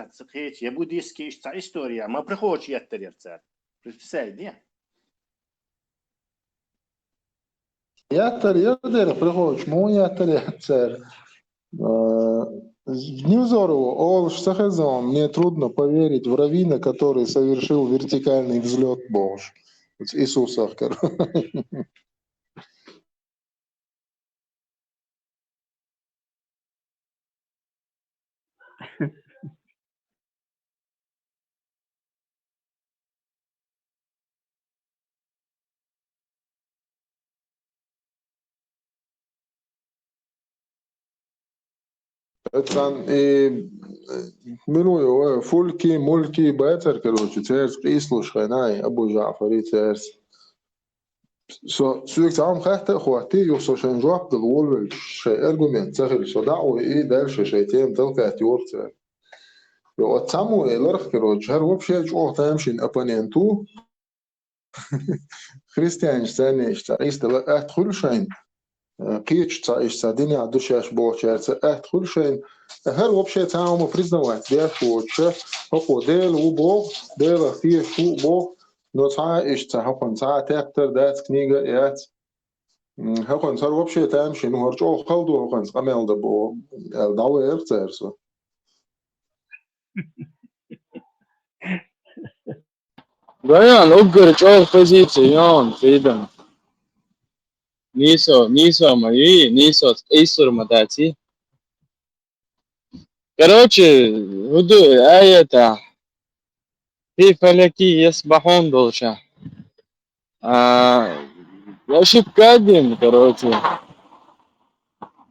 я буддийский, история, мы приходим яттаревцат. Представить, где? Яттар, приходишь, му яттаревцат. Невзорову, Олш Сахазон, мне трудно поверить в раввина, который совершил вертикальный взлет Бож. Иисуса. Это миную фульки, мульки, бетер, короче, церс, прислушай, най, Абу Джафари, церс. Сюда сам хахта хватит, юсо шенжуап долвол, шей аргумент, цехер, содау и дальше шей тем только тёрцер. Вот саму эларх, короче, har вообще чего тамшин оппоненту, христианство нечто, исто أدخل شين قيش تعيش ساديني عدوشاش بوشارس أدخل شين هر вообще تعامل признавать بيشوتش هو ديل وبو ديل فيه شو بو نصعيش تعهقن ساعة تكتر دات كنيجة يات هقن صار вообще تامشي نهرجو خلدو هقن قمل دبو الدعوة إرتسارسو Brian, uppgör jag position, Fidon. Нисо мои, Нисо Исур Матати. Короче, это في فلكي يسبحون دولشة. Ошибка один, короче.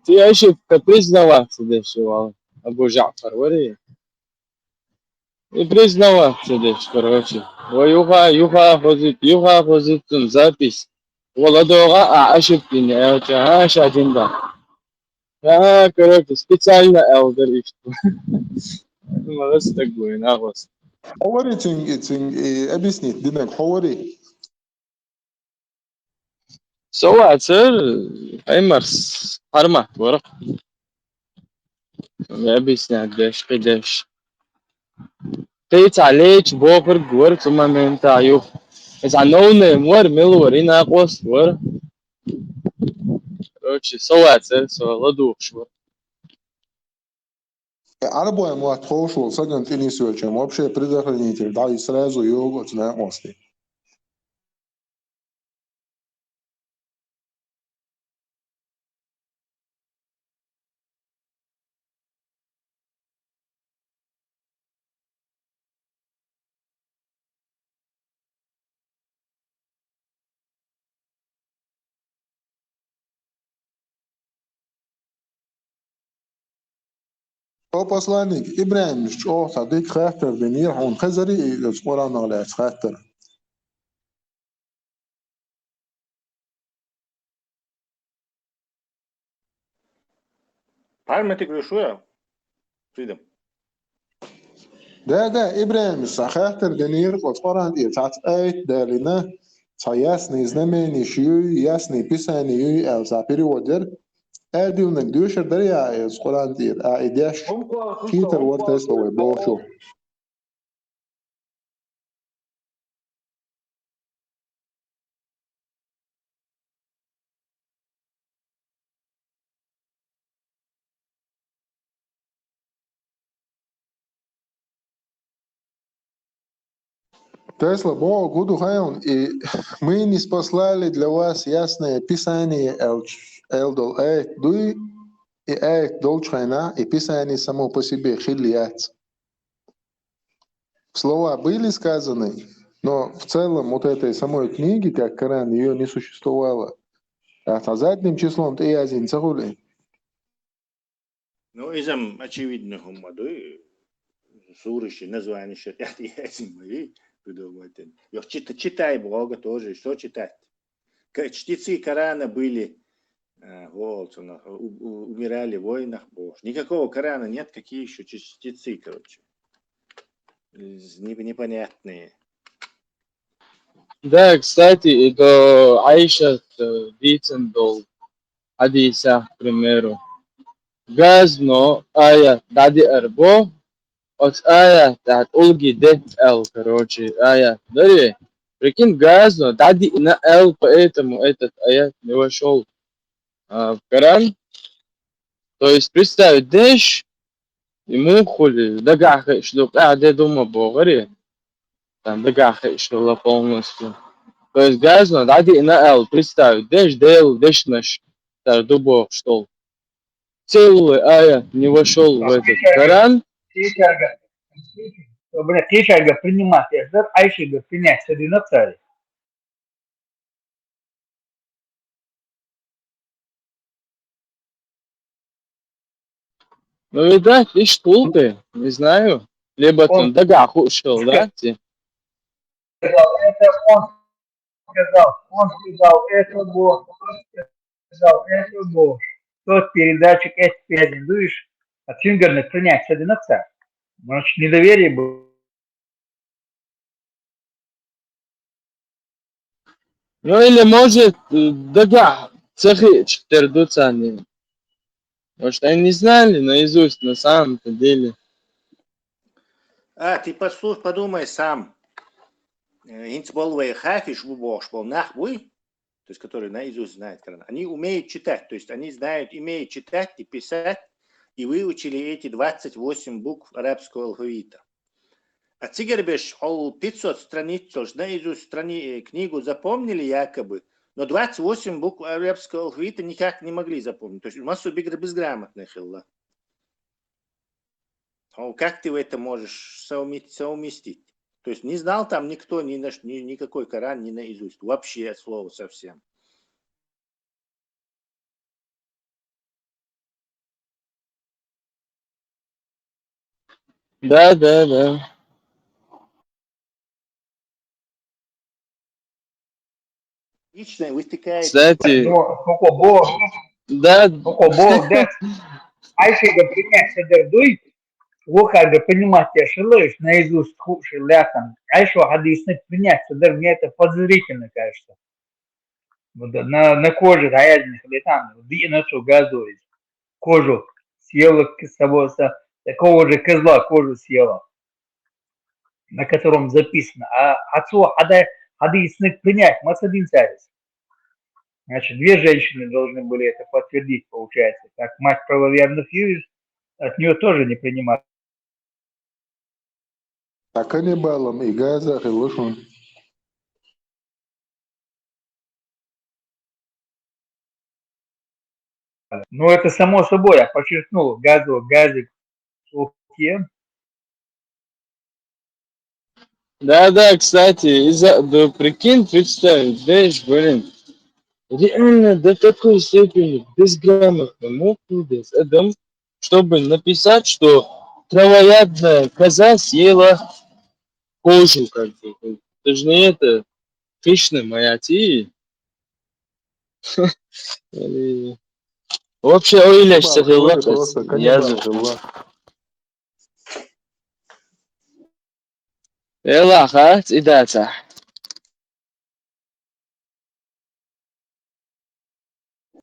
Ты ошибка признаваться дешево, Абу Джафар, вари. И признаваться дешево, короче. Юха хозит, запись. Воладога, ошибки не, один да. Короче, специально элдер. Молодец такой, нагос. حواري تين أبيسني دينك حواري سوى تصير ايمرس حرمة ورق يابس قديش قيت عليك بوفر جور ثم من تعيوف إذا عنون مور ملور هنا قوس ور روتشي سوى تصير سوى لدوخ شو عربو ما تخوش وصدق تاني سوتش ما بشي بريدر نيتر داي سرازو يوغو تنا ماستي هو посланник Ибраим что садик хатер денир он хазари скоро на хатер Правильно ты говоришь, что я? Freedom. ده إبراهيم خاتر денир скоро عندي تاعت أيت دالنا سياسني زماني شيو ياسني بيساني يو أو سابيري ودر أدي ونقدوش دريا скоро عندي أيداش كيتر ورتس لو بوشو Тесла, Бог, Гуду Хаун, и мы не спаслали для вас ясное писание Элдол Эйт Дуй и Эйт Долчхайна, и писание само по себе Хильяц. Слова были сказаны, но в целом вот этой самой книги, как Коран, ее не существовало. А задним числом ты один цагули. Ну, изам очевидно, хуммады, сурыщи, название шатят ясен мои, придумайте. Читай Бога тоже, что читать? Чтецы Корана были, умирали в войнах, Бог. Никакого Корана нет, какие еще чтецы, короче. Непонятные. Да, кстати, это Айша Дицендол, Адиса, к примеру. Газно, ая, дади арбо, от ая, тат улги дет эл, короче, ая, да. Прикинь, газно, дади на эл, поэтому этот аят не вошел в Коран. То есть, представь, дэш, ему хули, дагахи, что, де дума богари, там дагахи, что полностью. То есть, газно, дади на эл, представь, дэш, дел, дэшнаш, так, дубо, что. Целый аят не вошел в этот Коран. Кешайга принимать, Айшига принять садина царь. Ну, видать, видишь, толпы, не знаю. Либо он дагаху ушел, да? Он сказал, это Бог, это Бог. Тот передатчик S5, видишь, от Фингерна принять садина царь. Значит, недоверие было. Ну, или может, дагах, цехи, четвердутся они. Может, они не знали наизусть на самом-то деле. Ты послушай, подумай сам. Инцболвей хафиш бубош, нахбуй, то есть которые наизусть знают Коран. Они умеют читать, то есть они знают, умеют читать и писать, и выучили эти 28 букв арабского алфавита. А цигербеш 500 страниц, наизусть книгу запомнили якобы, но 28 букв арабского алфавита никак не могли запомнить. То есть массу безграмотных. Как ты в это можешь совместить? То есть не знал там никто никакой Коран не наизусть. Вообще от слова совсем. Да, да, да. Личное вытекает. Кстати, Только Бог, да, только Бог, да. Айшига принять садердуй, вухага понимать я шилыш, наизусть худший лятом. Айшу хадисны принять садер, мне это подозрительно кажется. Вот на коже гаязных летам, на что газует. Кожу съела с собой, такого же козла кожу съела, на котором записано. А отцу хадисны принять, мацадин царис. Значит, две женщины должны были это подтвердить, получается. Как мать правоверных юж, от нее тоже не принимают. Так они балом и газах и лошон. Ну, это само собой, я подчеркнул, газик, окей. да, да, кстати, да, прикинь, представить, знаешь, блин, реально до такой степени безграмотно мог быть Адам, чтобы написать, что травоядная коза съела кожу, как бы. Это же не это, Кришна моя ти. Вообще, ойлаш сахилла, Просто каннибал язык. гылла. Элаха, идата.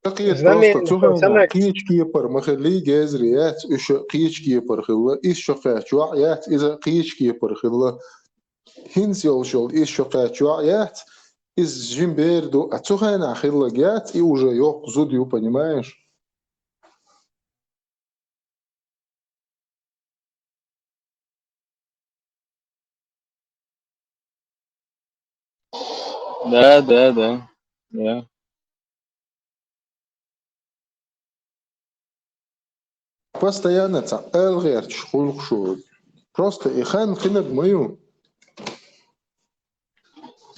تقيت Знамение, просто что تسوهنا самое قيش كيبر مخلي جازريات إيش قيش كيبر خلا إيش شقات شوعيات إذا قيش كيبر خلا هنس يلشل إيش شقات شوعيات إز جيمبيردو أتسوهنا خلا جات إي уже يوق زوديو понимаешь. Да, да, да. Да. Постоянно تعال غير شغل شو просто إخان خنق مايو.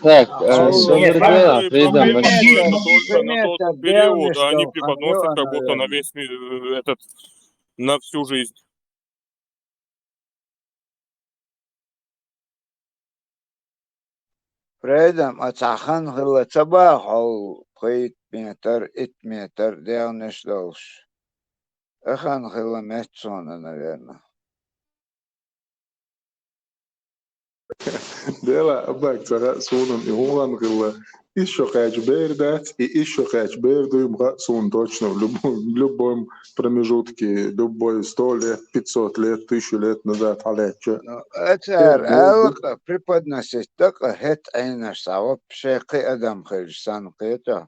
Так, Ну, что Нет, за там дела? Фридом, проблема, что это примета, только на тот примета, период, а они делнышто, преподносят как будто на наверное. весь этот, на всю жизнь. Freedom atsahan hılla sabah ol payt meter it meter делнышто. Эхан хыlla метсона, наверное. دلا أباك ترى سونن إيوان غلا إيش شقاش بيردات إيش شقاش بيردو يبغى سون точно в любом промежутке любой 100 лет 500 лет 1000 лет назад عليك أتر ألقى преподносить только هت عينش صعب شيقي أدم خير سانقيته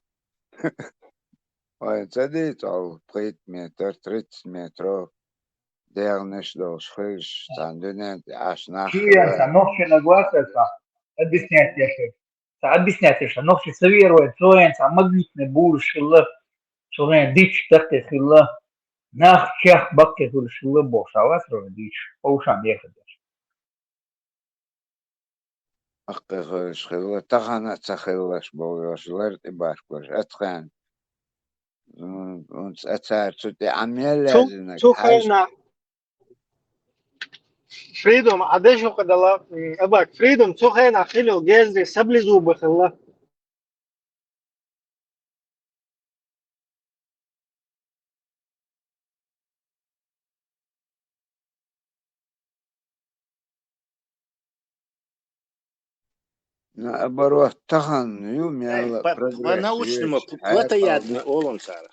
ويتديت أو بقيت متر 30 متر делнышто خير تاندنت عشنا Чуянца, خلا ногши нагласятся, объяснять я что. Объяснять я что, ногши соверует, чуянца, магнитный бур, шилла, чуянца, дичь, так и шилла. Нах, чах, бакке, хур, шилла, бог, шавасрова, дичь, по ушам ехать. أخي خير خلا تخنا تخلاش بويش لرد إباشكوش أتخان ونس أتار تودي عميل لازنك حاج Цухайна Freedom عدشو قدلا أباك Freedom цухайنا خلو جازري سبلي زوبة خلا наоборот тахан юм яла прогресс По-научному, есть плотоядный олон, Сара.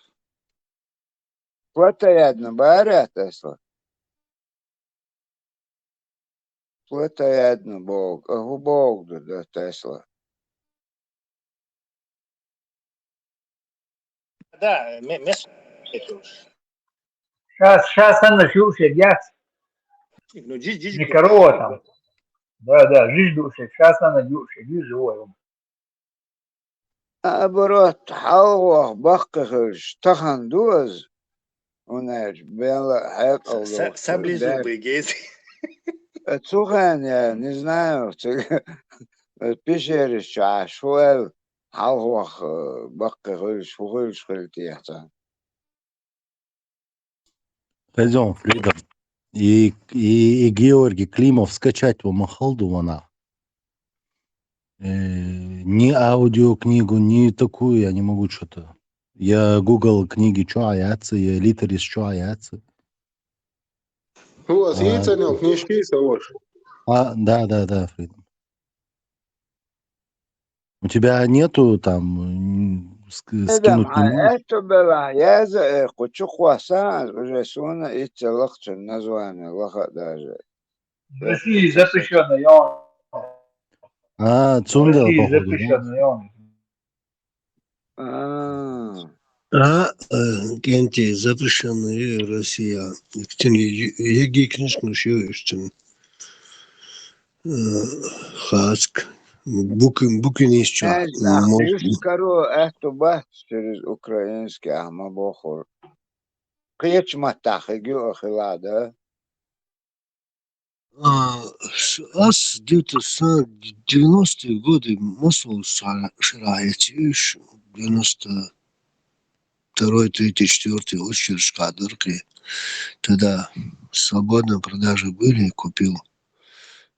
плотоядно баря тесла плотоядно бог бог да тесла Да, место. Сейчас она слушает, я Ну, джи не корова там. Да, жизнь душит, сейчас она душит, жизнь живой. наоборот حوه بقخش тахан دوز وناج بيلا حيق أو Саблезубый гейз. Цухан, я не знаю, пещерище, а шуэл, халвах, бакка, шуэль, шхельтехта. Пойдем, Фридом. И Георгий Климов скачать его махалду вона. Ни аудиокнигу, ни такую я не могу что-то. Я Google книги, что аяцы, я литерис, что аяцы. У вас есть ценил книжки, Савош? Да, Фридом. У тебя нету там Эдам, скинуть не можешь? это была, я за хочу хваса, уже суна и целахче название, лаха даже. В России запрещено, и он. В Цундела, России походу, да? запрещено, и он. Кенти запрещенные Россия. Еги книжку шьюешь, Хаск. Букинища. Юж коро это бат через украинский ахмабохор. Клеч матах, игю ахилада. Ас где-то 90-е годы Москву шираете, 92-й, 3-й, 4-й, очень шкадырки. Тогда свободные продажи были, купил.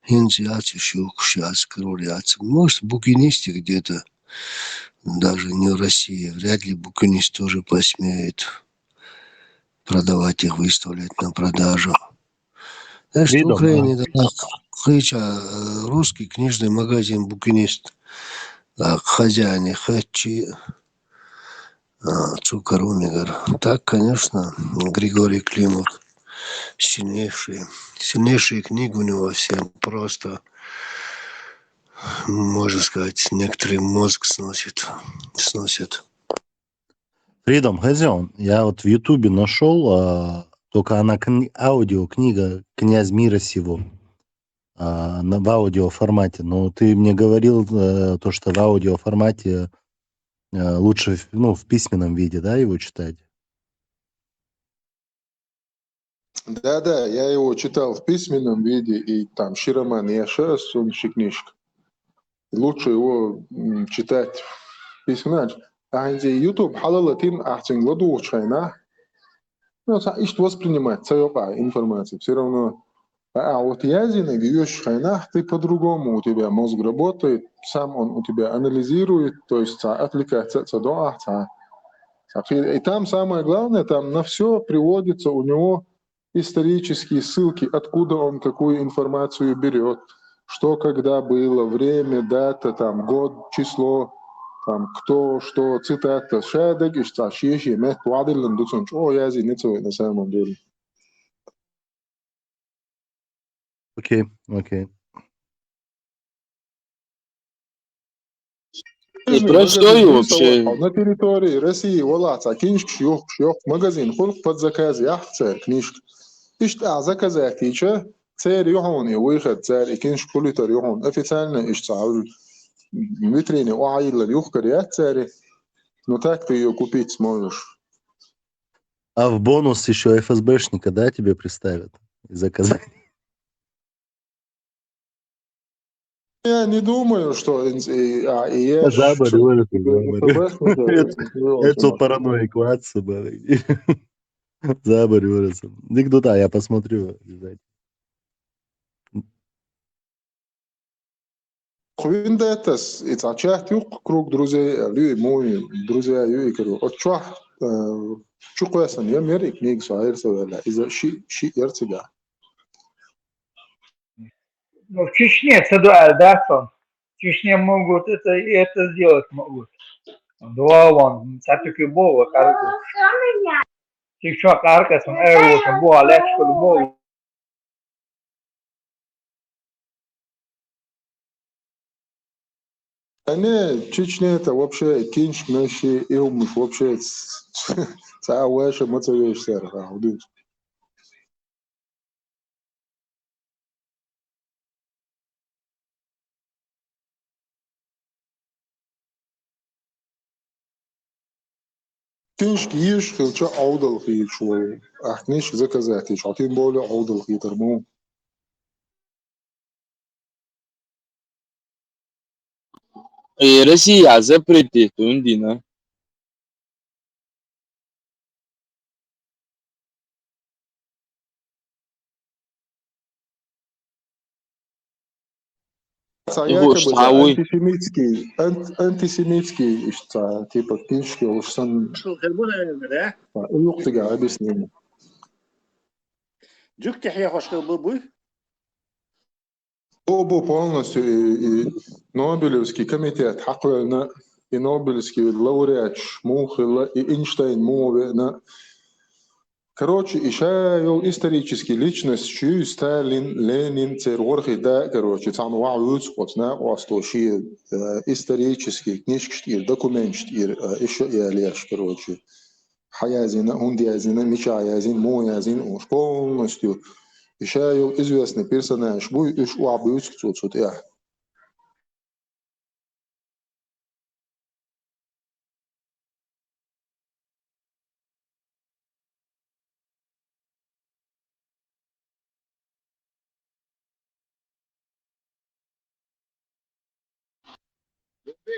Инициация еще сейчас кроляться. Может, букинисты где-то, даже не в России, вряд ли букинист тоже посмеет продавать их, выставлять на продажу. Так что в Украине это так, русский книжный магазин букинист, так, хозяин, хачи, Цукарумигар. Так, конечно, Григорий Климов сильнейшие книги у него все просто, можно сказать, некоторые мозг сносят. Фридом, Хазион, я вот в Ютубе нашел, только она аудиокнига «Князь мира сего» в аудиоформате. Но ты мне говорил, то, что в аудиоформате лучше, в письменном виде, да, его читать? Да, я его читал в письменном виде, и там Широман Яша, сонши книжка. Лучше его читать в письменном. А где YouTube халалатин ахтингладу учайна. Ну, ишь воспринимать целая информация. Все равно. А вот язык видишь хайна, ты по-другому, у тебя мозг работает, сам он у тебя анализирует, то есть отвлекается до и там самое главное, там на все приводится у него исторические ссылки, откуда он какую информацию берет, что когда было, время, дата, там, год, число, там, кто, что, цитата, шадек, и что, шеши, мет, вадиллан, дуцунч, язык не целый на самом деле. Окей. Про что его вообще? На территории России, валаца, книжка, шьёх, магазин, холк под заказ, царь, книжка. Ишь, заказать, ича, царь юхон, и выход, царь, и книжка, кулитар юхон. Официально, ишь, царь, витрине, уаилла, юхкар, царь. Но так ты ее купить сможешь. А в бонус еще ФСБшника, да, тебе представят и заказать? Я не думаю, что Это параноик ватса, заборется. Никто, да, я посмотрю обязательно. Хвинда это ицачах юк круг друзей, мой друзья юикеру. Отчах чукуясан я мер и книг суаирса вела. Из-за ши ерцига. Ну, в Чечне цедуаль, да, сон? В Чечне могут это сделать могут. Дуалон, цатюки бова, каргу. Чичок аркасон, эвушен, буа, лечкуль, бова. Не, Чечня это вообще кинч наши и вообще цауэша мацавеш серха. Кинч киеш хилча аудал хил швой. Ахниш заказать, иш атин более аудал хитер му. И Россия запретит Ундина. якобы за антисемитский типа книжки уж сам уюктыга объяснение. جوك تحيا خوش بوي Бо полностью и Нобелевский комитет حقنا и Нобелевский лауреат Шмухела и Эйнштейн мовена. Короче, еще исторический личность, что Сталин, Ленин, Церорхи, да, короче, там вау, вот на восточе исторический книжки, документы, еще и Олеж, короче, Хаязина, Ундиязина, Мичаязин, Моязин, уж полностью. Еще известный персонаж, будет уж уабьют кто-то, я.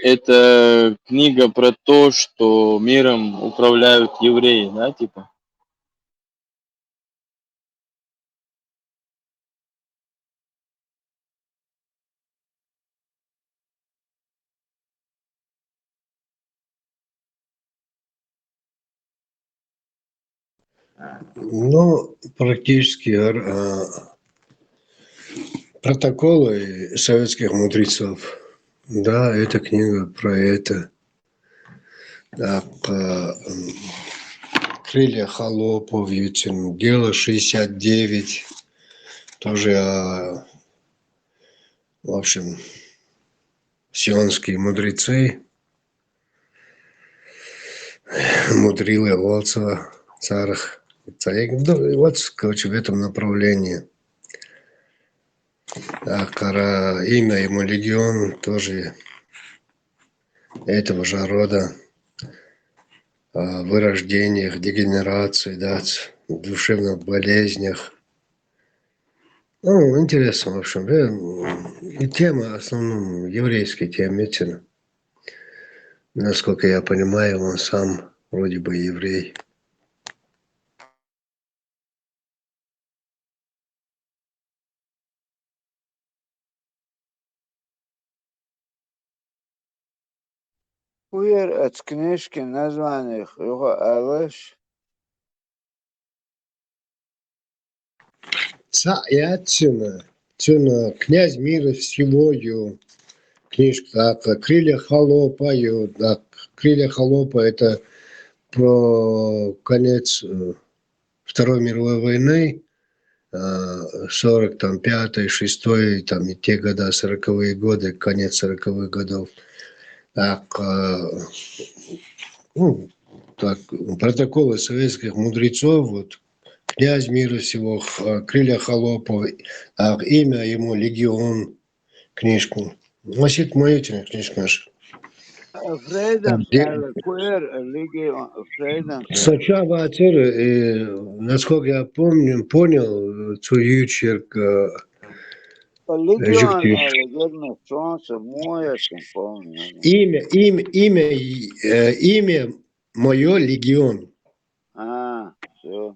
Это книга про то, что миром управляют евреи, да, типа? Ну, практически протоколы советских мудрецов. Да, эта книга про это. Так, крылья холопов, дело 69. Тоже, в общем, сионские мудрецы. Мудрилы Волцева, Царах. Вот, короче, в этом направлении. Так, имя ему Легион тоже этого же рода. О вырождениях, дегенерации, да, душевных болезнях. Ну, интересно, в общем. И тема, в основном, еврейская тема. Насколько я понимаю, он сам вроде бы еврей. Уер от книжки названиях его Алеш. Цаятина, князь мира всего, книжка, так, крылья холопа, так, крылья холопа это про конец Второй мировой войны, 45-й, 6-й, там и те года, 40-е годы, конец 40-х годов. Так, ну, так, протоколы советских мудрецов, вот, князь мира всего, крылья холопов, имя ему Легион, книжку. Носит мою книжку нашу. Фрейден, Куэр, Легион, Фрейден. Сначала, насколько я понял, Цуючерк, Легион, солнце, мое, помню. Имя мое Легион. Все.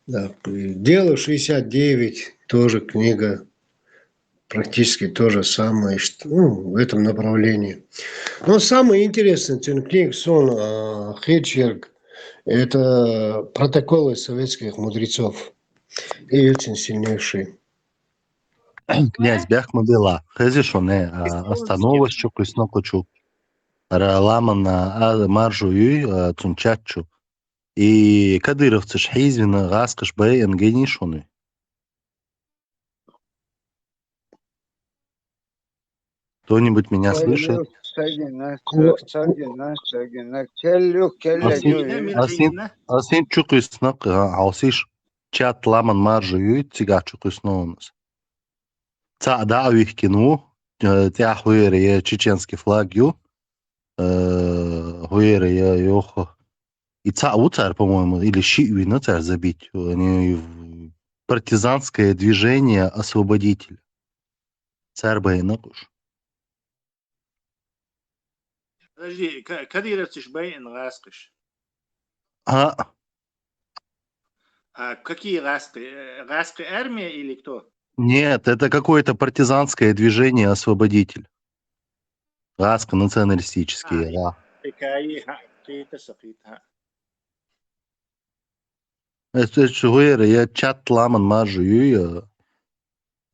Да, дело 69, тоже книга, практически то же самое, ну, в этом направлении. Но самое интересное, книга Сон Хетчерк, это протоколы советских мудрецов. И очень сильнейший. Князь Бяхмабила, хезишоне, остановочку, куснокочу, раламана, маржу юй, цунчачу. И кадыровцы шхизвина, гаскаш бэй, энгенишоны. Кто-нибудь меня слышит? Асин чукуснак, аусиш чат ламан маржу юй, цигачу куснонус. Да, вихкину, тя хуэре чеченский флаг ю, хуэре йохо. И царь, по-моему, или щивина царь забить. Они партизанское движение освободитель. Царь Байнакуш. Подожди, Кадыровцы бейн раскыш. А, А какие раски? Раски армия или кто? нет, это какое-то партизанское движение «Освободитель». Раска националистические. Да. Какие-то сахита. Это что, я чат ламан мажу, я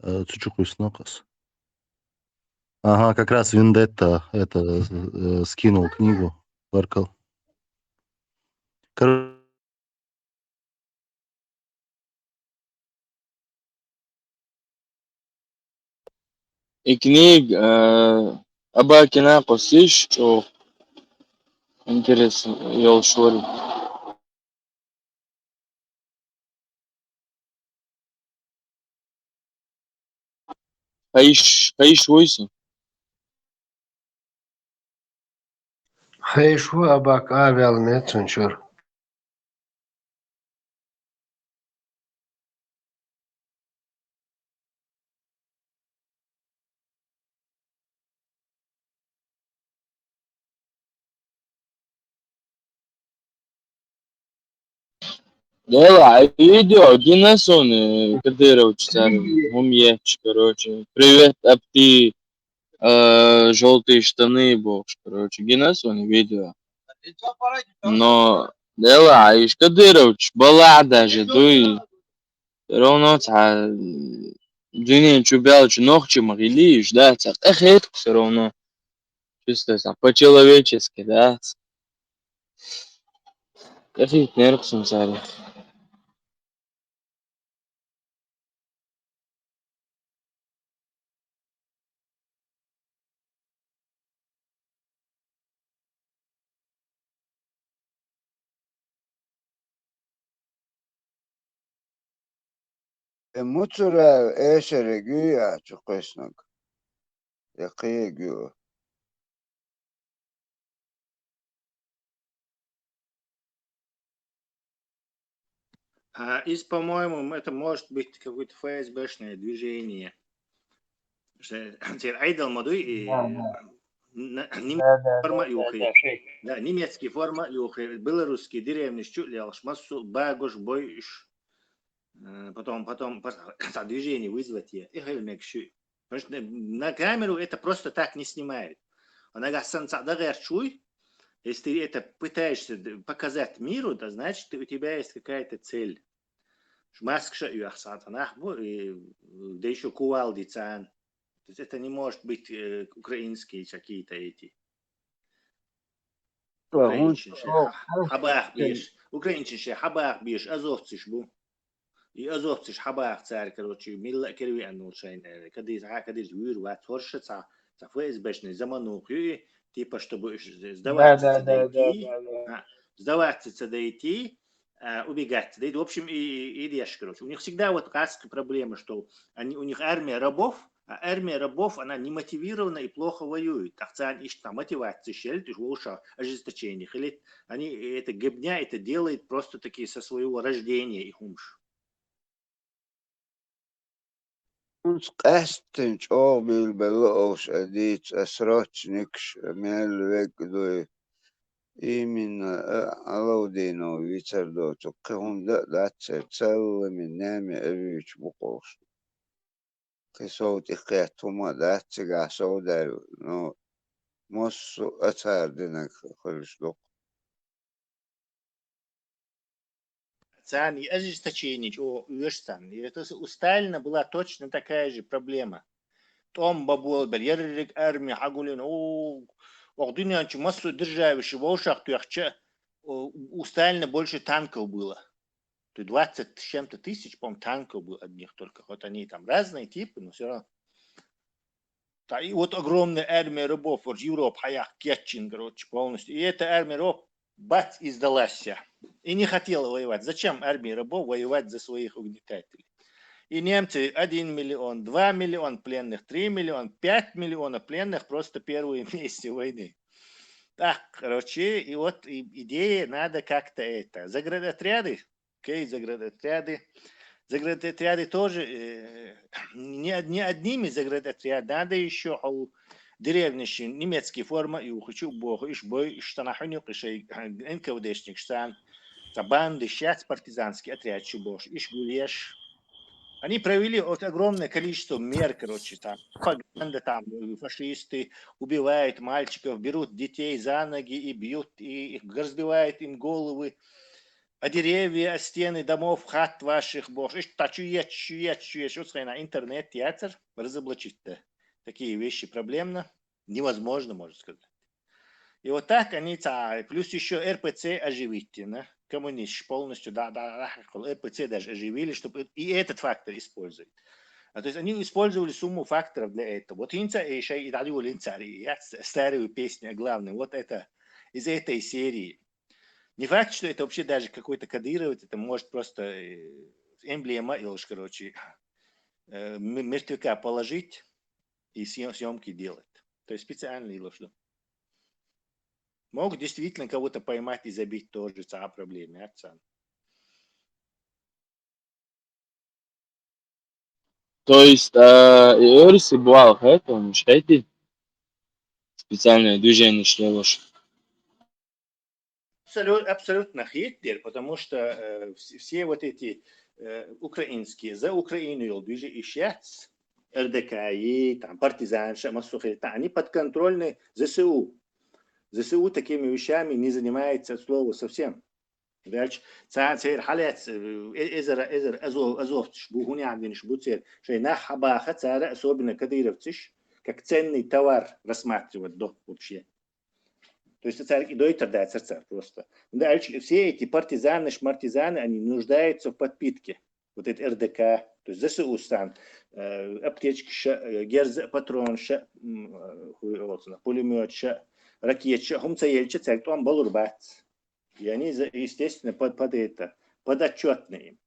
цучухуй снокос. Ага, как раз Вендетта это скинул книгу, Варкал. И книг Абакина Косиш, что интересно, я шорю. Хаиш войси. هيشو أباك آبيال نتسون شور Да, видео, Геннесоны, Кадырович, Мумьевич, короче. Привет, апти, желтые штаны, бог, короче. Геннесоны, видео. Но, да, Аиш Кадырович, была даже, дуй. Ровно, Дюнин Чубялыч, ногчи могилиш, да, это все равно. Чувствуется, по-человечески, да. Эхет нервсом, царь. Mutsura eşere güya çıkışnak. Yakıya güya. Из, по-моему, это может быть какое-то ФСБшное движение. Айдал Мадуй и форма юхи. Да, немецкий форма юхи. Белорусский деревни щулял, массу багуш бойш. Потом движение вызвать я. Потому что на камеру это просто так не снимает. Она говорит, если ты это пытаешься показать миру, то значит у тебя есть какая-то цель. Маскша и ахсатанах, да еще кувалдицан. То есть это не может быть украинские какие-то эти. Украинчинше хабах биш, азовциш бу. И азовциш хабах царь, короче, милла керви аннушайн. Кадис вир ват хоршица, за ФСБшный заманух, типа чтобы сдаваться дойти, убегать. В общем, и режь, короче. У них всегда вот разные проблемы, что у них армия рабов, а армия рабов, она не мотивирована и плохо воюет. Так что они там мотивация щель, ты же лучше ожесточение. Или они это гебня, это делают просто таки со своего рождения их умш. قاستن شوبيل بلوش أديت أسراتش نكش مال ويكدوي إيمن ألو دينو ويتردو تقهم دا تسل من نامي أبيش بقوش كسوت إخياتهما دا تسقع سودار نو مصو أتار دينك خلش دوق И ожесточение, это у Сталина была точно такая же проблема. Том бабул барьерик армии, хагулин, вагдуня массу державищ, волшах tuhча. У Сталина больше танков было. То 20 с чем-то тысяч, по-моему, танков было одних только. Вот они там разные типы, но все равно. И вот огромная армия рабов, вот Европа, Хаях, Кетчин, короче, полностью. И эта армия рабов, бац, и сдалась. И не хотела воевать. Зачем армии рабов воевать за своих угнетателей? И немцы 1 миллион, 2 миллиона пленных, 3 миллиона, 5 миллионов пленных просто первые месяцы войны. Так, короче, и вот идея, надо как-то это. Заградотряды, заградотряды. Заградотряды тоже, не одними заградотряды, надо еще деревнящий немецкий форма, и хочу бог, иш бой, иш танахунюк, иш НКВДшник, штан, банды, щас партизанский отряд, чубош, иш гулеш. Они провели огромное количество мер, короче, там, пропаганда, там, фашисты убивают мальчиков, берут детей за ноги и бьют, и разбивают им головы, а деревья, стены домов, хат ваших, боже, чуешь, вот на интернет, театр, разоблачить-то. Такие вещи проблемно, невозможно, можно сказать. И вот так они, плюс еще РПЦ оживить, да? Коммунист полностью, РПЦ даже оживили, чтобы и этот фактор использовать. То есть они использовали сумму факторов для этого. Вот инца еще и дали старую песню, главное, вот это из этой серии. Не факт, что это вообще даже какой-то кодировать, это может просто эмблема, короче, мертвяка положить и съемки делать. То есть специально или что. Могут действительно кого-то поймать и забить тоже проблемы. То есть, Иорис и Буал, это он считаете специальное движение шлевош? Абсолютно хитрый, потому что все вот эти украинские, за Украину движения ищут, РДК, там, партизанша, массухи, они подконтрольны ЗСУ. ЗСУ такими вещами не занимается от слова совсем. Дальше, царь халец, эзер азовтиш, бугуни амдиниш буцер, шейна хабаха, царь особенно кадыровциш, как ценный товар рассматривать вообще. То есть царь и дойт отдать царь просто. Дальше все эти партизаны, шмартизаны, они нуждаются в подпитке. Вот это РДК, то есть ЗСУ стан, аптечки, герз, патрон, пулемет, ракет, хумцаельча, царь, там балурбат. И они, естественно, подотчетные.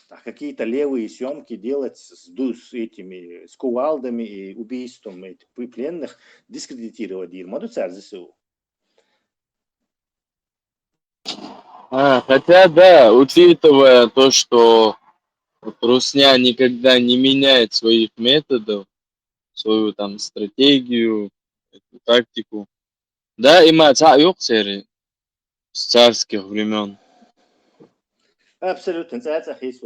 А какие-то левые съемки делать с этими, с кувалдами и убийством этих пленных, дискредитировать их. Могут царь ЗСУ. Хотя, да, учитывая то, что Русня никогда не меняет своих методов, свою там стратегию, тактику. Да, има царь с царских времен. Абсолютно, царь есть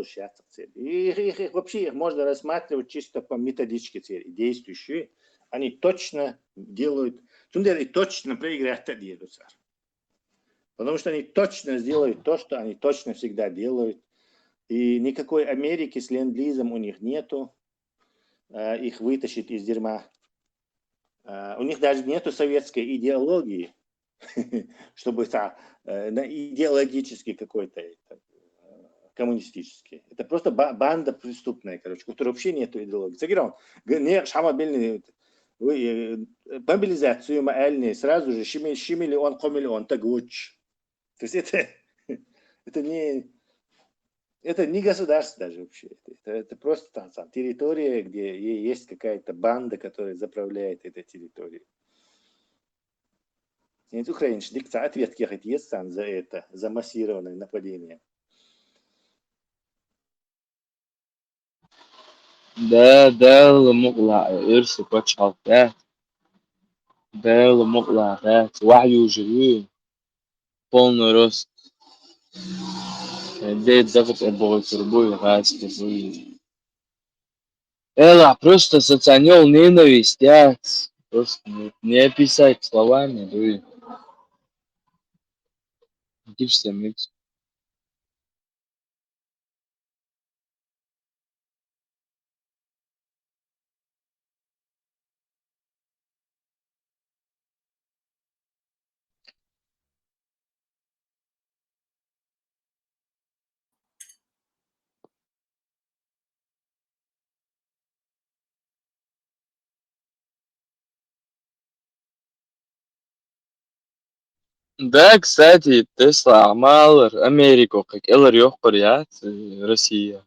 цели. И вообще их можно рассматривать чисто по методичке цели, действующие. Они точно делают, точно проиграют делают царь. Потому что они точно сделают то, что они точно всегда делают. И никакой Америки с ленд-лизом у них нету. Их вытащить из дерьма. У них даже нету советской идеологии, чтобы идеологически какой-то коммунистический. Это просто банда преступная, короче, у которой вообще нету идеологии. Мобилизацию маэльные сразу же щемиллион, комиллион, тагуч. То есть это не государство даже вообще. Это просто там территория, где есть какая-то банда, которая заправляет этой территорией. Украинцы ответ есть за это, за массированное нападение. ده المقلع إرث كوتش حالتات ده المقلع ذات وعي وجري полный рост дед ضغط обои турбуй газ просто соционил ненависть просто не описать словами да идишься микс. Да, кстати, Тесла Амалр, Америку, как Элар Йохпарьят, Россия.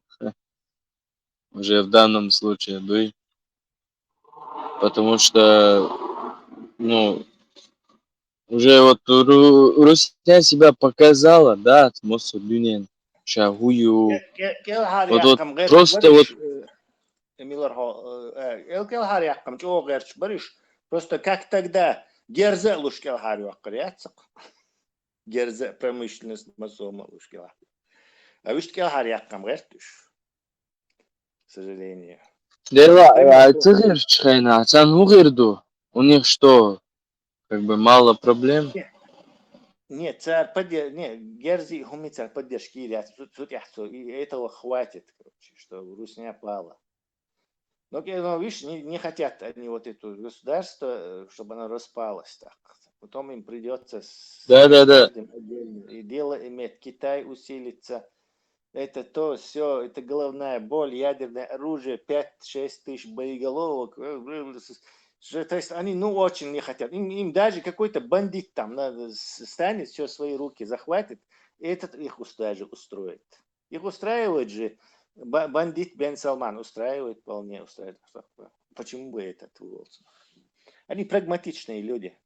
Уже в данном случае, да. Потому что, ну, уже вот Русня себя показала, да, Мосулюнин, Шагую. Вот просто вот. Милар Элкел Харякам, Чогерч, Бариш, Просто как тогда герзе лушкел харюк коряцак. Герзе промышленность масома лушкел. А вы что харяк камгертуш, к сожалению. Дела, Именно то. цигир чхайна, цан угирду. У них что, как бы мало проблем? Нет, царь нет, Герзи хуми царь поддержки, тут и этого хватит, короче, что Русня пала. Но, видишь, не хотят они вот это государство, чтобы оно распалось так. Потом им придется с Да. каждым отдельно и дело иметь. Китай усилится. Это то, все, это головная боль, ядерное оружие, 5-6 тысяч боеголовок. То есть они очень не хотят. Им даже какой-то бандит там станет, все в свои руки захватит, и этот их даже устроит. Их устраивает же бандит Бен Салман, устраивает, вполне устраивает. Почему бы этот уволился? Они прагматичные люди.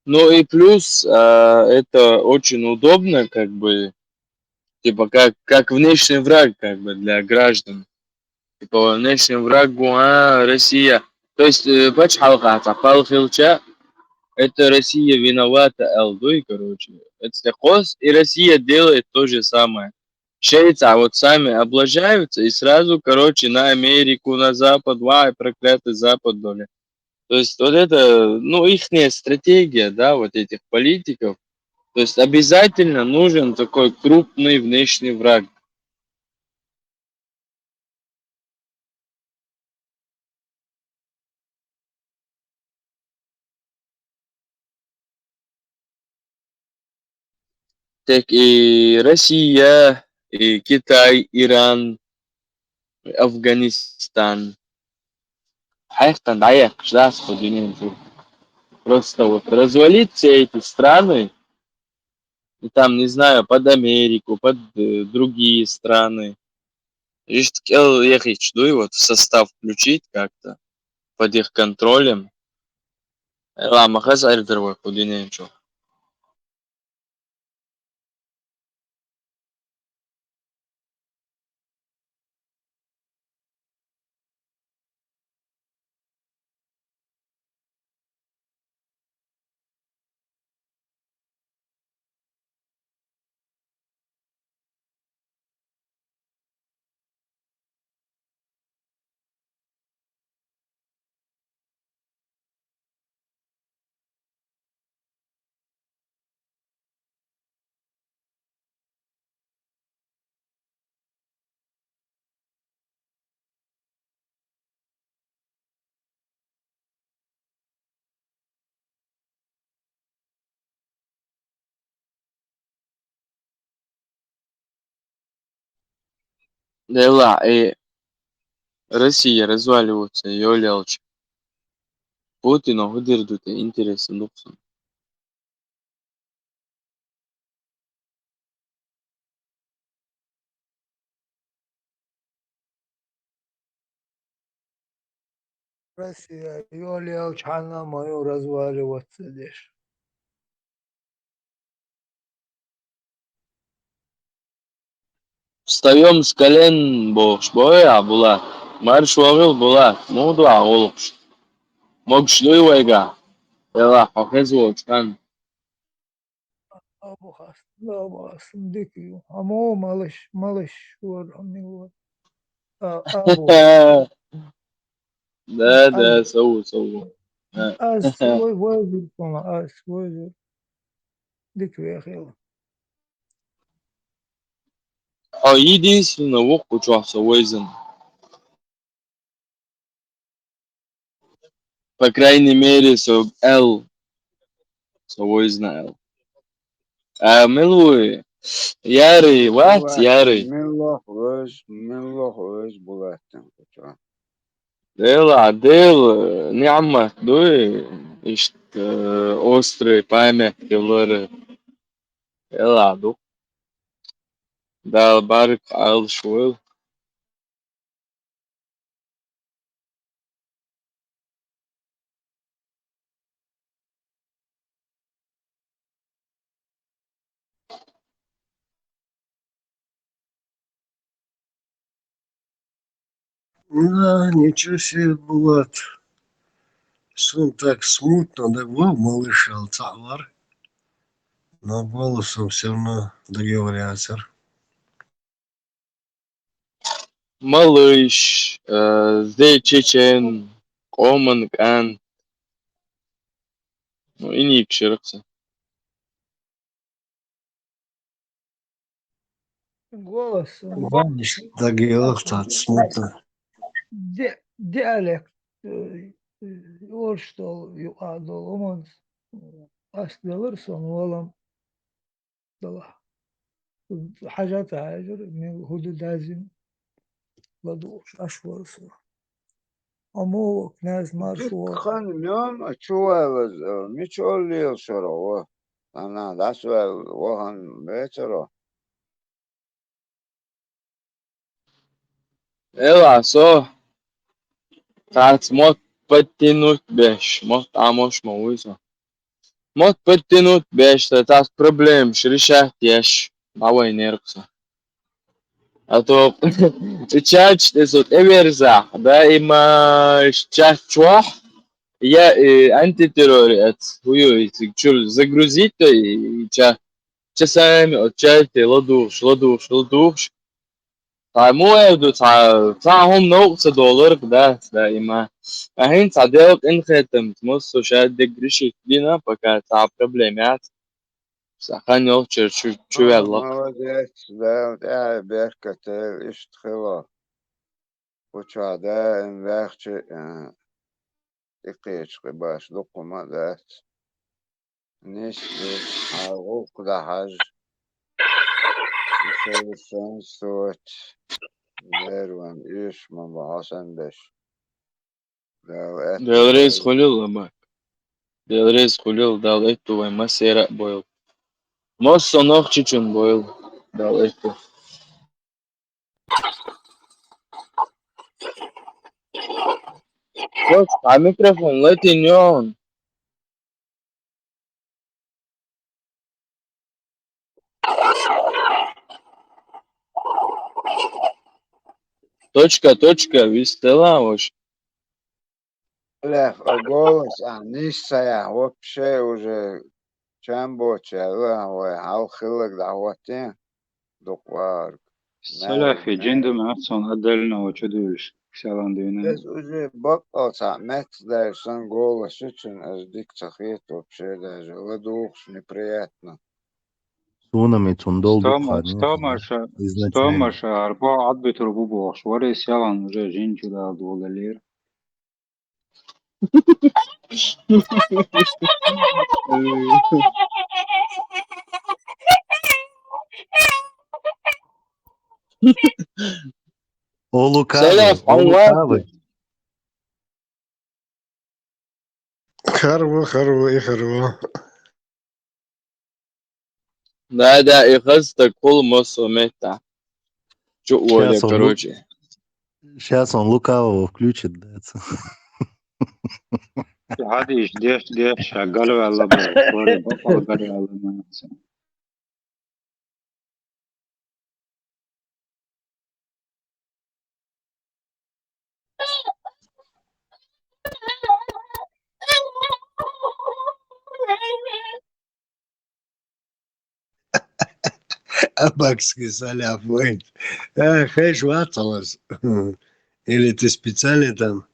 Ну и плюс это очень удобно, как бы, типа как внешний враг, как бы, для граждан. Типа внешний враг Россия. То есть это Россия виновата Алдой, короче. Это хос, и Россия делает то же самое. Шейца вот сами облажаются и сразу, короче, на Америку, на Запад, проклятый Запад, доля. То есть вот это, ихняя стратегия, да, вот этих политиков. То есть обязательно нужен такой крупный внешний враг. Так и Россия, и Китай, Иран, Афганистан. Хайфтан, да, просто вот развалить все эти страны, и там, не знаю, под Америку, под другие страны. Лишь хотел ехать, и вот в состав включить как-то, под их контролем. Лама хазар дорогой, худиненчо. Дела, и Россия разваливается, ёлялч. Путину выдердут интересы нуксон. Россия, Юлия Чана мою разваливаться здесь. Встаем с колен, бош, боя, була. Марш вагил, була. Моду аголуш. Мог шлюй вайга. Дела, похезу, чкан. Абу Хасан дикию. Амо малыш ور Абу. Да, сау. Аз войзер кома, аз войзер. Дикию ахил. А единственное, вот кучался Уэйзен. По крайней мере, Л. Уэйзен Л. А милуй. Ярый, ват, ярый. Меллох өз булаттың куча. Дел, нямма, дуй. Ишт, острый память, киллеры. Ду. Да, барк, ал, шуэл. Да, ничего себе, Булат. Сон так смутно, да малышал цалар. Но голосом все равно договорятся. Малыш, здесь чечен, коман кан. Ну, и не кширкса. Голосом. Ваниш договорятся смутно. Диалект. Вот что юадол. Он أصدلرسون ولم دلا حاجات هاجر من هدو لازم بدوش أشورسو أمو كناز مارشو خان يوم أشوى ميشول يوشرو أنا داسوا وهن بيترو Ela só tá mot подтянуть беш, мот амош мауиза. Мот подтянуть беш, это проблем, решать ешь, давай нервса. А то чач это эверзах, да, има чач чуах, я антитеррорист, хуй, чур загрузить то и часами отчать, ладуш. مو يبدو تاعهم نقص دولار ده دائما أهين تعديلك إن ختمت مصر شاد قريش لينا بكا تاع بروبليمات سخن يوتشر شو يلا молодец да беркат اشتخلا وشادا انباخش إقيش باش لقمة ذات نسبة عروق ده حاج يسوي صوت داروان إيش ما بحسن بش لو دلريز خليل لما دلريز خليل دال إتو وما سيرق بويل مصر نوخ تشون بويل دال إتو شوف على ميكروفون لا تنيون точка вистела уж Лев, голос, нисая, вообще уже чамбоча, алхилак даватин, доквар. Salafi cendem atson adalına o çödüş. Ksalan düğüne. Biz уже бакалса мет дайсан голос için dik цахет вообще даже ладухш неприятно. Сунами цундол дукхарни изначально. Стомаша арба адбетер бубош. Варе сялан уже жинчуда долалер. О Саляф, лукавый. Харво. Да, и хазта кул мосо мета. Чё Оля, короче. Сейчас он лукавого включит, да. Hadi deş şagalı valla böyle bakal gari valla manası. Абакский Саляф, ой. Хэш ваталас. Или ты специально там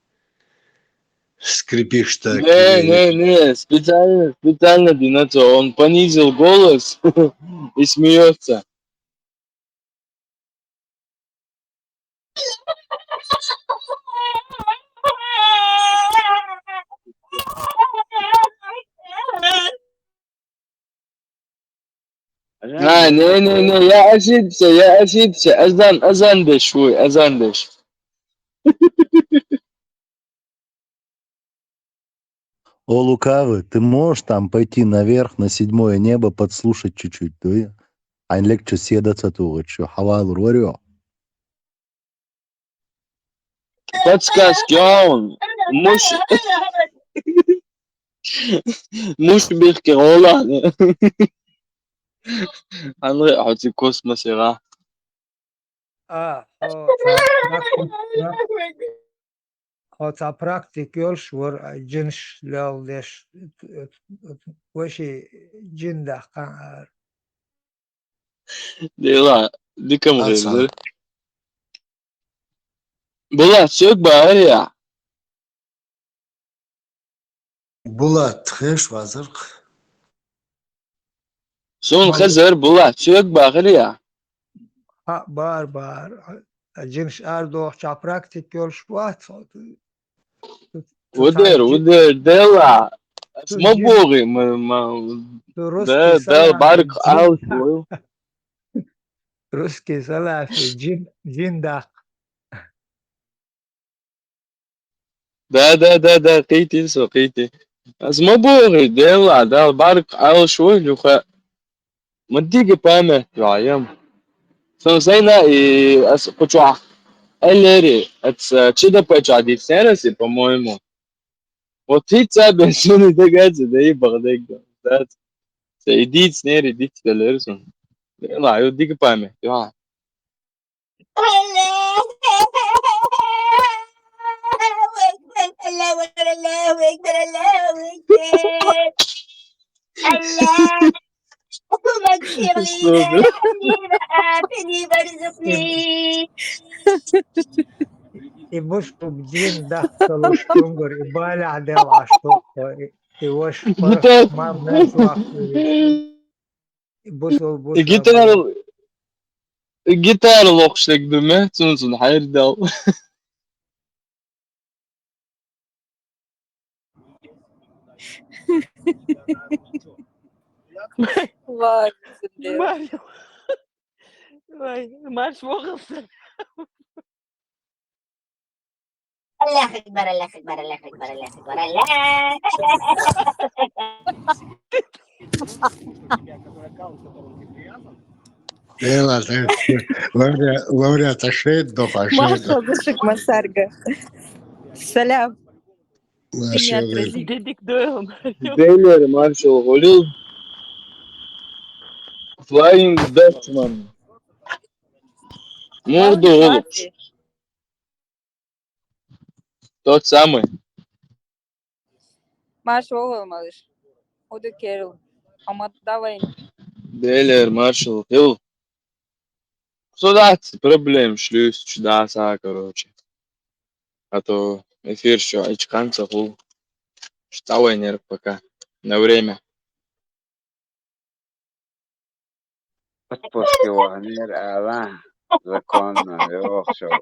скрипишь так? Не, специально Динато, он понизил голос и смеется. Не, я ошибся. Азан деш. О лукавый, ты можешь там пойти наверх на 7-е небо, подслушать чуть-чуть, да? Ein lecture седаться тут, что хавал рорио. Подсказки, он مش بالكورونا هنروح في كوسموس يا تا براكتيك يولش ور جنش لو ليش وشي جن ده كان Dela, dica morrer, Alsa. Bola, çok bağır ya. Bulat خيش وازرق. Son خزر bola, çok bağır ya. بار جنش أردو تا براكتيك يولش وات Uder, dela. تو Asma جن boği, تو روسكي da سلا في bark جن al şoyu. روسكي سلا في جن ده Da, قيتي سو قيتي. Asma boği, dela, da bark al şoyu, luka. Madigi pame, yayam. Son sayna, as kuchua. Elleri, ats chida pachadi, senasi, по-моему. Вот ты цабен шуны дагадзе, да и багдег, да. Идите снери, идите далерсон. Ла, ю дига паме. Ja. الله أكبر الله أكبر الله أكبر الله اغفر لي وارحمني وعافني وارزقني يبصوا بجين دخلوا شتنجر يبالع دل عشتوك يوش فرق Gitar. ما بناس وقت يبصوا Gitar. Gitar lokşlek düme. Sunsun hayır dal. Ладно, Лев. Марья. Ой, Марш Вогелсон. الله أكبر الله أكبر الله أكبر الله أكبر الله يلا خير. ورا تشيد دفع Маша, شيد. дышик Масарга. Салям. Ты ماشي не يا غير. отразил. Dedik doyalım. Beyler Marshall Holil. Flying Dutchman. Морду Малыш, голубь. Афи. Тот самый. Маша, Огол, малыш. Оду Керл. Ama давай. Beyler Marshall Hill. Судать проблем шлюсь чудаса, короче. А то эфир еще очканца был. Вставай, нерв пока. На время. Отпуски وهنير آلان ذكرنا يوخشوا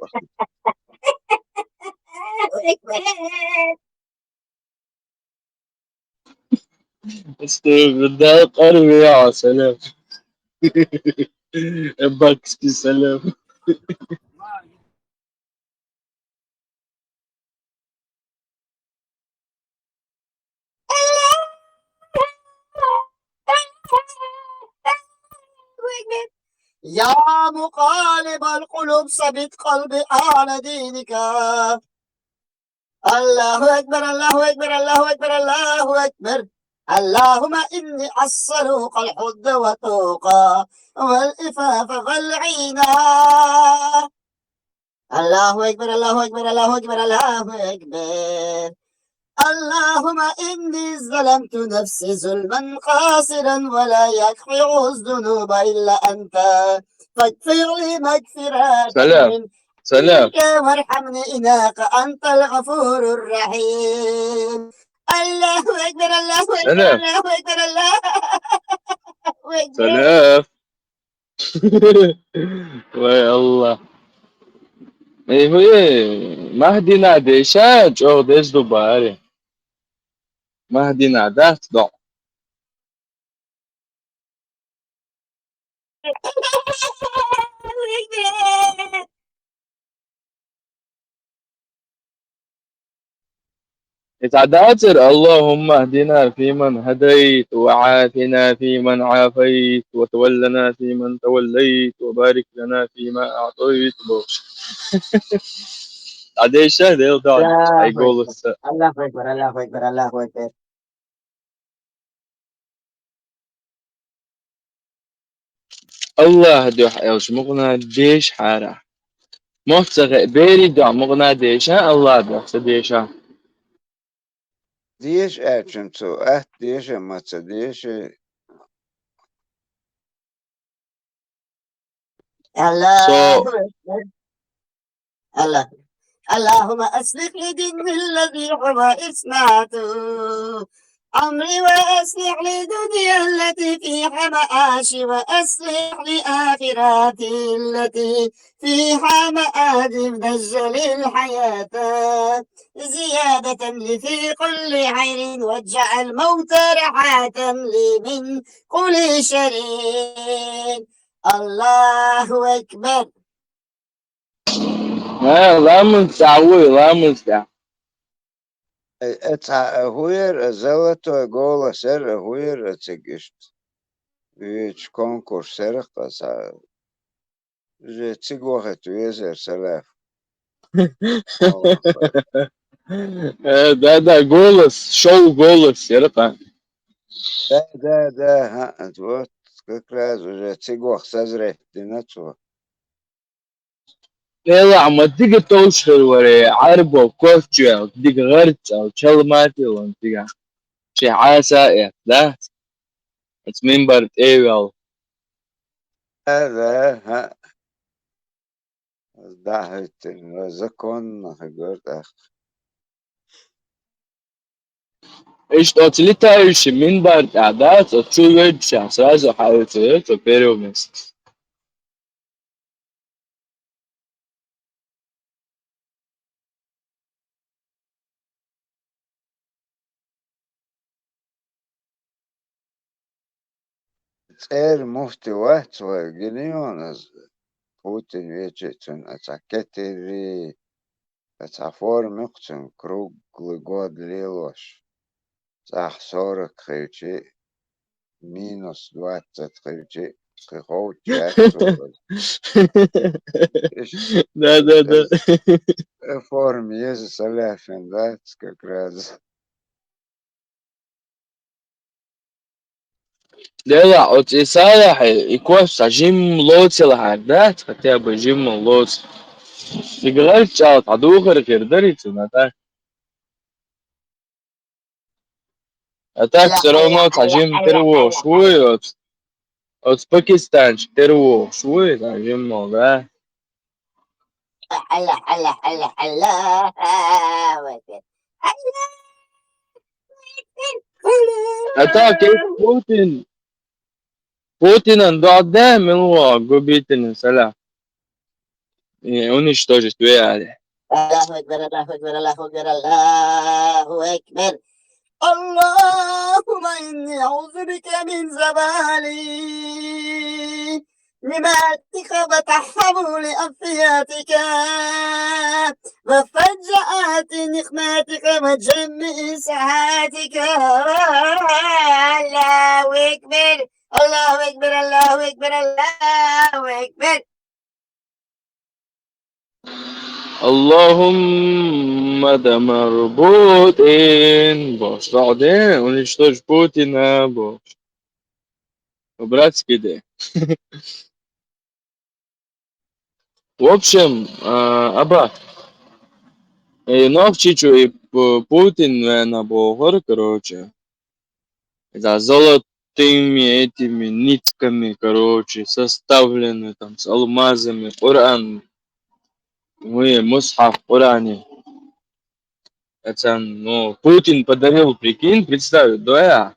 استغداء قلبي يا سلام. باكس سلام. يا مقالب القلوب ثبت قلبي على دينك الله أكبر الله أكبر الله أكبر الله أكبر اللهم إني أسألك الحب والتقى والإفاف والغنى الله أكبر الله أكبر الله أكبر الله أكبر اللهم إني ظلمت نفسي ظلما قاصرا ولا يغفر الذنوب إلا أنت فاغفر لي مغفرة سلام. سلام. منك وارحمني إنك أنت الغفور الرحيم الله أكبر الله أكبر سلام. الله أكبر الله أكبر سلام. ويا الله. ايه هو مهدي نادي شاج او ديش دوباري. مهدي نادات ضع. يتعداتر اللهم اهدنا فيمن هديت وعافنا فيمن عافيت وتولنا فيمن توليت وبارك لنا فيما أعطيت بوش عدي الشهد يلدان الله هيقول أكبر الله أكبر الله أكبر الله أكبر الله دوح يلش مغنى ديش حارة محتاج بيري دا مغنا ديشا الله دا ديشا ديش أجمتو ديش ماتsa ديش الله so أكبر. الله اللهم أصلح لي ديني الذي هو إسماته أمري وأصلح لي دنيا التي فيها معاشي وأصلح لي آخرتي التي فيها مآدي نجل الحياة زيادة لي في كل خير واجعل الموت راحة لي من كل شر الله أكبر. لا منسعوي لا منسع هوير زلتو гола сер هوير цигишт вич конкурс серқаса же цигохет везер салаф да голос шоу голос серпа да вот как раз уже цигох созреть динацо يلا عم تيجي توشر ورا عربو كوتشي او تيجي غرت او تشلماتي ولا تيجي شي عاسا لا it's member ايوال هذا دعهت زكون هجرت ايش توتليتا ايش member اعداد تشو ويد شانس رازو حاولت تو بيرومس цер муфти вахтва генионаз Путин вечером атакетери оформил круглый год лилош. Сах 40 хричи минус 20 хричи кихов да форме есть саляфин, да, как раз. لا от صالح يكوس جيم لوتس لحدات хотя бы جيم لوتس يقدر تشاط عدوخر كردري تناتا اتاك все равно تجيم ترو شوي от باكستان ترو شوي تجيم да اتاك Путин قدام هو قبيتنا سلام уничтожить реалии. الله أكبر الله أكبر الله أكبر الله أكبر. اللهم إني أعوذ بك من زوالي نماتك وتحول أفياتك وفجأة نقماتك وجمع ساعاتك. الله أكبر الله أكبر الله أكبر الله أكبر. اللهم دمر Путин. Бош, بعدين уничтожь Путина, бош. По-братски, да. В общем, аба, Новчичу и Путин на Богор, короче, за золотыми этими нитками, короче, составлены там с алмазами, Коран, мы мусхаф в Коране. Это, ну, Путин подарил, прикинь, представь, да,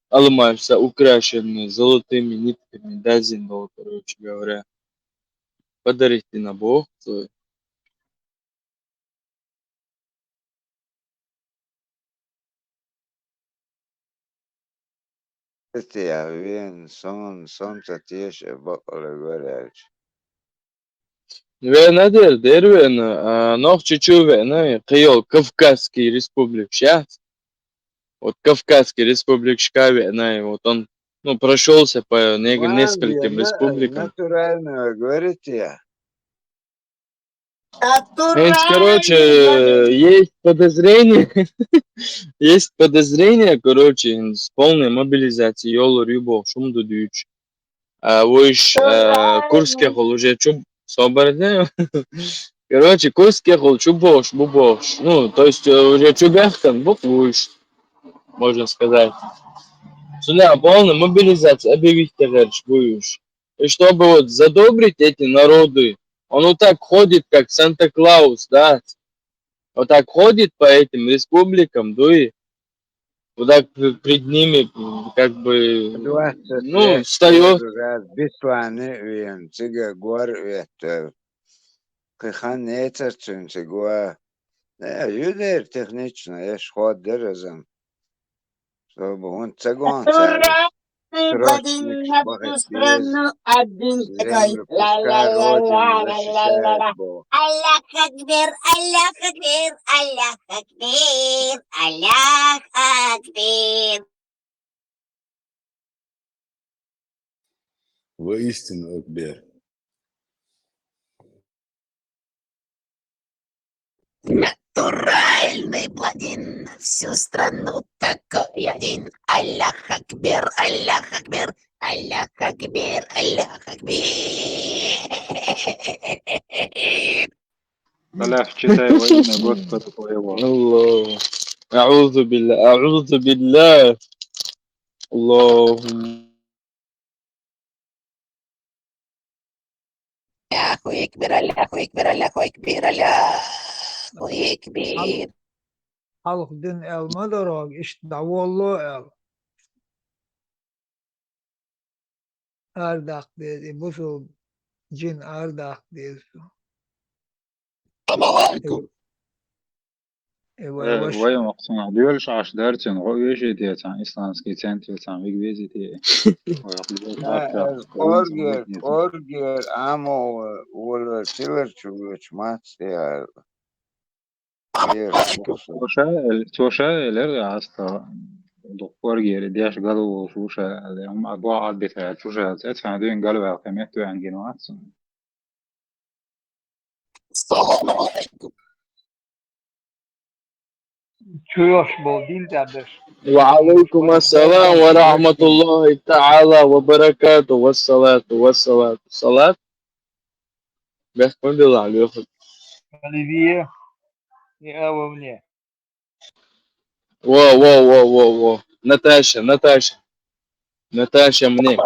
алмаз украшенный золотыми нитками, дазин был, короче говоря. Подарить ты на Бог свой. Я вин солнце тише боколе горячий. Вена дервена, нох чуть-чуть вена, Киел, Кавказский республик сейчас. Вот Кавказский республик Шкавена, вот он, ну, прошелся по нескольким республикам. Натурально говорите я. Короче, есть подозрение, короче, с полной мобилизацией, Йолу Рибо, шум дудуч. А вы Курских уже Сообразил? Короче, кускехол, чубош, бубош. Ну, то есть уже чубехтан, буквуешь, можно сказать. Сюда полная мобилизация, объявить товарищ будешь. И чтобы вот задобрить эти народы, он вот так ходит, как Санта-Клаус, да? Вот так ходит по этим республикам, да, и вот так пред ними, как бы, 20 ну, лет встает. раз бесланы вен, цыга гор ветер. Кыхан нетер цун цыгуа. Юдер технично, еш ход дерезем. Чтобы он цыгон царит. Срочник шпагет без землю, пускай родину защищает Бог. Аллах Акбер, Аллах Акбер, Аллах Акбер, Аллах Акбер. Воистину, Акбер. Натуральный блондин, всю страну такой один. Аллах Акбер, Аллах Акбер, Аллах Акбер, Аллах Акбер. Аллах, читай во имя Господа твоего. Аллах. Аузу билля, аузу билля. Аллахумма. Аллаху Акбер, Аллаху Акбер, Аллаху Акбер, Аллаху Акбер. Halk din elmadarog, işte davollo el. Ardak dedi, bu su cin ardak dedi. Воем аксана дюльш аш дартин гоюши диетан исламский центр там вигвизити. Оргер, амо, волер, тилер чугуч, мацтер. توشا الارجع اسطى دكتور جيري دياش قالوا شوشة اللي هم أضواء عاد بتاعت شوشة تدفع دين قالوا كمية عن جنوات السلام عليكم. Чуешь, был дин дядыш. وعليكم السلام ورحمة الله تعالى وبركاته والصلاة والصلاة الصلاة بيحكم بالله عليكم. Оливье и Эва мне. Во. Наташа мне.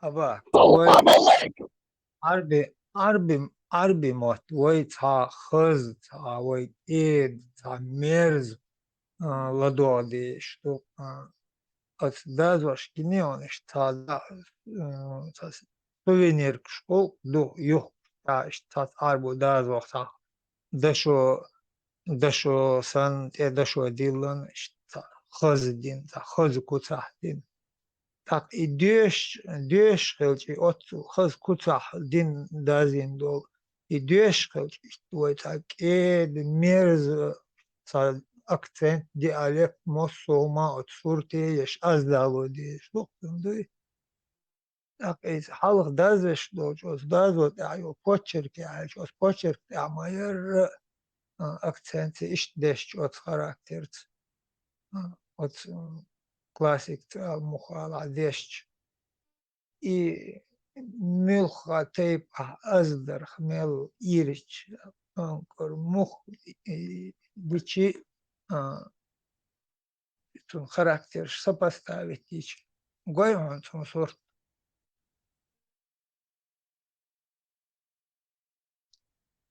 Aba, Arbi mot, vay ta khız, ta vay ed, ta merz, ladodi, что от дазваш кинеониш, та сувенир школ, до юх, та арбу дазвах, та дашо сан, дашо дилан, та khız din, ta khız kutsah din. Так и деш хелчи от хаз куцах дин дазин дол и деш хелчи твой так мерз са акцент диалект мосома от сурте еш аздало деш доктундуй так из халх дазеш доч os дазот айо почерки айо os почерки амайер акценти иш деш от характерц от классик мухала дешч и милха тейп аздар хмел ирич анкор мух дичи тун характер сопоставить ич гойман тун сорт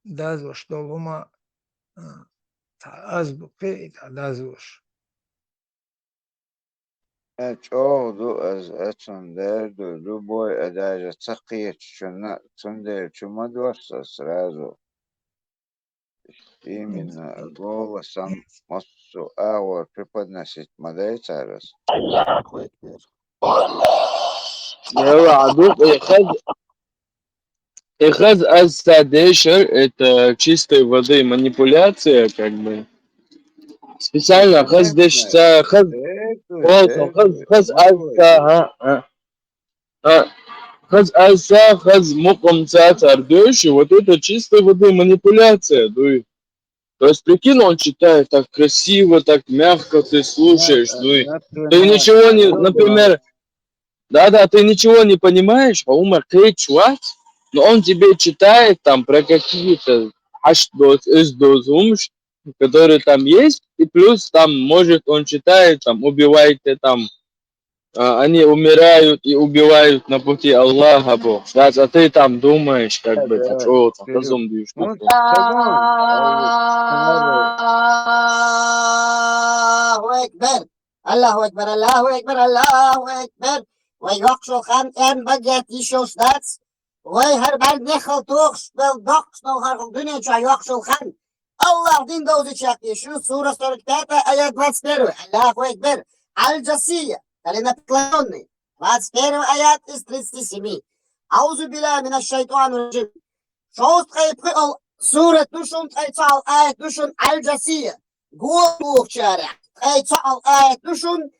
дазо что лума азбуке та дазош أشعر از اتون دو بای اداج تقیت شنا تون چو مدرس سرازو именно голосом массу ауэр преподносить модель царас. Эхаз ассадешер это чистой воды манипуляция, как бы. Специально хаз дешца, хаз аса, хаз мукомца цардеши, вот это чистой воды манипуляция, дуй. То есть, прикинь, он читает так красиво, так мягко ты слушаешь, дуй. Ты ничего не, например, Да, ты ничего не понимаешь, а Умар Кейчуат, но он тебе читает там про какие-то ашдоз, эсдоз, умш, которые там есть, и плюс там, может, он читает, там, убивайте там, они умирают и убивают на пути Аллаха, Бог. Да, а ты там думаешь, как бы, Да, что там, Кирилл. разумные Ну, штуки. согласен. Allahu Ekber. Allahu Ekber, Allahu Ekber, Allahu Ekber. Wij wachten gaan en baget die zo staat. Wij hebben nechel toch spel doch snel gaan doen en wachten gaan. Allah din doze çakti. Şu sura 45 ayet 21. Allahu Ekber. Al-Jasiyya. Kalina преклонный. 21 аят из 37. Аузу билля минаш-шайтанир-раджим. Сура Тушун Тайцал аят Тушун Аль-Джасия. Гух чара. Тайцал аят Тушун.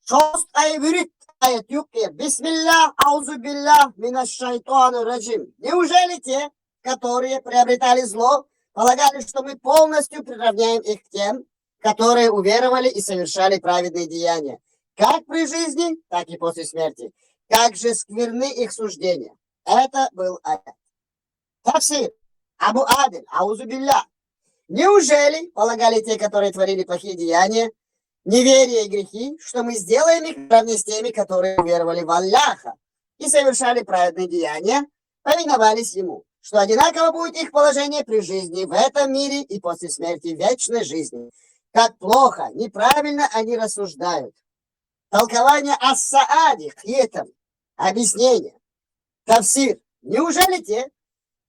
Шост айвирит аят Юкир. Бисмилlah, аузу билля минаш-шайтанир-раджим. Неужели те, которые приобретали зло, полагали, что мы полностью приравняем их к тем, которые уверовали и совершали праведные деяния, как при жизни, так и после смерти? Как же скверны их суждения. Это был аят. Тафсир. Абу Адель, аузу билля. Неужели полагали те, которые творили плохие деяния, неверие и грехи, что мы сделаем их равны с теми, которые уверовали в Аллаха и совершали праведные деяния, повиновались Ему, что одинаково будет их положение при жизни в этом мире и после смерти в вечной жизни. Как плохо, неправильно они рассуждают. Толкование ас-Саади, хьетам, объяснение. Тафсир. Неужели те,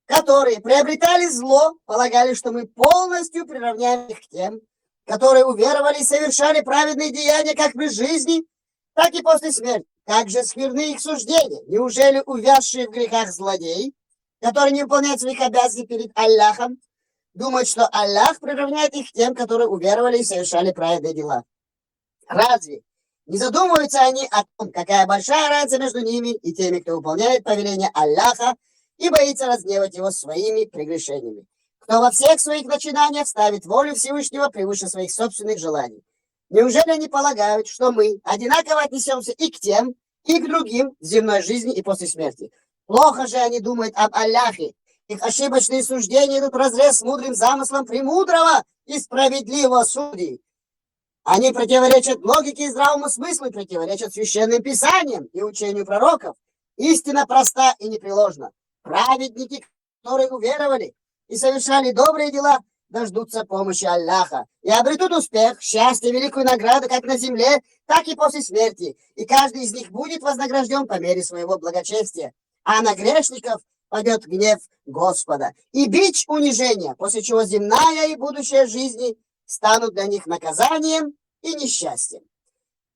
которые приобретали зло, полагали, что мы полностью приравняем их к тем, которые уверовали и совершали праведные деяния как при жизни, так и после смерти? Как же скверны их суждения? Неужели увязшие в грехах злодеи, которые не выполняют своих обязанностей перед Аллахом, думают, что Аллах приравняет их к тем, которые уверовали и совершали праведные дела? Разве не задумываются они о том, какая большая разница между ними и теми, кто выполняет повеление Аллаха и боится разгневать его своими прегрешениями? Кто во всех своих начинаниях ставит волю Всевышнего превыше своих собственных желаний? Неужели они полагают, что мы одинаково отнесемся и к тем, и к другим в земной жизни и после смерти? Плохо же они думают об Аллахе. Их ошибочные суждения идут вразрез с мудрым замыслом премудрого и справедливого судьи. Они противоречат логике и здравому смыслу, противоречат священным писаниям и учению пророков. Истина проста и непреложна. Праведники, которые уверовали и совершали добрые дела, дождутся помощи Аллаха и обретут успех, счастье, великую награду как на земле, так и после смерти. И каждый из них будет вознагражден по мере своего благочестия. А на грешников падет гнев Господа и бич унижения, после чего земная и будущая жизни станут для них наказанием и несчастьем.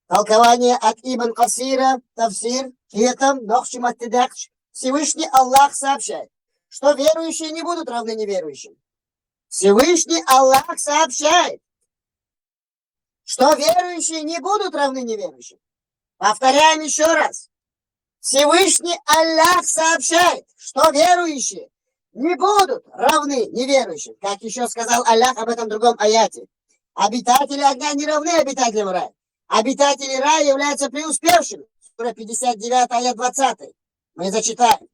Толкование от Ибн Касира, Тафсир, Хетам, Нохшим Ат-Тидахш. Всевышний Аллах сообщает, что верующие не будут равны неверующим. Всевышний Аллах сообщает, что верующие не будут равны неверующим. Повторяем еще раз. Всевышний Аллах сообщает, что верующие не будут равны неверующим. Как еще сказал Аллах об этом другом аяте. Обитатели огня не равны обитателям рая. Обитатели рая являются преуспевшими. Сура 59, аят 20. Мы зачитаем.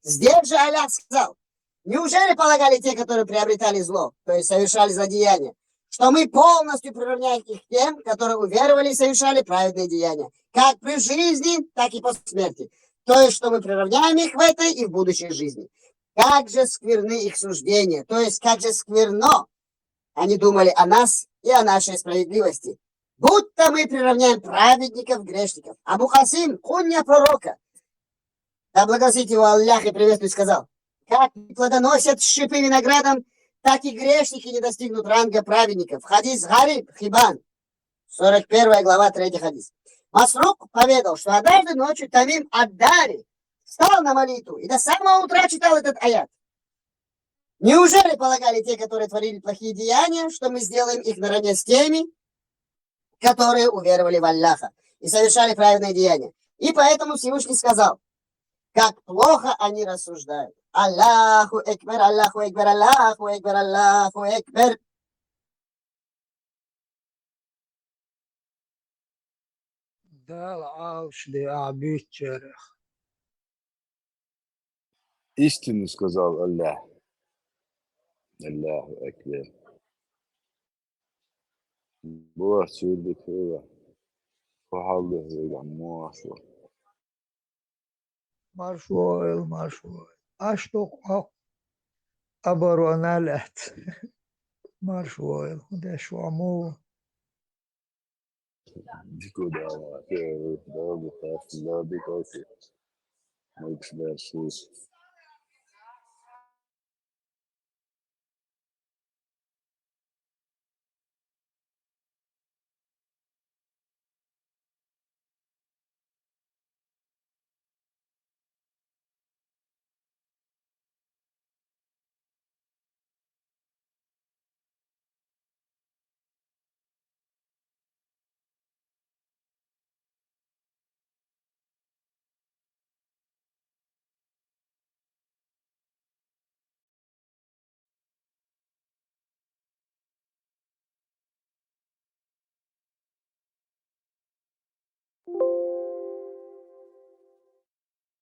Здесь же Аллах сказал, неужели полагали те, которые приобретали зло, то есть совершали злодеяния, что мы полностью приравняем их к тем, которые уверовали и совершали праведные деяния, как при жизни, так и после смерти. То есть, что мы приравняем их в этой и в будущей жизни. Как же скверны их суждения, то есть, как же скверно они думали о нас и о нашей справедливости. Будто мы приравняем праведников к грешников. Абу Хасим, кунья пророка, да благословит его Аллах и приветствует, сказал, как плодоносят шипы виноградом, так и грешники не достигнут ранга праведников. Хадис Гариб Хибан, 41 глава, 3 хадис. Масрук поведал, что однажды ночью Тамим ад-Дари встал на молитву и до самого утра читал этот аят. Неужели полагали те, которые творили плохие деяния, что мы сделаем их наравне с теми, которые уверовали в Аллаха и совершали праведные деяния? И поэтому Всевышний сказал, как плохо они рассуждают. Аллаху Экбер, Аллаху Экбер, Аллаху Экбер, Аллаху Экбер. Dal Alшди Абичерах. Истину сказал Аллах. Аллаху Акбар. Бог чудик хила. Похалды хила муашу. Маршвойл. Ашток Абароналет. Маршвойл. Дешваму. Дико дава. Дава бахас. Дава бикоси. Микс версус.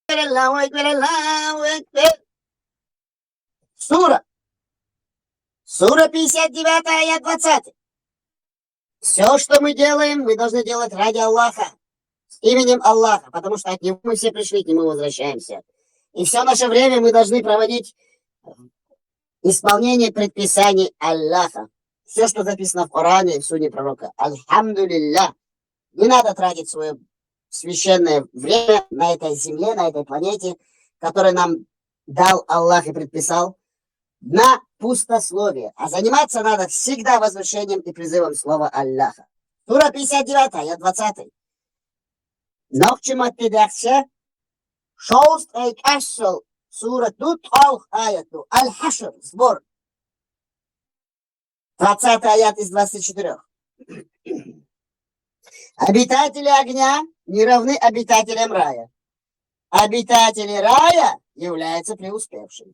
Аллаху Акбар, Аллаху Акбар. Сура 59, аят 20. Все, что мы делаем, мы должны делать ради Аллаха, с именем Аллаха, потому что от Него мы все пришли, к Нему возвращаемся. И все наше время мы должны проводить в исполнении предписаний Аллаха. Все, что записано в Коране и в Сунне пророка. Альхамдулилля. Не надо тратить свое священное время на этой земле, на этой планете, которую нам дал Аллах и предписал, на пустословие. А заниматься надо всегда возвышением и призывом слова Аллаха. Сура 59, аят 20. Нохчима тедахче, шоуст эйк ашшел, сура тут ох аяту, аль-хашр, сбор. 20 аят из 24. Обитатели огня не равны обитателям рая. Обитатели рая являются преуспевшими.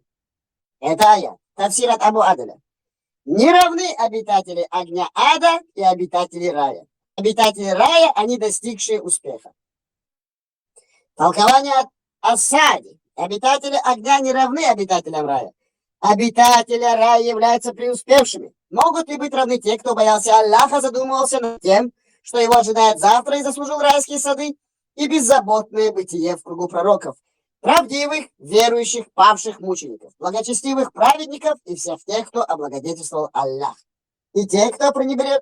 Это аят. Тафсир от Абу Адаля. Не равны обитатели огня ада и обитатели рая. Обитатели рая, они достигшие успеха. Толкование от Асади. Обитатели огня не равны обитателям рая. Обитатели рая являются преуспевшими. Могут ли быть равны те, кто боялся Аллаха, задумывался над тем, что его ожидает завтра и заслужил райские сады, и беззаботное бытие в кругу пророков, правдивых, верующих, павших мучеников, благочестивых праведников и всех тех, кто облагодетельствовал Аллах, и те, кто пренебрег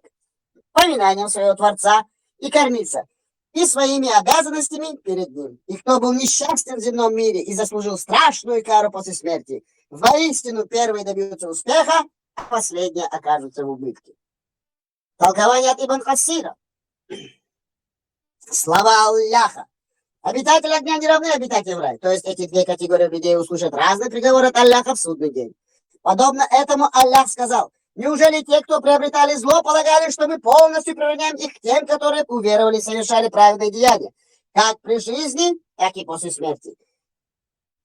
поминанием своего Творца и кормится, и своими обязанностями перед Ним, и кто был несчастен в земном мире и заслужил страшную кару после смерти. Воистину первые добьются успеха, а последние окажутся в убытке. Толкование от Ибн Кассира. Слова Аллаха. Обитатели огня не равны обитателям рая. То есть эти две категории людей услышат разный приговор от Аллаха в судный день. Подобно этому Аллах сказал: неужели те, кто приобретали зло, полагали, что мы полностью приравняем их к тем, которые уверовали и совершали праведные деяния, как при жизни, так и после смерти?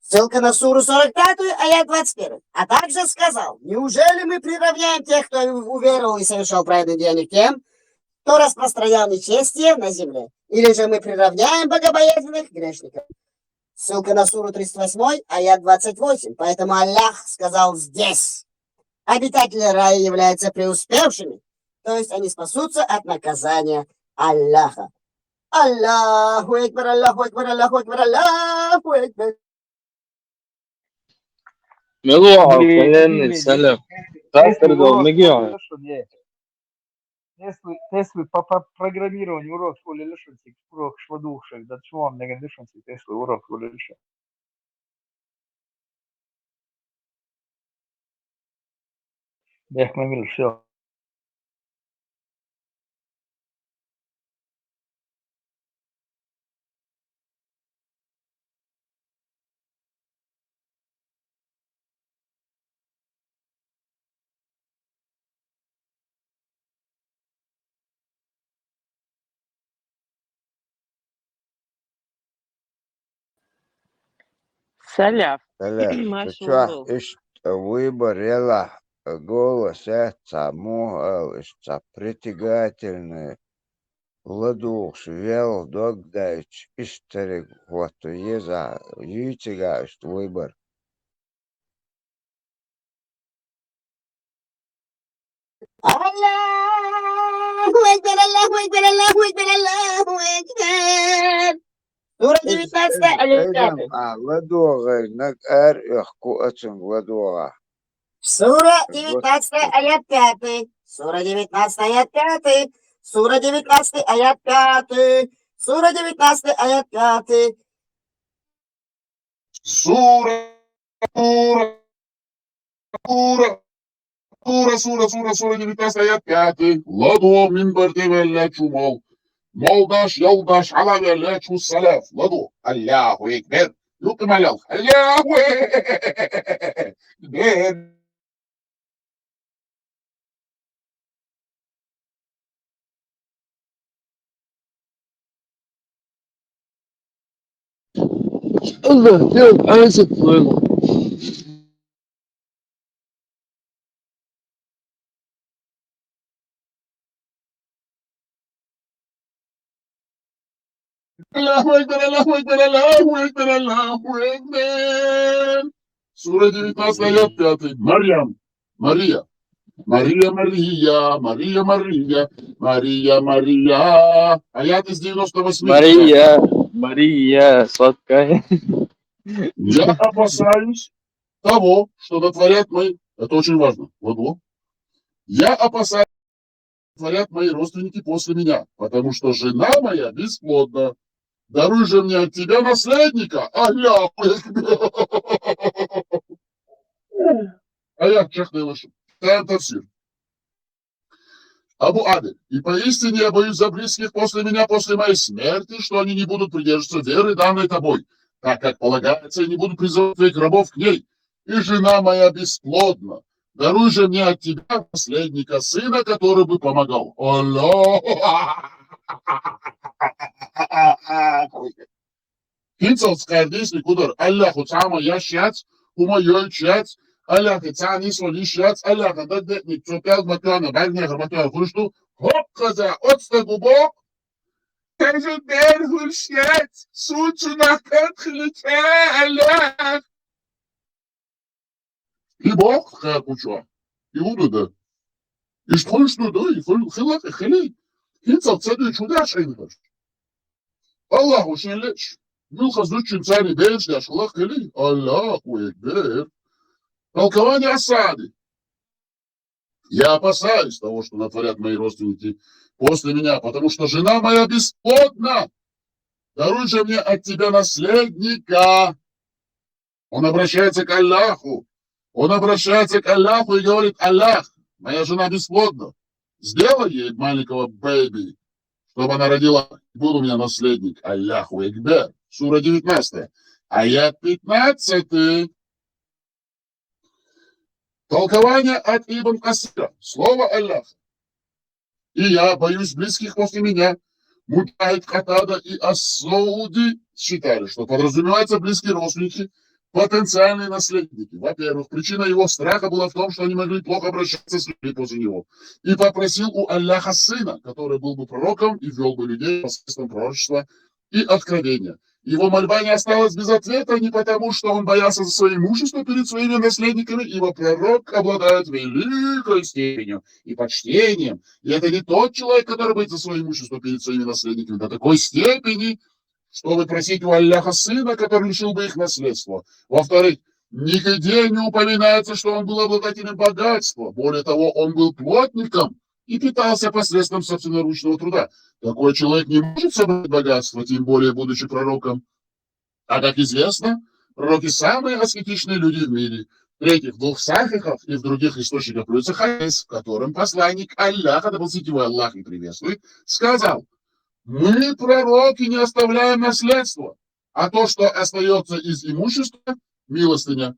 Ссылка на суру 45, аят 21. А также сказал: неужели мы приравняем тех, кто уверовал и совершал праведные деяния, к тем, кто распространял нечестие на земле? Или же мы приравняем богобоязненных грешников? Ссылка на суру 38, аят 28. Поэтому Аллах сказал здесь: обитатели рая являются преуспевшими, то есть они спасутся от наказания Аллаха. Аллаху Акбар, Аллаху Акбар, Аллаху Акбар, Аллаху Акбар. Мелуа, Каен, Салям. Завтра до Мегио. Tesla программирование урок школе лишенцик, урок швадухших, да чего он не лишенцик, Tesla урок школе лишен. Бехмамил, все. Саляв. Ты Машу что, был. выбрала голос это, это притягательный. Ладуш, вел, догдач, истерик, вот, еза, ютигаешь, выбор. Allahu Ekber, Allahu Ekber, Allahu Ekber, Allahu Ekber. Surah 19 ayat Эйдам, 5. ладуга, нак эр, ихку ачун, ладуга. Surah 19 ayat 5. Surah 19 ayat 5. Surah 19 ayat 5. Surah 19 ayat 5. Сура, сура, 19 аят 5. Ладу минбарде велле чумол. Молдаш, ялдаш, ала велле чу салаф. Ладу. Аллаху экбер. Юким алях. Аллаху экбер. الله يوم عازف والله. Allahu ekber, Allahu ekber, Allahu ekber, Allahu ekber. Сура 19 аят 5. Марьям. Мария. Мария, Мария, Мария, Мария, Мария, Мария. Аят из 98. Мария, Мария, сладкая. Я опасаюсь того, что натворят мои... Это очень важно. Вот. Я опасаюсь, что натворят мои родственники после меня, потому что жена моя бесплодна. Даруй же мне от тебя наследника. Аллах. Аят чахнылышем. Тавсир. Абу Адель, и поистине я боюсь за близких после меня, после моей смерти, что они не будут придерживаться веры, данной тобой, так как полагается, и не будут призывать твоих рабов к ней. И жена моя бесплодна. Даруй же мне от тебя наследника, сына, который бы помогал. Аллах. Hinzels kardeşlik kudur. Allahu Teala yaşayat, kuma yölçat, Allahu Teala sol işyat, Allahu da detnik çöpel makana, ben ne makana kuruştu. Hop kaza, otsta gubok. Tezin der hülşyat, suçuna katkılıke Allah. И Бог кучу. И удуда. И что да, и хилак, хили. Hinzel цеду чудаш айнываш. Аллаху шенлеч. Милхаз дучим цари бенч, да шалах хили. Аллаху экбер. Толкование осады. Я опасаюсь того, что натворят мои родственники после меня, потому что жена моя бесплодна. Даруй же мне от тебя наследника. Он обращается к Аллаху. Он обращается к Аллаху и говорит: Аллах, моя жена бесплодна. Сделай ей маленького бэйби, чтобы она родила. Был у меня наследник. Аллаху экбер. Сура 19. Аят 15. Толкование от Ибн Касира. Слово Аллах. И я боюсь близких после меня. Муджахид, Катада и Ас-Сауди считали, что подразумеваются близкие родственники, потенциальные наследники. Во-первых, причина его страха была в том, что они могли плохо обращаться с людьми после него. И попросил у Аллаха сына, который был бы пророком и вел бы людей посредством пророчества и откровения. Его мольба не осталась без ответа не потому, что он боялся за свое имущество перед своими наследниками, ибо пророк обладает великой степенью и почтением. И это не тот человек, который боится свое имущество перед своими наследниками до такой степени, чтобы просить у Аллаха сына, который лишил бы их наследства. Во-вторых, нигде не упоминается, что он был обладателем богатства. Более того, он был плотником и питался посредством собственноручного труда. Такой человек не может собрать богатство, тем более будучи пророком. А как известно, пророки самые аскетичные люди в мире. В-третьих, в двух сахихах и в других источниках плюется хадис, в котором посланник Аллаха, да будет его Аллах и приветствует, сказал: мы, пророки, не оставляем наследство, а то, что остается из имущества, милостыня.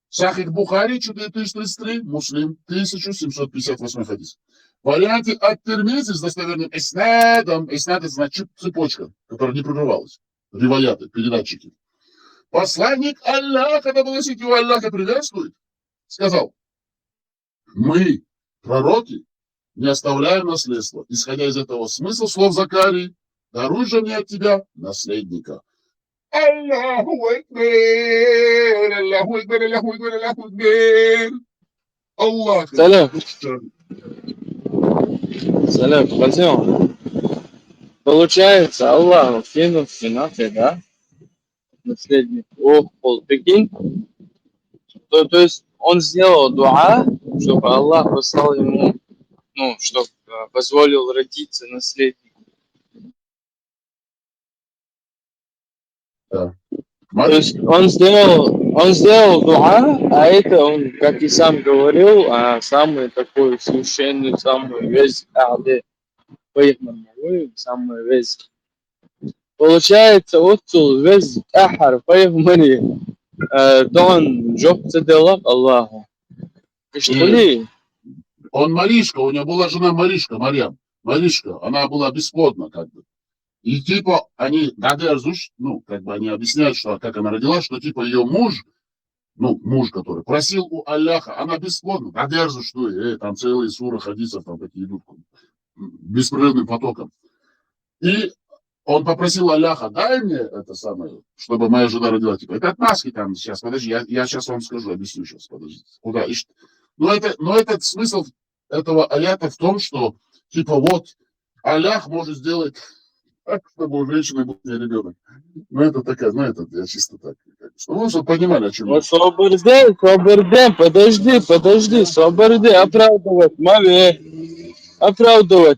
Сахих Бухари 4033, Муслим 1758 хадис. В варианте от Тирмизи с достоверным эснадом, эснад это значит цепочка, которая не прерывалась, риваяты, передатчики. Посланник Аллаха, да благословит его Аллаха приветствует, сказал: мы, пророки, не оставляем наследство. Исходя из этого смысл слов Закарии, даруй же мне от тебя наследника. Аллаху Акбар, Аллаху Акбар, Аллаху Акбар, Аллаху Акбар. Аллах. Салям. Салям, спасибо. Получается, Аллах кинул в финансах, да? Наследник. Ох, прикинь. То есть он сделал дуа, чтобы Аллах послал ему, ну, чтобы позволил родиться наследнику. Да. То есть он сделал дуа, а это он, как и сам говорил, самый такой священный, самый весь самый весь. Получается, отцу весь ахар, поехали, дон джоб цеделак Аллаху. Он Маришка, у него была жена Маришка, Марьям. Маришка, она была бесплодна, как бы. И типа они, ну, как бы они объясняют, что как она родилась, что типа ее муж, ну, муж, который просил у Аллаха, она бесплодна. Что там целые суры хадисов там такие идут беспрерывным потоком. И он попросил Аллаха, дай мне это самое, чтобы моя жена родила. Типа, это отмазки там сейчас, подожди, я сейчас вам скажу, объясню сейчас, подожди. Куда? Но этот смысл этого аята в том, что, типа, вот, Аллах может сделать так, чтобы у женщины был не ребенок. Ну, это такая, ну, это я чисто так. Чтобы понимали, о чем я. Соборде, подожди, соборде, оправдывать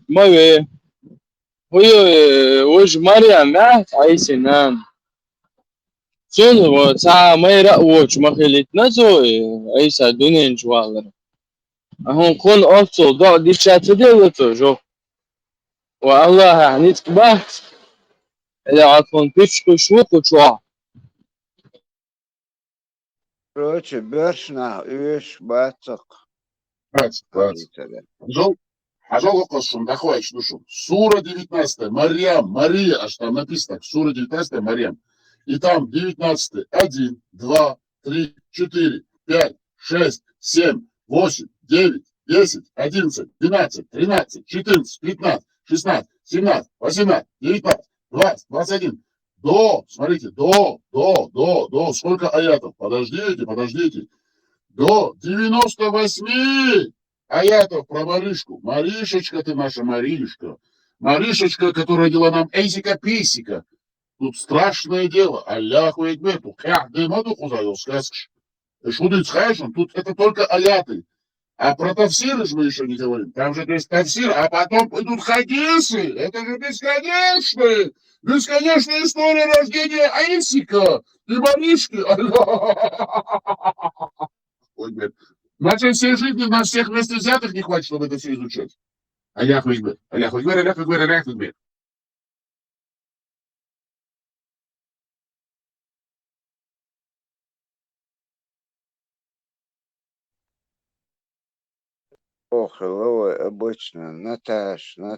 маве. Ой, Марьям, айсинан. Сон вот, майра уч махилит назой, айса дунен жвалар. Он кон отцу, да, дишаться делает тоже. والله نتكبه إذا عطون بيشكو شوق وشوا. Короче, Бершна, Иш, Бацак. Ажал Окошун, Дахуач, душу. Сура 19, Марьям, Мария, аж там написано так, Сура 19, Марьям. И там 19, 1, 2, 3, 4, 5, 6, 7, 8, 9, 10, 11, 12, 13, 14, 15, 16, 17, 18, 19, 20, 21. Смотрите, до. Сколько аятов? Подождите. До 98 аятов про Маришку. Маришечка ты наша, Маришка. Маришечка, которая родила нам Эйсика-Писика. Тут страшное дело. Аллаху Экбер. Тут дымаду хузайол сказки. Шудыц хайшин. Тут это только аяты. А про тафсиры же мы еще не говорим. Там же есть тафсир, а потом идут хадисы. Это же бесконечная история рождения Эйсика и Маришки. Ой, блин. Значит, всей жизни на всех вместе взятых не хватит, чтобы это все изучать. Аллаху Акбар. Аллаху Акбар, Аллаху Акбар, Аллаху Акбар. Ох, обычно, Наташ, да?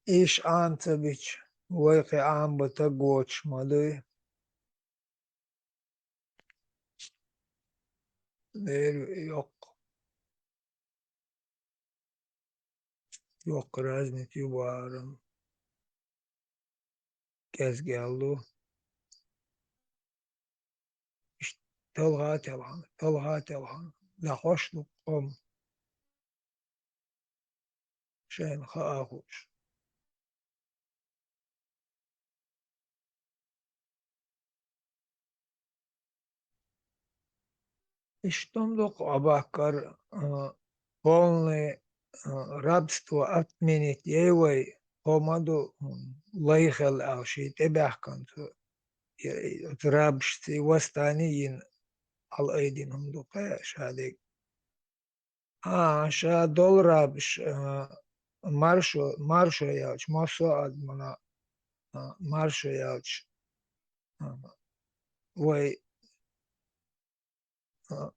Iş antabiç, vayki ambata goçmalı. Yok. Yok разницы varım. Kez geldi. İşte talhat elhan. La hoşluk om. Şeyin haahuş. Иштомдок абакар полное рабство отменить евой помаду лайхал аушит эбахканту рабшти восстаниин ал айдинум дукая шадик ша дол рабш маршо яуч мосо адмана маршо яуч вой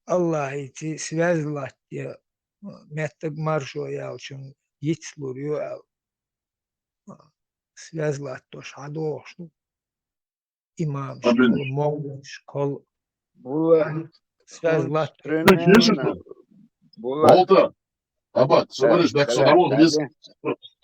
Allah iti связлат я мэттэг маршо яучун йитслур ю связлаттош адошну имам Амин. школ мол школ Була связлат стремена. Була. Olta. Абат, что говоришь, бях что давал вес,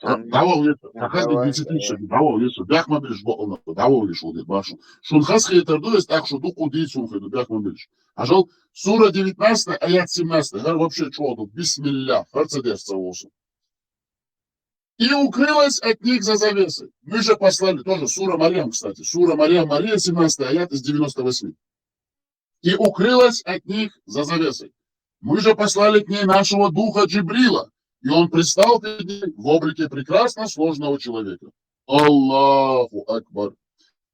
давал вес, какая десятичек, давал вес, бях мобилиш, давал вес, вот башу. Шунхас хейтарду есть так, что дуку дейцун хейду, бях мобилиш. А жал, сура 19, аят 17, гар вообще что тут, бисмилля, харцедерца восу. И укрылась от них за завесой. Мы же послали, тоже сура Марьям, кстати, сура Марьям, Мария, 17 аят из 98. И укрылась от них за завесой. Мы же послали к ней нашего духа Джибрила, и он предстал перед ней в облике прекрасно сложного человека. Аллаху Акбар.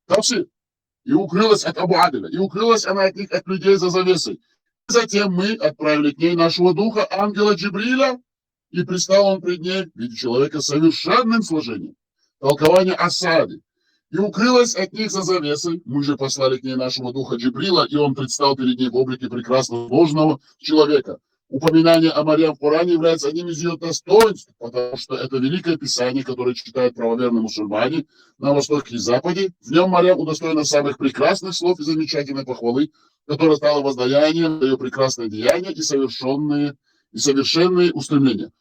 Тавсир. И укрылась от Абу Аделя, и укрылась она от них, от людей за завесой. Затем мы отправили к ней нашего духа, ангела Джибриля, и предстал он пред ней в виде человека с совершенным сложением. Толкование Асады. И укрылась от них за завесой. Мы же послали к ней нашего духа Джибрила, и он предстал перед ней в облике прекрасно сложного человека. Упоминание о Марьям в Коране является одним из ее достоинств, потому что это великое писание, которое читают правоверные мусульмане на Востоке и Западе. В нем Марьям удостоена самых прекрасных слов и замечательной похвалы, которая стала воздаянием за ее прекрасное деяние и совершенные устремления.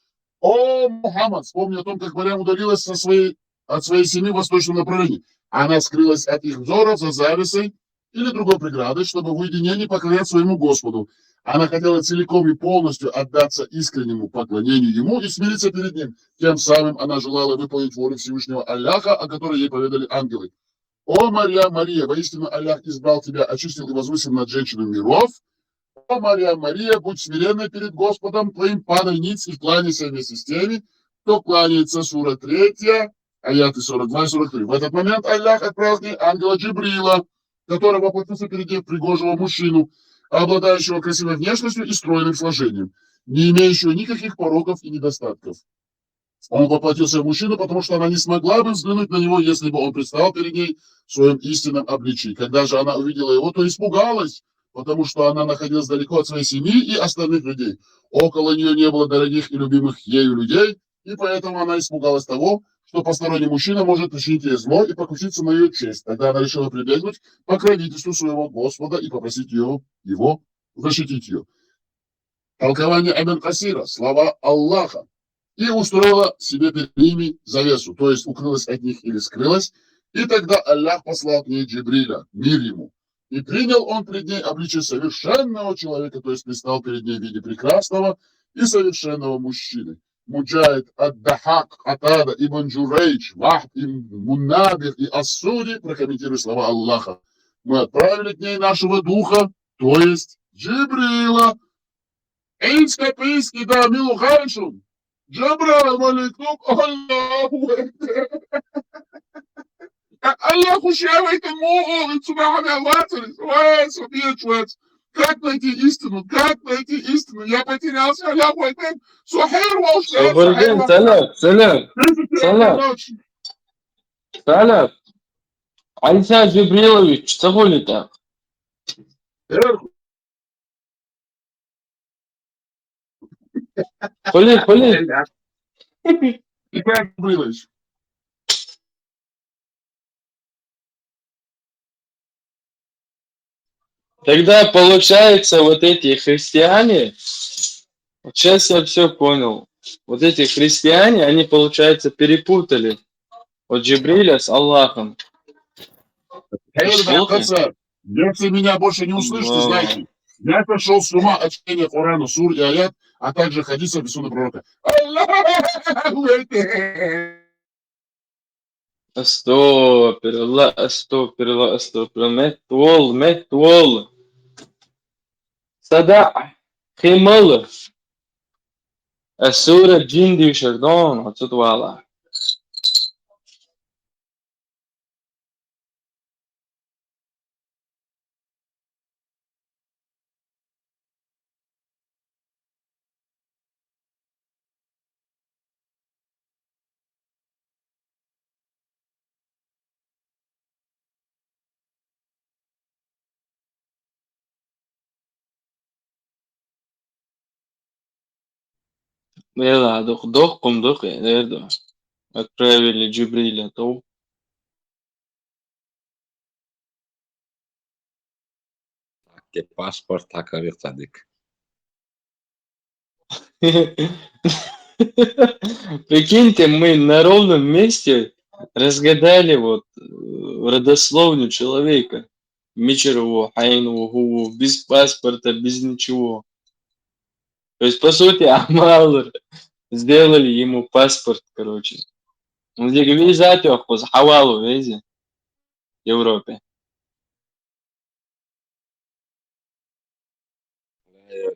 О, Мухаммад, вспомни о том, как Марьям удалилась от своей семьи в восточном направлении. Она скрылась от их взоров за завесой или другой преградой, чтобы в уединении поклонять своему Господу. Она хотела целиком и полностью отдаться искреннему поклонению Ему и смириться перед Ним. Тем самым она желала выполнить волю Всевышнего Аллаха, о которой ей поведали ангелы. О, Мария, воистину Аллах избрал тебя, очистил и возвысил над женщинами миров. О, Мария, будь смиренной перед Господом твоим, падай ниц и кланяйся вместе с теми, кто кланяется. Сура 3, аяты 42 и 43. В этот момент Аллах отправил к ней ангела Джибрила, который воплотился перед ней в пригожего мужчину, обладающего красивой внешностью и стройным сложением, не имеющего никаких пороков и недостатков. Он воплотился в мужчину, потому что она не смогла бы взглянуть на него, если бы он предстал перед ней в своем истинном обличии. Когда же она увидела его, то испугалась, потому что она находилась далеко от своей семьи и остальных людей. Около нее не было дорогих и любимых ею людей, и поэтому она испугалась того, что посторонний мужчина может причинить ей зло и покуситься на ее честь. Тогда она решила прибегнуть к покровительству своего Господа и попросить его защитить ее. Толкование Ибн Касира, слова Аллаха. И устроила себе перед ними завесу, то есть укрылась от них или скрылась, и тогда Аллах послал к ней Джибриля, мир ему. И принял он пред ней обличие совершенного человека, то есть предстал перед ней в виде прекрасного и совершенного мужчины. Муджахид, Ад-Дахак, Атада, Ибн Джурейдж, Вахб, Муннабир и Ассуди, прокомментируя слова Аллаха. Мы отправили к ней нашего духа, то есть Джибрила. Эйнска писки да милу хайшун. Джабра маликнук Аллаху Акбар. Аллаху шавайта могу, субхана Аллах, как найти истину? Я потерялся, Аллаху Акбар. Сухир волшеб. Салам. Айса Джибрилович, что ли так? Хули. Джибрилович. Тогда получается, вот эти христиане, вот сейчас я все понял, вот эти христиане, они, получается, перепутали вот Джибриля с Аллахом. Если меня больше не услышите, знаете, я пошел с ума от чтения Корана, сур и аят, а также хадисов и сунны пророка. Астагфируллах. Метвол. Сада химал. Асура джинди шардон, отсутвала. Bela, dok kumduk ya, derdo. отправили Джибриля, то паспорт такой цадик. Прикиньте, мы на ровном месте разгадали вот родословную человека. Мичерову, Хайнову, без паспорта, без ничего. То есть, по сути, Амалр сделали ему паспорт, короче. Он здесь виза по хавалу, вези, в Европе.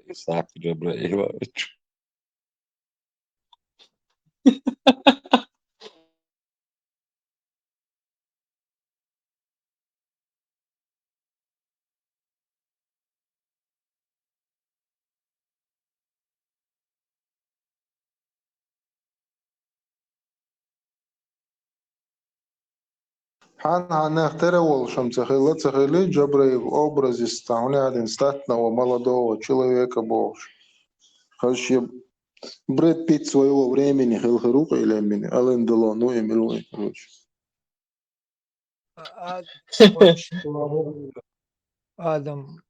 Исаак Джабраилович. حان عناختره волшем цехили Джабраил в образе ставлен один статного молодого человека Божьего. Хочу Брэд Питт своего времени Хелхерука или Амини, Ален Делону и Милуи, короче. Адам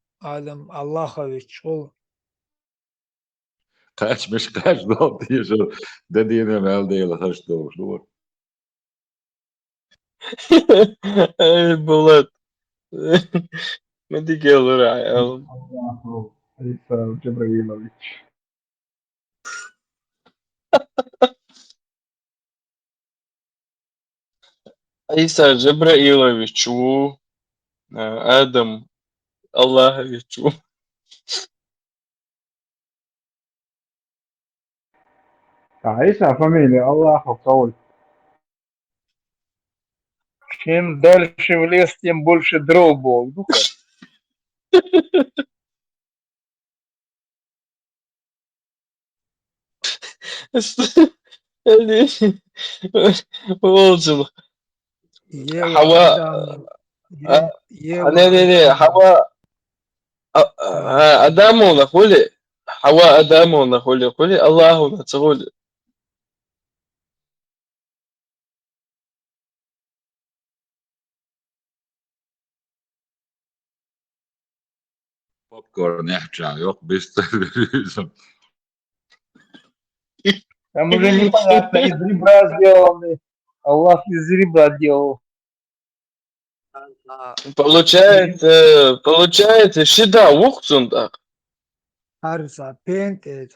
Аллахович ol. Kaçmış kaç doldu diye şu dediğine elde değil kaç dolmuş. Ey Bulat. ما تيجي olur ya. Allahu İsa Cebrailович. İsa Cebrailович у Адам Аллахович у. Isa фамилия Аллахов Сауль. Чем дальше в лес, тем больше дров был. Ну-ка. Olsun. Ева, Hava Адам, Ева, не, Адам. Hava Адаму нахули. Hava Адаму нахули, хули Аллаху нахули. Popcorn yapacağım yok biz de Там уже непонятно, из ребра сделаны. Аллах из ребра делал. Получается, шида ухцун так. Harsa pente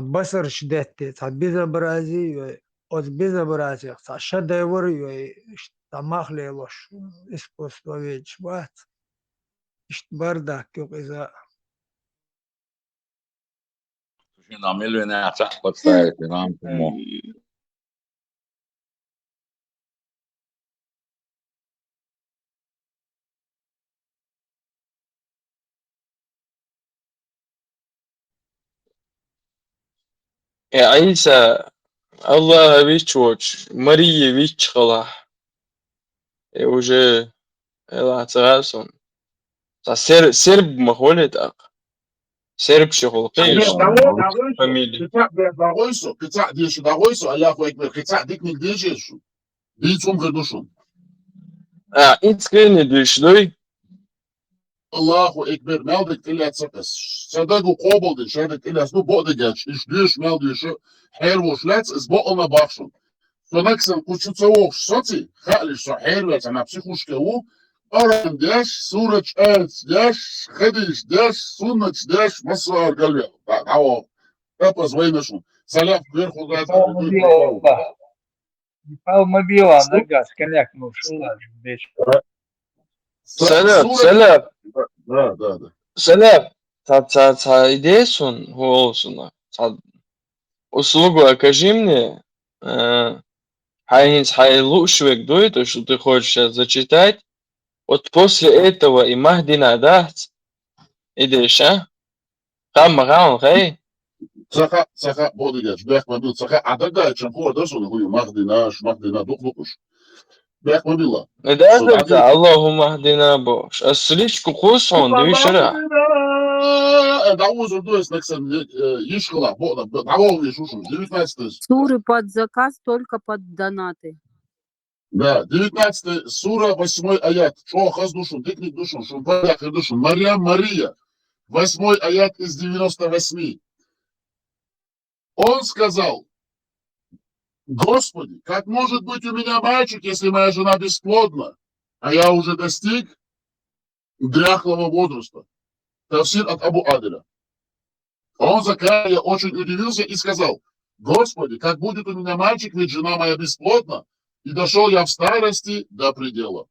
basar şiddette безобразие от безобразия шедевр тамахле лош искусство ведь бат бардак yok иza نعمل له انا صاحبك صاير نعم كمو عيسى الله вичоч, Мария вичхала. И уже элацарасон. Серб махоли так. Серб шихолки фамилия. قطع ديشو داغويسو الله أكبر قطع ديك من ديشو ديتهم غدوشون إنت دوشلوي الله أكبر مالدك إلا تسقس صدقوا قابل دي شهدك إلا سنو بقى ديش إيش ديش مالدي شو حير وشلاتس إس بقى ما بخشون فنكسن كوشو تسووش صوتي خالش صو حير ويتنا بسيخوش كهو أرام ديش سورة آلت ديش خديش ديش سنة ديش مصر قلبي عوام أبس وينشون سلام غير خضرات Мобила на газ, коньяк, ну, шулаш, бич. Selam. Да. Selam. Та идеясун хуолсуна. Та услугу окажи мне. Хайнс хайлушвек дует, то, что ты хочешь сейчас зачитать. Вот после этого и Махдина дать. Идешь, а? Хаммагаун, хей? Саха бодигаш бях мобил саха адага чанкуа дасун хуй махдина дуклукуш бях мобила Да, Аллаху Махдина бош. А сличку кусон, две шара. Даузу дуэс наксан ишхала, даволни шушу, 19 Суры под заказ, только под донаты. Да, 19 сура, 8 аят. Шо хаз душу, тыкни душу, шумпаях и душу. Мария, 8 аят из 98. Он сказал: Господи, как может быть у меня мальчик, если моя жена бесплодна, а я уже достиг дряхлого возраста? Тавсир от Абу Аделя. Он, Закария, очень удивился и сказал: Господи, как будет у меня мальчик, ведь жена моя бесплодна, и дошел я в старости до предела.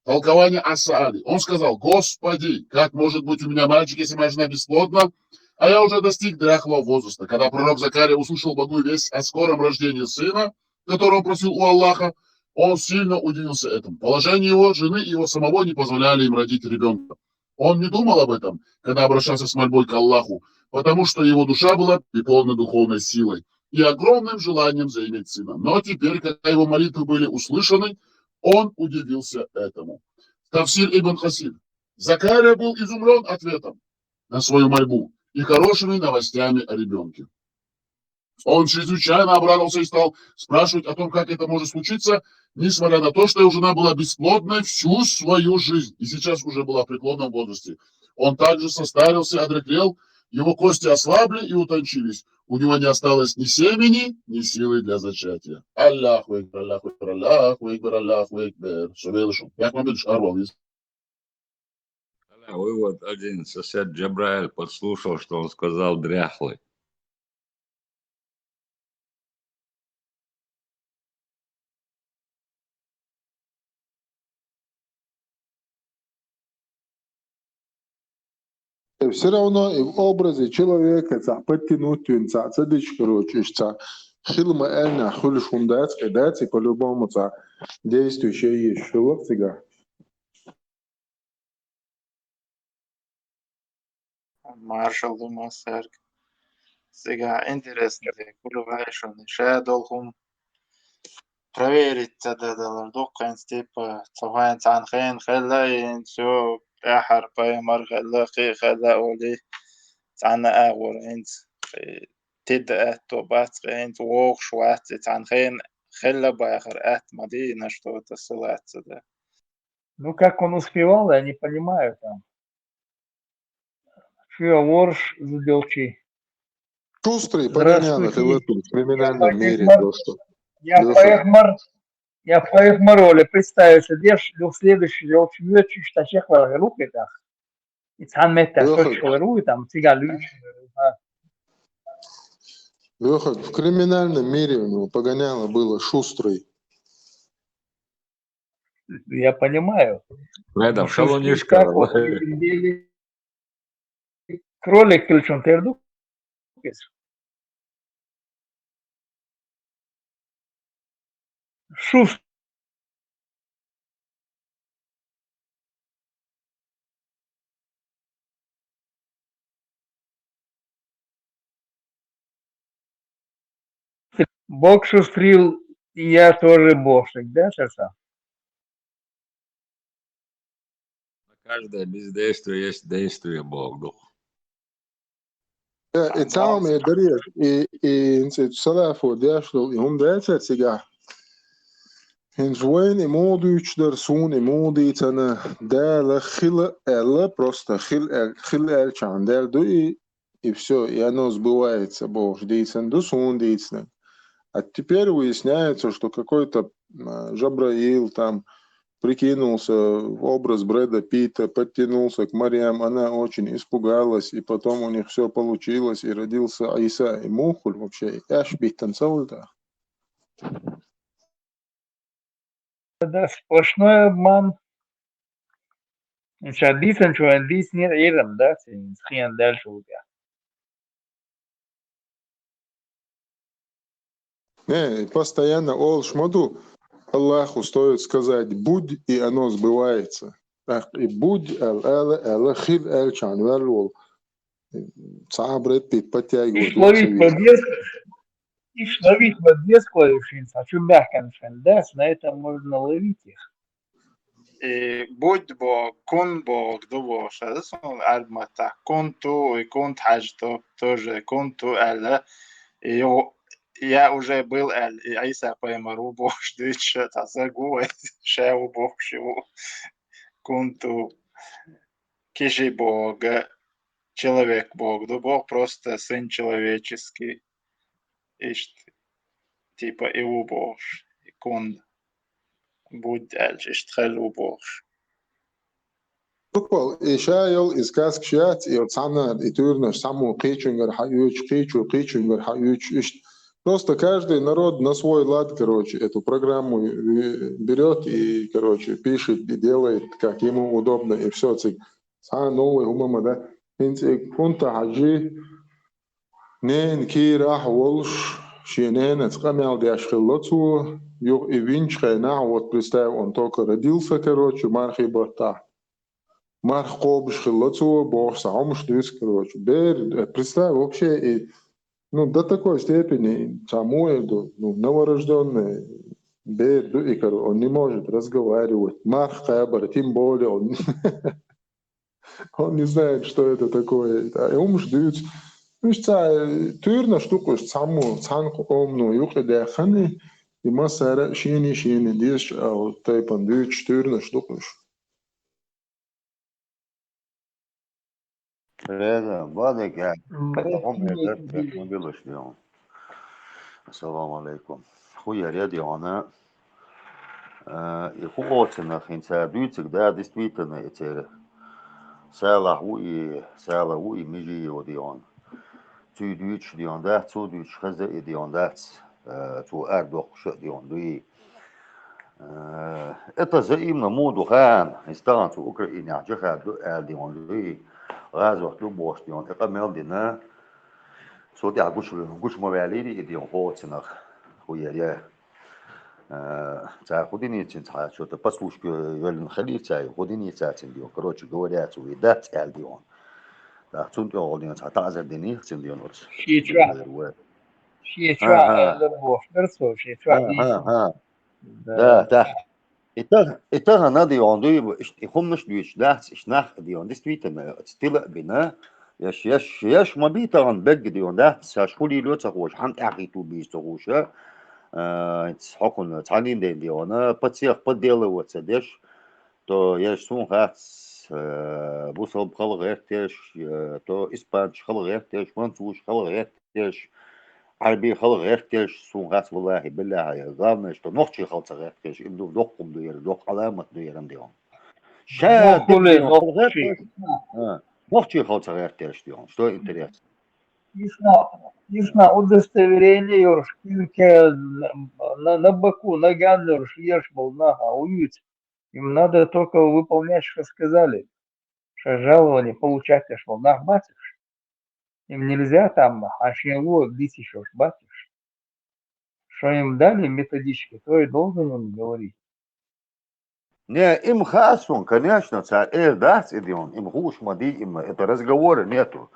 Толкование Ас-Саади. Он сказал: Господи, как может быть у меня мальчик, если моя жена бесплодна, а я уже достиг дряхлого возраста. Когда пророк Закария услышал благую весть о скором рождении сына, которого просил у Аллаха, он сильно удивился этому. Положение его жены и его самого не позволяли им родить ребенка. Он не думал об этом, когда обращался с мольбой к Аллаху, потому что его душа была переполнена духовной силой и огромным желанием заиметь сына. Но теперь, когда его молитвы были услышаны, он удивился этому. Тавсир Ибн Хасир. Закария был изумлен ответом на свою мольбу и хорошими новостями о ребенке. Он чрезвычайно обрадовался и стал спрашивать о том, как это может случиться, несмотря на то, что его жена была бесплодной всю свою жизнь и сейчас уже была в преклонном возрасте. Он также состарился, одряхлел, его кости ослабли и утончились. У него не осталось ни семени, ни силы для зачатия. Аллаху экбер, Аллаху экбер, Аллаху экбер, Аллаху экбер. Как вам видишь, Арвал? Вывод один. Сосед Джабраэль подслушал, что он сказал дряхлый. Все равно и в образе человека подтянуть цадыч, короче, хилма эльна хулишундец, и по-любому действующее есть шилок сега. Маршал Думасерк. Сега интересно, куда вайшон, ше должен проверить это, докан типа, цахайн цанхайн, хеллайн, все, ахар, паймар, хеллахи, хеллаули, цана агур, инт, تبدأ توبات انت ووق شوات تعنخين خلا باخر ات مدينة что это ссылается, да. Ну, как он успевал, я не понимаю там. Что ворш забелчи. Шустрый, погонял, это в криминальном мире просто. Я по их мороле представил, что дешь в следующий дел чуть что чехла руки так. И там метта что руки там цигалюч. Леха, в криминальном мире у него погоняло было шустрый. Я понимаю. Рядом шалунишка. Кролик ключом терду. Шустр. Бог шустрил, и я тоже бошек, да, Шаша? Каждое бездействие есть действие Бога. И там и дарья, и инцит салафу дяшло, и он дается сега. Инжуэн и модуч дарсун и модицана, да хил элла просто хил элчан, да и все, и оно сбывается, Бог дицан дусун дицан. А теперь выясняется, что какой-то Джабраил там прикинулся в образ Брэда Питта, подтянулся к Марьям, она очень испугалась, и потом у них все получилось, и родился Иса и Мухуль вообще. Эшбих танцевал, да. Да, сплошной обман. Сейчас дицан, что он диц нет ирам, да, схиан дальше у тебя. Не, постоянно ол шмоду Аллаху стоит сказать будь, и оно сбывается. И будь хил элчан верлол. Сабрет пит подтягивает. Ишь ловить в детскую шинца, а что мягко да, на этом можно ловить их. بود با کن با دو باشه son البته کن تو и кон حاجته тоже кон то эля я уже был эль и айса поймару бож дыча таза гуэ шеу бож его кон то кижи бога человек бог да бог просто сын человеческий ишт типа его бож кон будь эль ишт хелу бож Tukval Ishael is kaskšjat i od sana i turna samo qechungar hаюч, qechungar hаюч. Просто каждый народ на свой лад, короче, эту программу берет и, короче, пишет и делает, как ему удобно, и все. Новый умама, да. Кунта хаджи, нен кира волш, шенен, цкамял дяшхилоцу, юг и винчхайна, вот представь, он только родился, короче, мархи борта. Марх кобш хилоцу, бог сам штыс, короче. Представь, вообще, и, до такой степени самой, новорожденный, он не может разговаривать. Марх кабар, тем более, он не знает, что это такое. И умждыц. Тюрна штука, саму, цанку омну, юхля ханы, и масара шини, диш, а вот тайпан дыч, тюрна штука. Reza, badek ya. Assalamu alaikum. Хуя рядиона. И хуотина хинца дюцик, да, действительно, эти сала уи мижи одион. Цу дюч дион да, цу дюч хаза и дион да, цу ардох ш дион дуи. Это взаимно моду хан, инстанцу Украине, джаха дион дуи. غازو لو بوش ديون تقمل دينا صوتي عقوش مواليدي ديون هوتنخ ويا تاع خديني تاع شو تبصوش يولن خلي تاع خديني تاع ديون كروتش говорят ويدات تاع ديون لا تونتو اولين تاع تعزر ديني ديون ورس شي ترا لبوش درسو شي ترا да это надо он дуй хомнаш дуйш дас ишнах дион действительно стила бина яш мобита он бег дион да сашхули лоца хош хант ахиту бистогуша хокон цанин диона пациях поделываться деш то яш сун хат бусол халгертеш то испанч халгертеш француз халгертеш عربي خلق غيرتش سون غاس والله بالله غامش تو نوخشي خلق غيرتش إمدو دوقم دوير دوق علامة دوير عندهم شاد نوخشي خلق غيرتش ديون что интересно Ишна удостоверение ёрш кирке на боку ногами ёрш ешь был нага уют. Им надо только выполнять, что сказали. Что жалование получать аж был нах батишь. Им нельзя там, аж его бить еще батишь. Что им дали методички, то и должен он говорить. Не, им хасун, конечно, царь даст идион, им хуш мади, им это разговоры нету.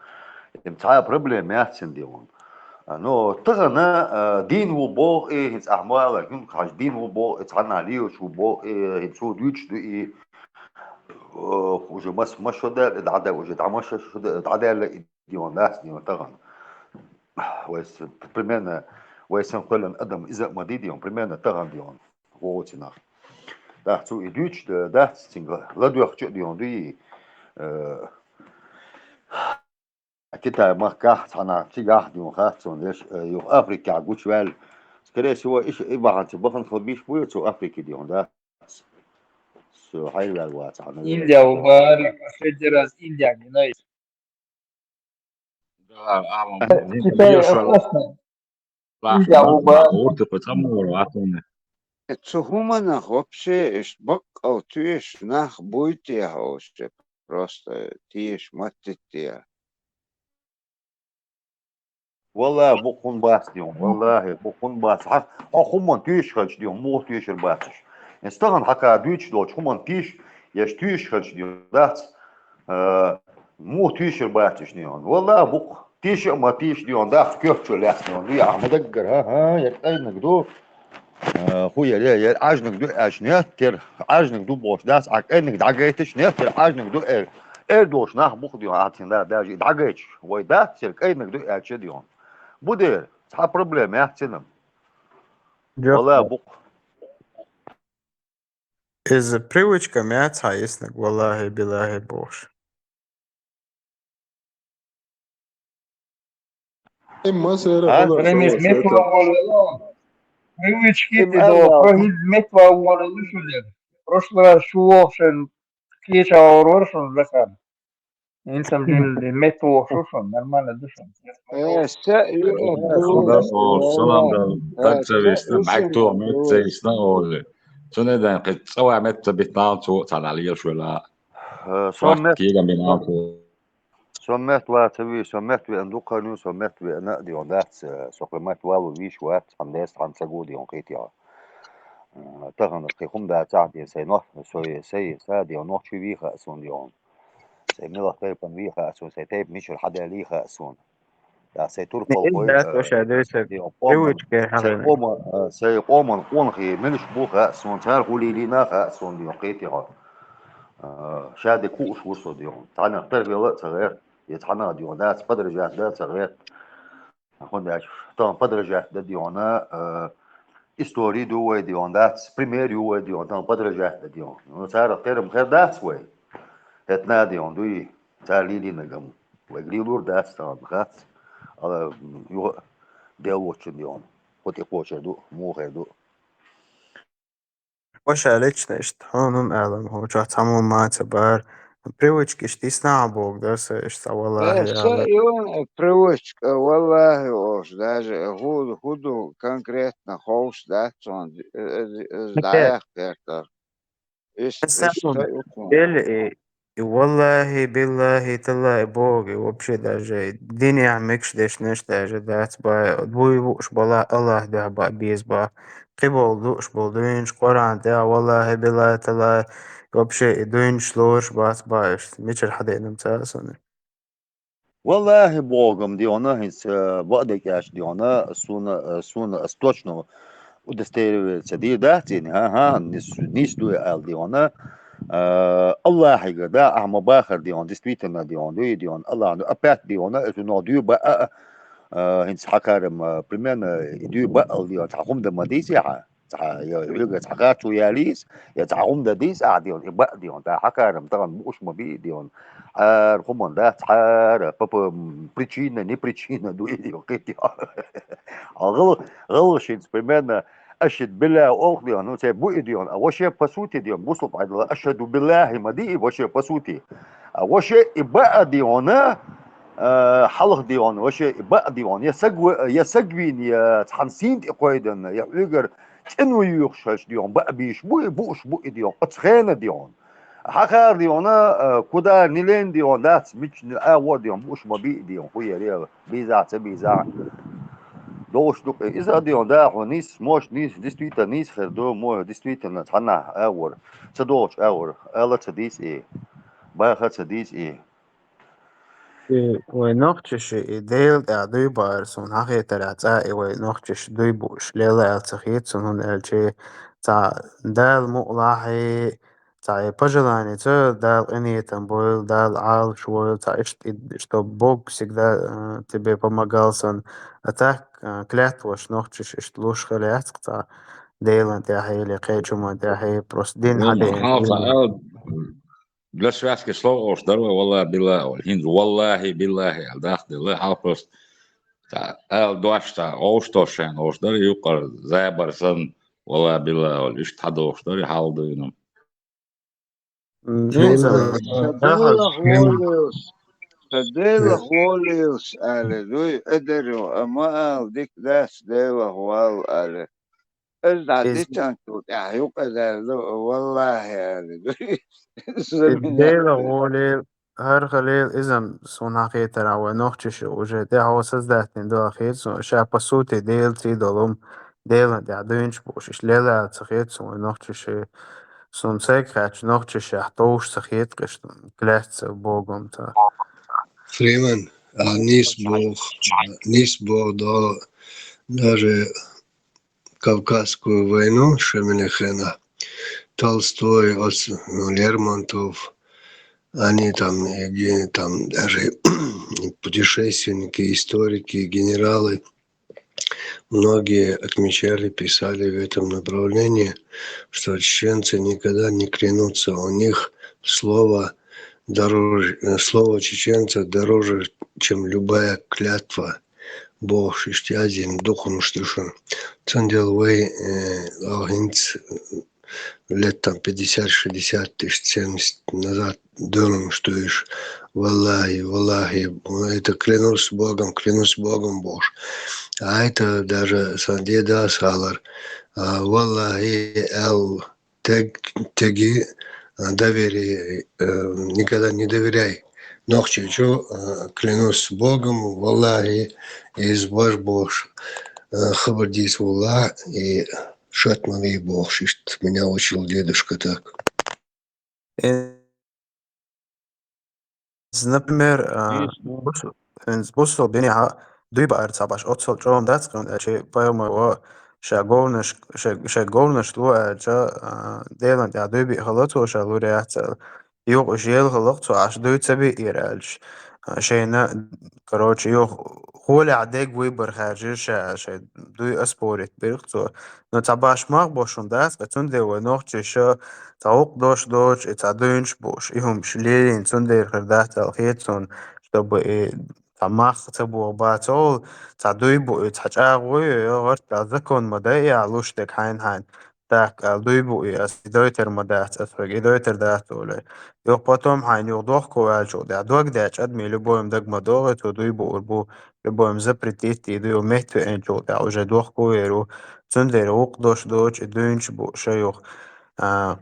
Им царь проблем ясен дион. Но тагана дин вубо и хиц ахмала, ким хаш дин вубо, царна лио шубо и хицу дюч и уже ما ده العداء уже تعمش العداء ديون ناس ديون طبعا ويس примерно ويسن كلن ادم اذا ما ديون примерно طبعا ديون ووتنا да цу идуч да стинга ладух дион ди كده ما كحت أنا تيجي ديون خاصون ليش يو أفريقيا عقوش وال скорее всего إيش إبعاد بخن خبيش بوي تو أفريقيا ديون ده هاي الوقت Индия убарик, последний раз Индия гнает. Теперь опасно. Индия убарик. Это гумана вообще бак аутуешь нах будете хаосе просто тиеш матите. والله بكون باس ديون والله بكون باس أخومن تيش خرج ديون مو تيش الباسش استغن حكا دوتش دوتش خمن تيش يش تيش خرج ديون دات مو تيش الباسش ديون والله بك تيش ما تيش ديون دات كيف شو لاس ديون يا أحمد أجر ها يتأين نقدو خويا لا عجنك دو اشنيتر عجنك دو بوش داس انك دعجيتش نيتر عجنك دو دوش ناخ بوخديو عاتين لا داجي دعجيتش ويدا سيرك انك دو اتشديون بودير صح بروبليم يا تنم والله بوق Из привычка мяться, если والله بالله бош. إما سيرة ها بدر Времes سوا metva سيتا volelo. Привычки ты ام до الله проhid metva volelo шулер. Прошлый раз шуошен кеча ороршон захан. Инсам дин метва шушон нормально душон. Sonra привычка, o والله sonunda tagzavista إيش macto البروش metzeisna ole. Soneda qitsawa metta bitnaantu tanaliya shwala. سمت Fakkiga minaantu. سمت واتوي سمت بأندو قانون سمت بأنا ديون دات سقمت والو ويش وات حمداس عن سجود ديون قيتيا تغن قيقوم دا تعدي سي نوح سي سادي ونوح شو بيخا أسون ديون سي ملا طيب بيخا أسون سي تيب مش الحدا ليخا أسون دا سي تورفل قوي إذا وشادوسك ديون قومن привычка سي حقنا. قومن سي قومن قونخي منش بوخا أسون تار قولي لينا أسون ديون قيتيا شادي كوش وصو ديون تعنا قرب يلا صغير يتحنا ديون دات بدر جات دات صغير Quando então padre já da Diona história do é Diona primeiro é Diona então padre já da Diona não sabe ter um das way etna Diona do tá ali na gamo o agrilor das tá gat ala eu deu o Diona pode coachar do morrer do وش عليك نشتحونهم أعلم هو جات همون ما تبار привычки اشتيسنا عبوك درس اشتا والله على привычка, والله уж даже худу конкретно хоуш, да, он حكاية сдаях это, السلام что إيه والله بالله تلا بوغي وبشي داجي الدنيا عمكش ديش نش داجي دات با دوي بوش بلا الله ده با بيز با قبول دوش بول دوينش قرآن ده والله بالله تلا وبشي دوينش لوش بات باش ميشل حدا نمتاسون والله بوغم Diona هنس بعدك ايش Diona سونا استوچنو удостоверивает сади да тени ها نيس دو ال Diona الله حاجة ده أهم باخر ديون действительно ديون ديون الله عنده أبات ديون إذا نوديو بقى هنس حكارم примерно ديو بقى ديون تعهم ده مديس يا يلقى تحقاتو ياليس يتعهم ده ديس ديون بقى ديون ده حكارم طبعا مش مبي ديون هم ده تحار بابا причина не причина دو ديون كده غلط شيء примерно أشهد بالله أخذي أنه سيبوء ديون أوشي بسوتي ديون بوصل بعد أشهد بالله ما دي وشي بسوتي أوشي إبقى ديونا حلق ديون وشي إبقى ديون يسجوين يا تحنسين إقويدن يا إيجر تنوي يخشش ديون بقى بيش بوش بوء ديون أتخانة ديون حقار ديونا كودا نيلين ديون دات مش نقاوة ديون بوش مبيء ديون خويا ريال بيزع دوش دوك إذا ديون دا ونيس موش نيس ديستويتا نيس خردو مو ديستويتا نتحنا أور تدوش أور ألا تديس إيه باخد تديس إيه ونوختش ديل دوي بارسون هاخي ترعتا ونوختش دوي بوش ليلا التخيط سنون الجي تا دال مقلاحي تا بجلاني تا دال اني تنبويل دال عال شويل تا اشتو بوك سيك دا تبي بمقالسن اتاك كلات وش نوختش اشتلوش خليات تا ديلا تاحي لقيتشو تاحي بروس دين Nema حدين halsa el Glasvaski slovoš darva والله بالله والهند والله بالله الداخل الله حافظ تا el došta اوشتوشن اوشدار يقر زابرسن والله بالله والإشت حدا اوشدار حالدينم انزل Sadela Holius ale دوي قدروا أما ديك داس ديلا هوال ale ازدع دي تانتو تحيوك والله ale دوي الديلة غولي هر خليل إذا سون هاخي ترى ونوختش وجه ده هو سزدهتين دو أخير سون شابا سوتي ديل تي دولم ديلا دي عدوينش بوشش ليلة تخيط سون نوختش سون سيك خاتش نوختش احتوش تخيط قشتون كلاهت بوغم تا Кавказскую войну Шемелехена, Толстой, Лермонтов, они там, где там даже путешественники, историки, генералы, многие отмечали, писали в этом направлении, что чеченцы никогда не клянутся, у них слово чеченца дороже, чем любая клятва. Бог шестиазин, духом штушен. Цандел лет там 50-60 тысяч, 70 назад думаем, что ишь, валлахи, это клянусь Богом, Бог. А это даже сандеда салар. Валлахи теги доверие, никогда не доверяй. Ночью клянусь Богом, валлахи, из Бог, хабардис валлах, и шатман и Бог, меня учил дедушка так. Например, بصوا بيني دويبا ارتساباش اوتسول جوم داتسكون شي بايوما شا لو ديلان يا دويبي خلطو شا لوريات يوغ جيل خلطو عش دوي تبي يرالش شينا كروتش يوغ هولي عديق ويبر خارجي شا دوي اسبوريت بيرختو نو تاباش ماغ بوشون داس بتوندي ونوخشي شا تعوق دوش اتعدونش بوش إيهم شليلين تندير خردات الخيتون чтобы тамах цебу бацол цадуйбу цачаагуй горт закон модай алуштек хайн так алдуйбу ас идойтер модат асвэг идойтер датоле ёх потом хайн ёхдох ковалчо да дог дач адми любоем дагмадога то дуйбу урбу любоем запретить и дуй мехту энчо да уже дох коверу цундер уqdosh доч дунч бу шайох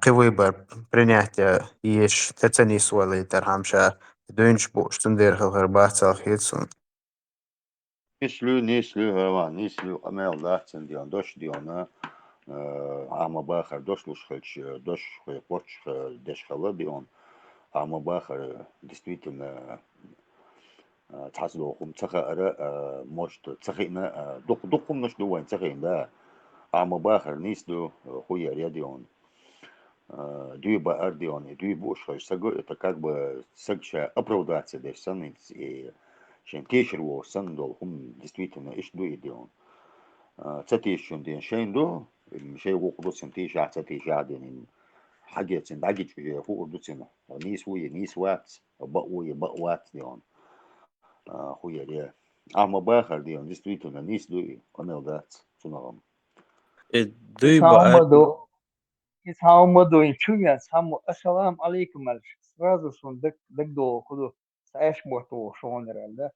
قويبر принятие еш теценис уэлитер хамша дунч бу штундер хэлхэр хитсун Нислю, амел дахцен дион, дош диона, ама бахар, дош лушхач, дош порч, дешхала дион, ама бахар, действительно, цаздохум, цахара, может, цахина, духум наш дуайн, цахин, да, ама бахар, нислю, хуя дион. Дюйба ардион и дюйбу это как бы сагша оправдаться да сан и чем кешерво сан дол действительно иш дуидион цатишун ден шейндо шей вокдосен тиша цатишаден حاجة داجت في فوق الدوسين نيس وات بقوات ديون خويا دي أما باخر ديون действительно نيس دوي أنا ودات سنغم دويبا Самому инчуня, саму ассалам алейкум альш. Сразу сон дагдо худу саэш моту шонер, да?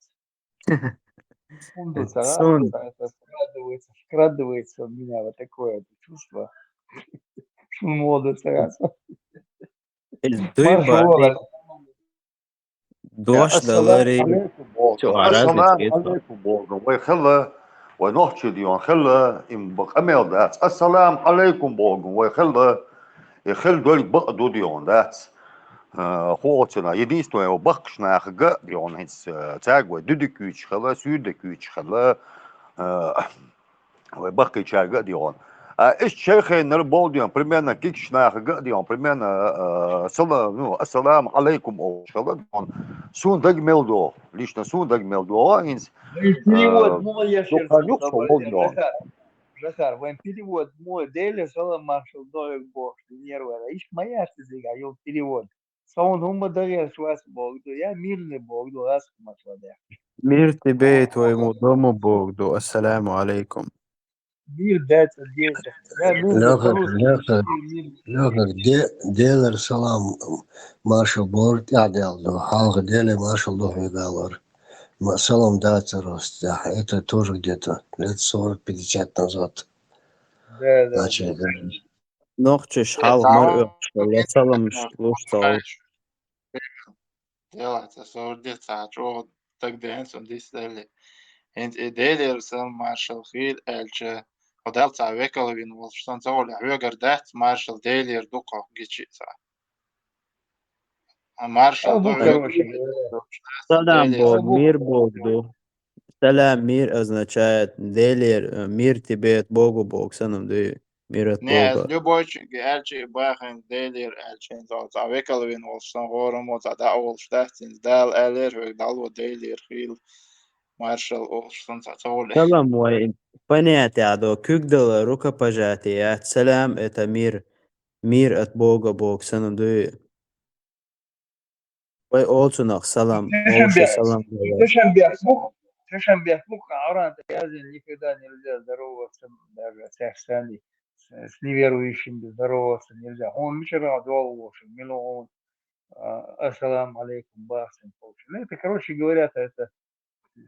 Фунду сун скрадывается у меня вот такое чувство. Моду сразу. دويبا دوش السلام دلاري عليكم تو بوغن عرازي السلام تريد عليكم بوغن ويخلى ونحكي ديون خلى إن بقمل دات السلام عليكم بوغن ويخلى يخل دول بقدو ديون دات خوتنا единственное бахшна хга дион хис тагва дудикуч хала сюдикуч хала وباقي شاقة ديون ايش شيخ نربول ديون примерно كيكشنا خقا ديون примерно السلام عليكم او شغل ديون سون دق ميلدو ليش سون دق ميلدو انس Перевод мой я Захар, when перевод мой дели сала маршал долек бог нервы. Иш моя стезига, я перевод. Сон ума дарья свас бог, я мирный бог, раз масваде. مير тебе и твоему дому Бог, ассаляму алейкум. Мир дается детям. Я мирный по-русски. Делер салам маршал борт яделдо, халга деле маршал дохведалор. Салам дается рост, это тоже где-то лет 40-50 назад. Да. Нохчеш хал мар салам шлуштал. Делается сордится, что так дэнс он дистели. Энд идея сам маршал хил эльче. Одел ца векалвин вол штан золя. Höger det marshal Delier дука гичица. А маршал до Салам Бог, мир Бог, Салам, мир означает делир, мир тебе от Богу, Бог санам дui, мир от Не, Бога. любой элчи бахен делир элчен за векалвин олштан гором за да олштахтин дал элер дал делир хил маршал олштан цоле. Салам, мой понятие, до кюгдала рукопожатие. Салам это мир, мир от Бога, Бог санам dui. Ой, олчунах салам, олша салам. Трешембех Авраам Язин никогда нельзя здороваться, даже сами с неверующими здороваться нельзя. Он вчера долго, миллион ассалам алейкум басим. Ну, это, короче говоря, это,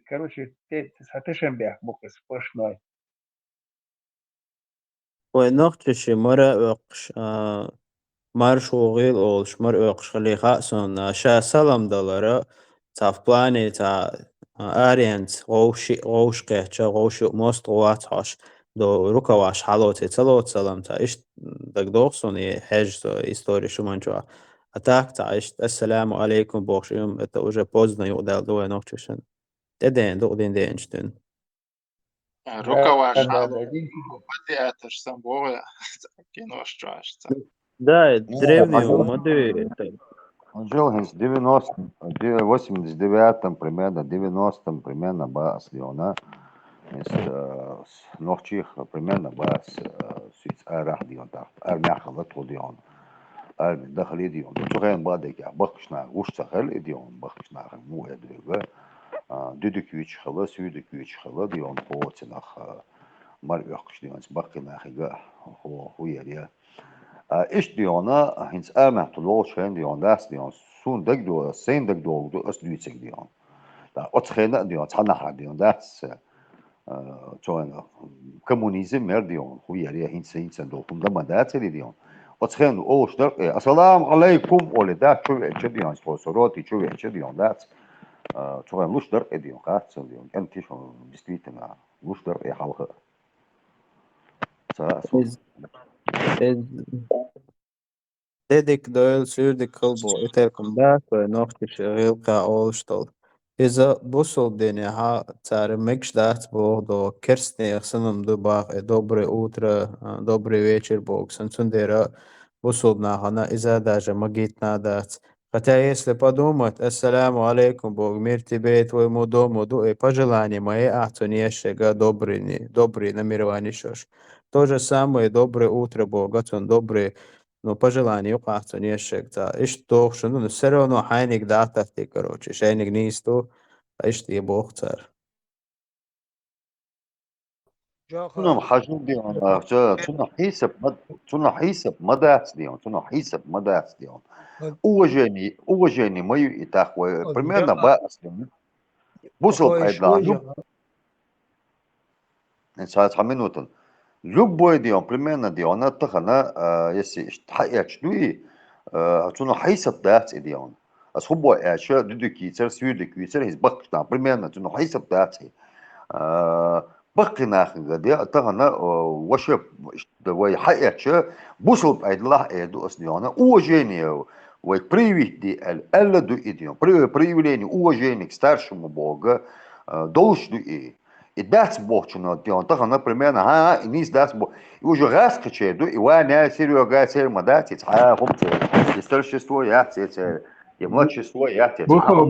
короче, Трешембех сплошной. Ой, нохчеши мара öqш, marş oğil olş, mar öqş xaliqa son, şa salam dalara, ta в плане, ta ариент, غوش قيحشا, غوش most غوات حاش, do rukawash halote, talot salam, ta ish, dag doqson хеж история шуманчуа. А так, та ish, ассаламу алейкум, богшим, это уже поздно, юдал, дуэ нохчешен. Теден, дуqдин денчтен. Рукаваш хало. Пати аташ сам бога кинош чашца. Да, Не, древние моды, он жил в 90-м, 89-м примерно, 90-м примерно бас Леона. Нохчих примерно бас сюц арах дион так, армяхала тодион. Арми дахали дион. Чуген бадек я бахшна, ушсахал дион, бахшна му эдвега. Düdük xala, südük xala diyon poçnaq mar yoqş diyon bakına xiga ho yeriya. İş diyona hins amahtulo şen diyon das diyon sun dag do sen dag do as lütsek diyon. Da otxena diyon çanaha diyon das çoğuna komünizm mer diyon ho yeriya hins do funda madat diyon. Otxen o ştar assalamu aleykum ole da çöve diyon sponsoroti çöve diyon das. Чугай луштар эдион каатсан дион антишон действительно луштар и халха са Dedik doyl sürdük kılbo eterkum dâk noktiş gılka olştol. İza busol deni ha царе мекшдат бог до керстнех санам до бах доброе утро, добрый вечер бог сансундера busol нахана иза даже магит надать. Хотя если подумать, ассаляму алейкум бог, мир тебе и твоему дому, пожелания мои, ахтунешега добрый намеревания шош. То же самое доброе утро бог, он добрый ну, пожелание указывается несколько. И что, что, ну, все равно хайник дата ты, короче, шайник не исто, а и что бог царь. Tunam hajun diyon tuna hisab madats diyon tuna hisab madats diyon. Уважение мою и такое примерно бас diyon. Busol пайдла. Сейчас минуту. Любой дион примерно дион тахана если тхаячдуи тuna hisab дats дион. As хубо яча дудукицер сюдукицер из бакта примерно тuna hisab дats. بقينا خنجدي تغنا وش وي حقيقة بوصل بعد الله إيدو أصليانا أوجيني وي بريويت دي ألا دو إديون بريوليني أوجيني ستارش مبوغ دوش دو إيه إداس بوغشنا ديون تغنا بريمينا ها إنيس داس بو يوجو غاس كتشيدو إوانا سيريو غاسير مداتي تحا خبتي يسترشستو يحتي يملاتشستو يحتي تحا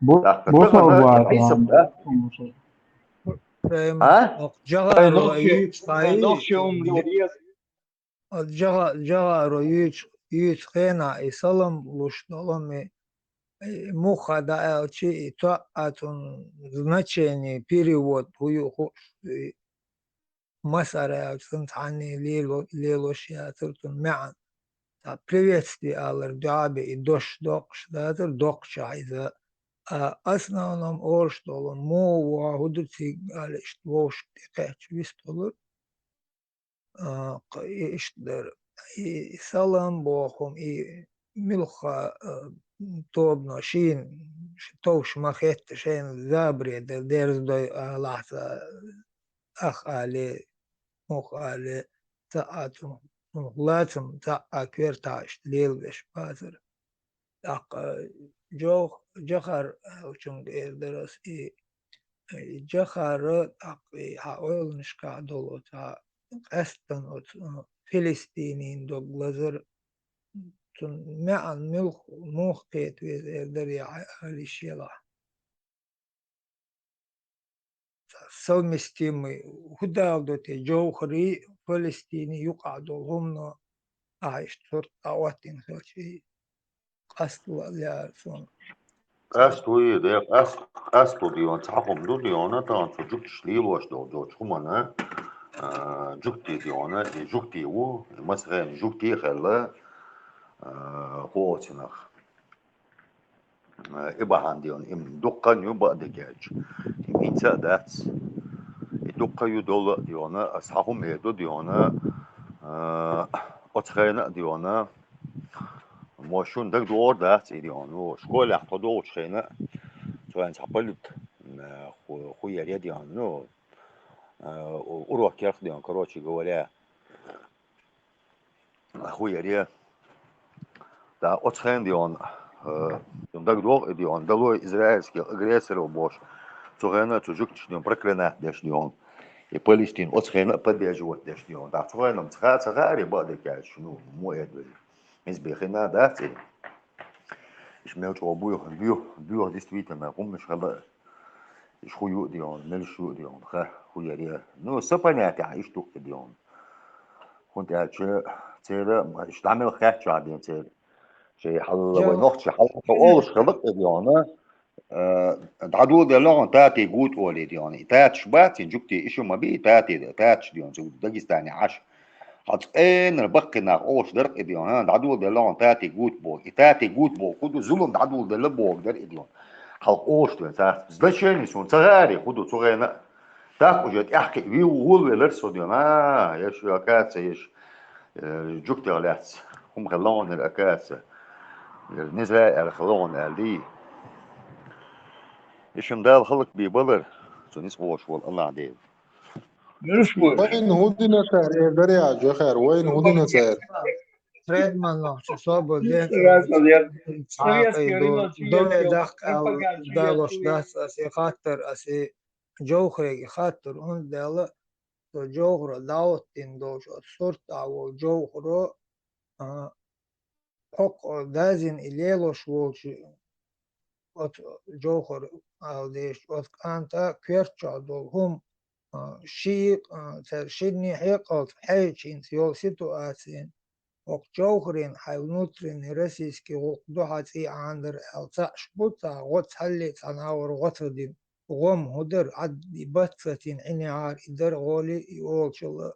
Busol var. Джагаро юч хена и салам лушнолами муха да элчи и то атун значение перевод хую масара центани лилош я тутун мян та приветствие аллар дуабе и дош докш да докш айза основном орштолун мова худуци алеш вош текач вистолур иштер и салам бохум и милха тобно шин توش مخيت شين زابري ديرز دوي لحظة أخ علي مخ علي تاعتم لاتم تاع كير تاعش ليل بش بازر أق جخر وشون درس جخر هقول نشكا دولت أستن فلسطينين دوغلزر تون معن موخ قيت دري على الشيلا سلمستيمي هدالدوتي جوخري فلسطيني يقعدوا هم عايش ترت أواتين سوشي قصد لا سون Astoji, det astodion tahom dudiona tan çocuk şlivoş do çumana jukti diona jukti u mesela jukti khalla qoçnak ibahan dion im dukkan yu badegaj imita dat dukka yu dol diona ashum edo diona otkhayna diona moshun dag doğru dat diona şkola hado çkhayna سواء سحبلت خويا ريادي عنو وروح كيرخ ديون كروتشي جوالا خويا ريا دا أتخين ديون يوم داك دوغ ديون دلو إسرائيلسكي أغريسر وبوش تغينا تجوكتش ديون بركلنا داش ديون فلسطين أتخين بدي جوات داش ديون دا تغينا متخات غاري بعد كاش شنو مو إدوي مش بيخنا داتي Ich merke auch Bücher действительно, помнишь, когда ich хую дион, мельшу дион, хуя рия. Ну, все понятно, а что ты дион. كنت قاعد تيرا مش تعمل خاف شو عادين تيرا شيء حل وينوخ شيء حل فأولش خلق ديانا دعدو دلون تاتي قوت أولي دياني تاتش باتي جبتي إشو ما بي تاتش ديان زود داجستاني عش حط إن البقنا أوش درق ديان دعدو دلون تاتي قوت بو خدو زلون دعدو دل بو در ديان حلق أوش ديان تاس زلشيني سون صغاري خدو صغيرنا تاك وجت أحكي ويو وول لرسو ديان يش أكاتس يش جبتي غلاتس هم خلون الأكاتس النزاع الخلون اللي إيشم دال خلق بيبلر سونيس بوش وال الله عديد وين هودنا سعر دريا جخير وين هودنا سعر Fredman noch صابوا دين دول دق أو دالوش داس أسي خاطر أسي جوخري خاطر هون دال جوخر داوتين دوش صورت أو جوخرو حق دازين إليلوش وولش جوخر أو ديش أنت كيرتشا دول هم شيء ترشدني حقل حيشين سيول سيتواسين وجوهرين حيونوترين رسيسكي وقدوحاتي عندر التاش بوتا غتحلي تناور غتردين غم هدر عدي بطفتين عني عار إدر غولي يولشل